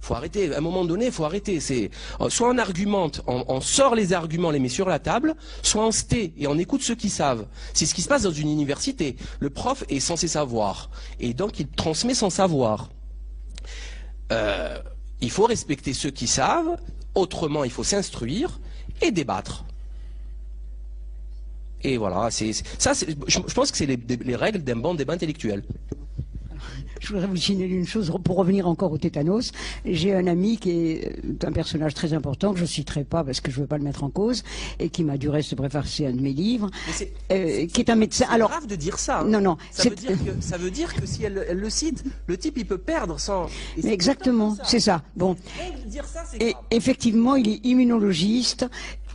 Faut arrêter. À un moment donné, il faut arrêter. C'est soit on argumente, on sort les arguments, les met sur la table, soit on se tait et on écoute ceux qui savent. C'est ce qui se passe dans une université. Le prof est censé savoir et donc il transmet son savoir. Il faut respecter ceux qui savent. Autrement, il faut s'instruire et débattre. Et voilà, je pense que c'est les règles d'un bon débat intellectuel. Je voudrais vous signaler une chose, pour revenir encore au tétanos. J'ai un ami qui est un personnage très important, que je ne citerai pas parce que je ne veux pas le mettre en cause, et qui m'a du reste préfacé un de mes livres, qui est un médecin. C'est grave de dire ça. Hein. Non, non. Ça veut dire que si elle le cite, le type il peut perdre sans... Exactement, c'est ça. Bon. Dire ça, c'est et grave. Effectivement, il est immunologiste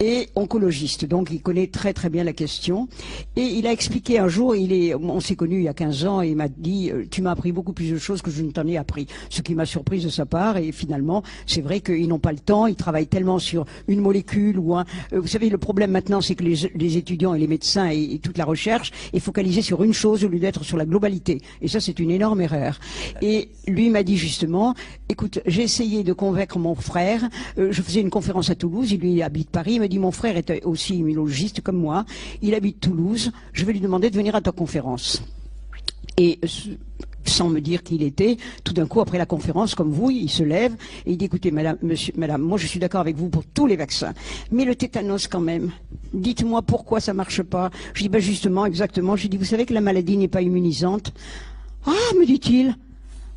et oncologiste, donc il connaît très très bien la question. Et il a expliqué un jour, on s'est connus il y a 15 ans, et il m'a dit « Tu m'as appris beaucoup plus de choses que je ne t'en ai appris », ce qui m'a surprise de sa part. Et finalement, c'est vrai qu'ils n'ont pas le temps, ils travaillent tellement sur une molécule ou un... vous savez, le problème maintenant, c'est que les étudiants et les médecins et toute la recherche est focalisée sur une chose au lieu d'être sur la globalité. Et ça, c'est une énorme erreur. Et lui m'a dit justement « Écoute, j'ai essayé de convaincre mon frère, je faisais une conférence à Toulouse, il habite Paris, il m'a dit mon frère est aussi immunologiste comme moi, il habite Toulouse, je vais lui demander de venir à ta conférence. » Et sans me dire qui il était, tout d'un coup après la conférence, comme vous, il se lève et il dit écoutez madame, moi je suis d'accord avec vous pour tous les vaccins, mais le tétanos quand même, dites-moi pourquoi ça marche pas. Je dis ben justement, exactement, je dis vous savez que la maladie n'est pas immunisante. Ah, me dit-il.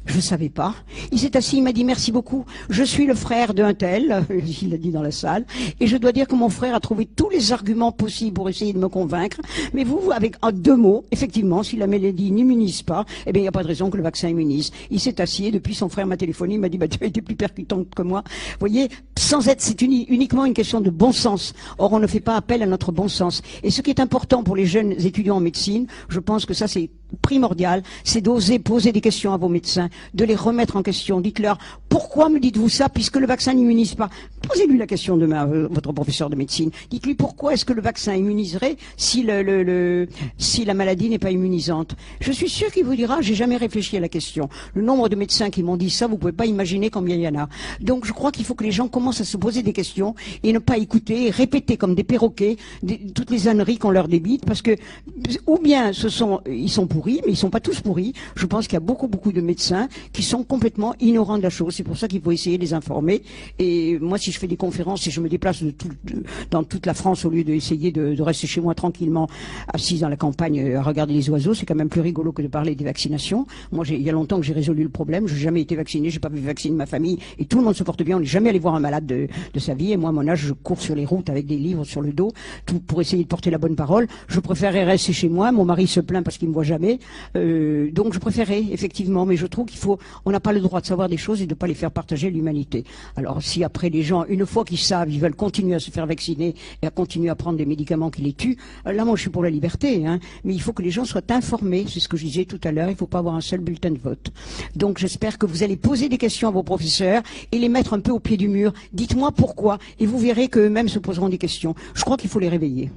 Je ne savais pas. Il s'est assis, il m'a dit merci beaucoup. Je suis le frère d'un tel, il a dit dans la salle, et je dois dire que mon frère a trouvé tous les arguments possibles pour essayer de me convaincre. Mais vous, avec deux mots, effectivement, si la maladie n'immunise pas, eh bien il n'y a pas de raison que le vaccin immunise. Il s'est assis et depuis son frère m'a téléphoné, il m'a dit bah, tu as été plus percutante que moi. Vous voyez, c'est uniquement une question de bon sens. Or on ne fait pas appel à notre bon sens. Et ce qui est important pour les jeunes étudiants en médecine, je pense que ça c'est primordial, c'est d'oser poser des questions à vos médecins, de les remettre en question. Dites-leur, pourquoi me dites-vous ça puisque le vaccin n'immunise pas? Posez-lui la question demain, votre professeur de médecine. Dites-lui pourquoi est-ce que le vaccin immuniserait si si la maladie n'est pas immunisante. Je suis sûr qu'il vous dira, j'ai jamais réfléchi à la question. Le nombre de médecins qui m'ont dit ça, vous pouvez pas imaginer combien il y en a. Donc je crois qu'il faut que les gens commencent à se poser des questions et ne pas écouter, et répéter comme des perroquets toutes les âneries qu'on leur débite, parce que ou bien ils sont pourris, mais ils sont pas tous pourris. Je pense qu'il y a beaucoup de médecins qui sont complètement ignorants de la chose. C'est pour ça qu'il faut essayer de les informer. Et moi, si je fais des conférences et je me déplace dans toute la France au lieu d'essayer de rester chez moi tranquillement, assis dans la campagne à regarder les oiseaux, c'est quand même plus rigolo que de parler des vaccinations. Moi, il y a longtemps que j'ai résolu le problème. Je n'ai jamais été vacciné, j'ai pas vu vacciner ma famille et tout le monde se porte bien. On n'est jamais allé voir un malade de sa vie. Et moi, à mon âge, je cours sur les routes avec des livres sur le dos, tout pour essayer de porter la bonne parole. Je préférais rester chez moi. Mon mari se plaint parce qu'il me voit jamais. Donc, je préférais effectivement, mais je trouve on n'a pas le droit de savoir des choses et de ne pas les faire partager à l'humanité. Alors si après les gens, une fois qu'ils savent, ils veulent continuer à se faire vacciner et à continuer à prendre des médicaments qui les tuent, là moi je suis pour la liberté, hein, mais il faut que les gens soient informés, c'est ce que je disais tout à l'heure, il ne faut pas avoir un seul bulletin de vote. Donc j'espère que vous allez poser des questions à vos professeurs et les mettre un peu au pied du mur. Dites-moi pourquoi, et vous verrez qu'eux-mêmes se poseront des questions. Je crois qu'il faut les réveiller.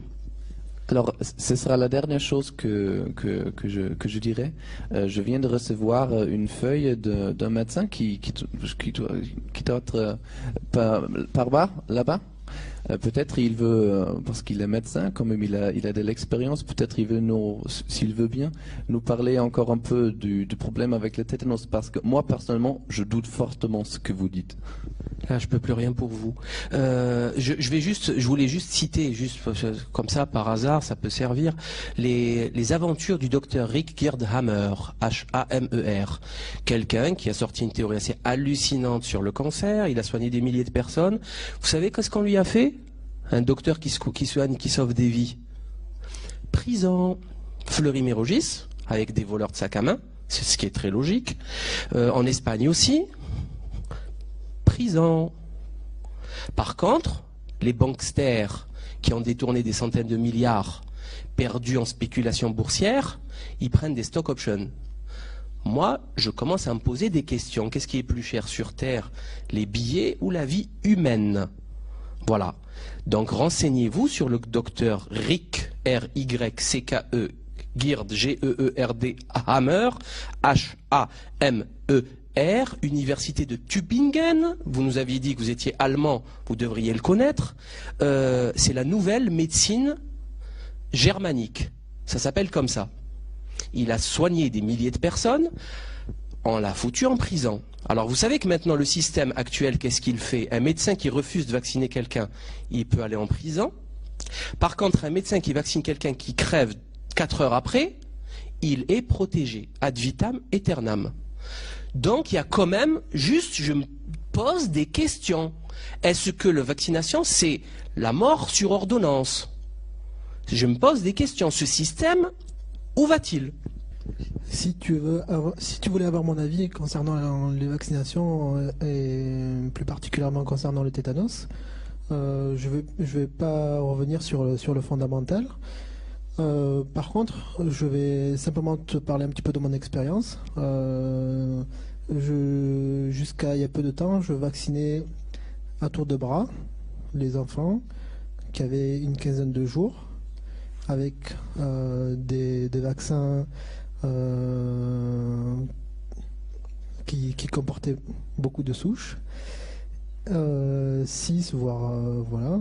Alors, ce sera la dernière chose que je dirais. Je viens de recevoir une feuille d'un médecin qui doit être par bas, là-bas. Peut-être il veut, parce qu'il est médecin, quand même il a de l'expérience, peut-être il veut s'il veut bien, nous parler encore un peu du problème avec le tétanos, parce que moi personnellement, je doute fortement ce que vous dites. Là, je peux plus rien pour vous. Je voulais juste citer, juste comme ça, par hasard, ça peut servir, les aventures du docteur Rick Girdhammer, H-A-M-E-R. Quelqu'un qui a sorti une théorie assez hallucinante sur le cancer, il a soigné des milliers de personnes. Vous savez qu'est-ce qu'on lui a fait? Un docteur qui soigne, qui sauve des vies. Prison. Fleury-Mérogis, avec des voleurs de sac à main, c'est ce qui est très logique. En Espagne aussi. Prison. Par contre, les banksters qui ont détourné des centaines de milliards perdus en spéculation boursière, ils prennent des stock options. Moi, je commence à me poser des questions. Qu'est-ce qui est plus cher sur Terre, les billets ou la vie humaine? Voilà. Donc renseignez-vous sur le docteur Rick, R-Y-C-K-E, Gird, G-E-E-R-D, Hammer, H-A-M-M-E-R. Université de Tübingen. Vous nous aviez dit que vous étiez allemand, vous devriez le connaître. C'est la nouvelle médecine germanique. Ça s'appelle comme ça. Il a soigné des milliers de personnes, on l'a foutu en prison. Alors vous savez que maintenant le système actuel, qu'est-ce qu'il fait? Un médecin qui refuse de vacciner quelqu'un, il peut aller en prison. Par contre, un médecin qui vaccine quelqu'un qui crève 4 heures après, il est protégé, ad vitam aeternam. Donc il y a quand même, juste je me pose des questions. Est-ce que la vaccination c'est la mort sur ordonnance? Je me pose des questions. Ce système, où va-t-il? Si tu voulais avoir mon avis concernant les vaccinations et plus particulièrement concernant le tétanos, je vais pas revenir sur le fondamental. Par contre, je vais simplement te parler un petit peu de mon expérience. Jusqu'à il y a peu de temps, je vaccinais à tour de bras les enfants qui avaient une quinzaine de jours avec des vaccins qui comportaient beaucoup de souches, 6 voire voilà.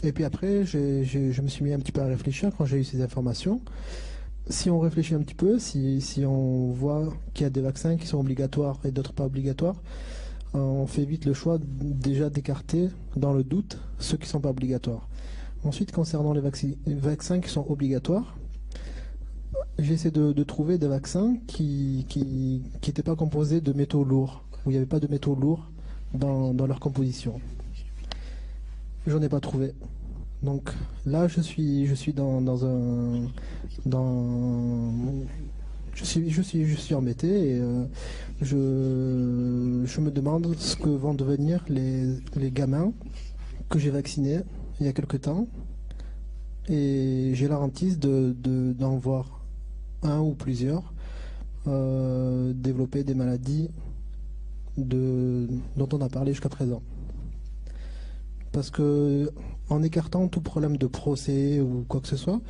Et puis après, je me suis mis un petit peu à réfléchir quand j'ai eu ces informations. Si on réfléchit un petit peu, si on voit qu'il y a des vaccins qui sont obligatoires et d'autres pas obligatoires, on fait vite le choix déjà d'écarter, dans le doute, ceux qui ne sont pas obligatoires. Ensuite, concernant les vaccins qui sont obligatoires, j'essaie de trouver des vaccins qui n'étaient pas composés de métaux lourds, où il n'y avait pas de métaux lourds dans leur composition. J'en ai pas trouvé. Donc là, je suis embêté et je me demande ce que vont devenir les gamins que j'ai vaccinés il y a quelque temps, et j'ai la hantise d'en voir un ou plusieurs développer des maladies dont on a parlé jusqu'à présent. Parce que, en écartant tout problème de procès ou quoi que ce soit,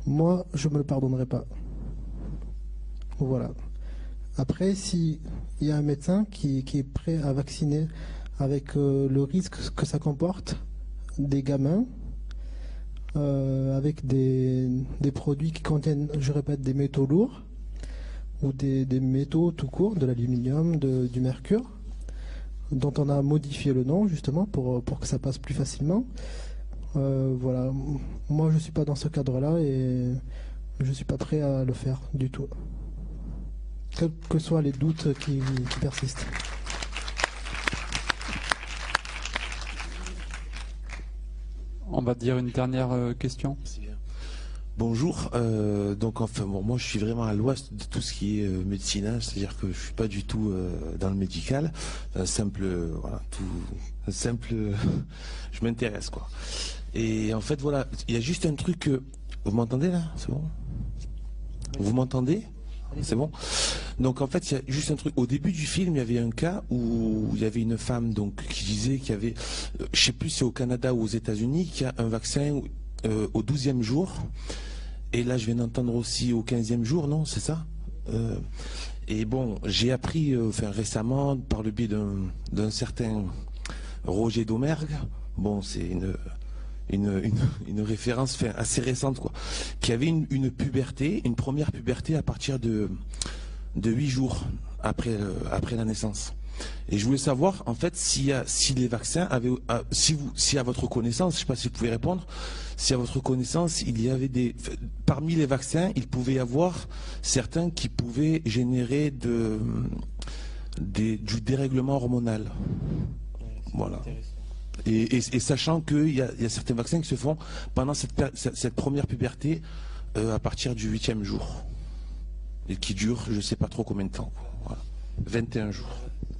moi, je ne me le pardonnerai pas. Voilà. Après, s'il y a un médecin qui est prêt à vacciner avec le risque que ça comporte des gamins, avec des produits qui contiennent, je répète, des métaux lourds, ou des métaux tout court, de l'aluminium, du mercure, dont on a modifié le nom justement pour que ça passe plus facilement. Voilà, moi je suis pas dans ce cadre-là et je suis pas prêt à le faire du tout, quels que soient les doutes qui persistent. On va dire une dernière question. Bonjour, donc enfin bon, moi je suis vraiment à l'ouest de tout ce qui est médecine, c'est-à-dire que je suis pas du tout dans le médical, voilà, je m'intéresse quoi. Et en fait voilà, il y a juste un truc, vous m'entendez là, c'est bon? Vous m'entendez? C'est bon? Donc en fait il y a juste un truc, au début du film il y avait un cas où il y avait une femme donc qui disait qu'il y avait, je sais plus si c'est au Canada ou aux États-Unis, qu'il y a un vaccin au 12e jour, et là je viens d'entendre aussi au 15e jour, non, c'est ça? Et bon, j'ai appris récemment par le biais d'un certain Roger Domergue, bon c'est une référence assez récente quoi, qui avait une puberté, une première puberté à partir de 8 jours après la naissance. Et je voulais savoir, en fait, si les vaccins avaient, si à votre connaissance, je ne sais pas si vous pouvez répondre, si à votre connaissance, il y avait parmi les vaccins, il pouvait y avoir certains qui pouvaient générer du dérèglement hormonal. Voilà. Et sachant qu'il y a certains vaccins qui se font pendant cette première puberté à partir du 8e jour. Et qui durent, je ne sais pas trop combien de temps. Voilà. 21 jours.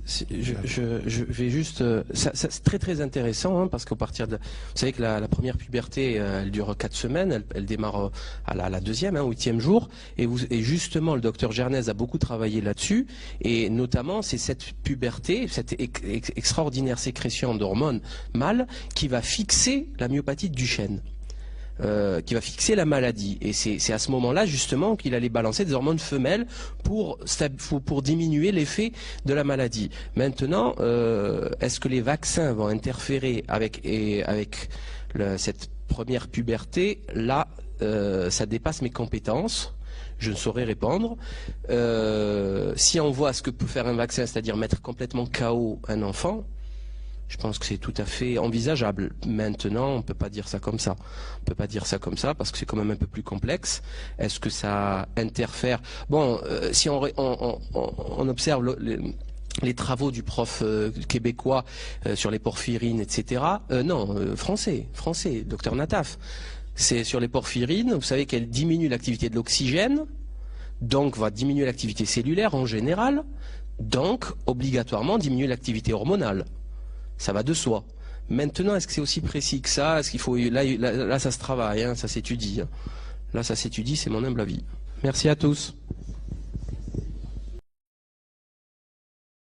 Je vais juste, c'est très très intéressant parce qu'à partir de, vous savez que la première puberté elle dure 4 semaines, elle démarre à la deuxième, 8e jour, et justement le docteur Gernez a beaucoup travaillé là-dessus, et notamment c'est cette puberté, cette extraordinaire sécrétion d'hormones mâles qui va fixer la myopathie de Duchenne. qui va fixer la maladie. Et c'est à ce moment-là justement qu'il allait balancer des hormones femelles pour diminuer l'effet de la maladie. Maintenant, est-ce que les vaccins vont interférer avec cette première puberté? Là, ça dépasse mes compétences. Je ne saurais répondre. Si on voit ce que peut faire un vaccin, c'est-à-dire mettre complètement KO un enfant, je pense que c'est tout à fait envisageable. Maintenant, on ne peut pas dire ça comme ça. On ne peut pas dire ça comme ça parce que c'est quand même un peu plus complexe. Est-ce que ça interfère? Bon, si on observe les travaux du prof québécois sur les porphyrines, etc. Français, docteur Nataf. C'est sur les porphyrines, vous savez qu'elles diminuent l'activité de l'oxygène, donc va diminuer l'activité cellulaire en général, donc obligatoirement diminuer l'activité hormonale. Ça va de soi. Maintenant, est-ce que c'est aussi précis que ça? Est-ce qu'il faut là ça se travaille, hein, ça s'étudie. Là, ça s'étudie, c'est mon humble avis. Merci à tous.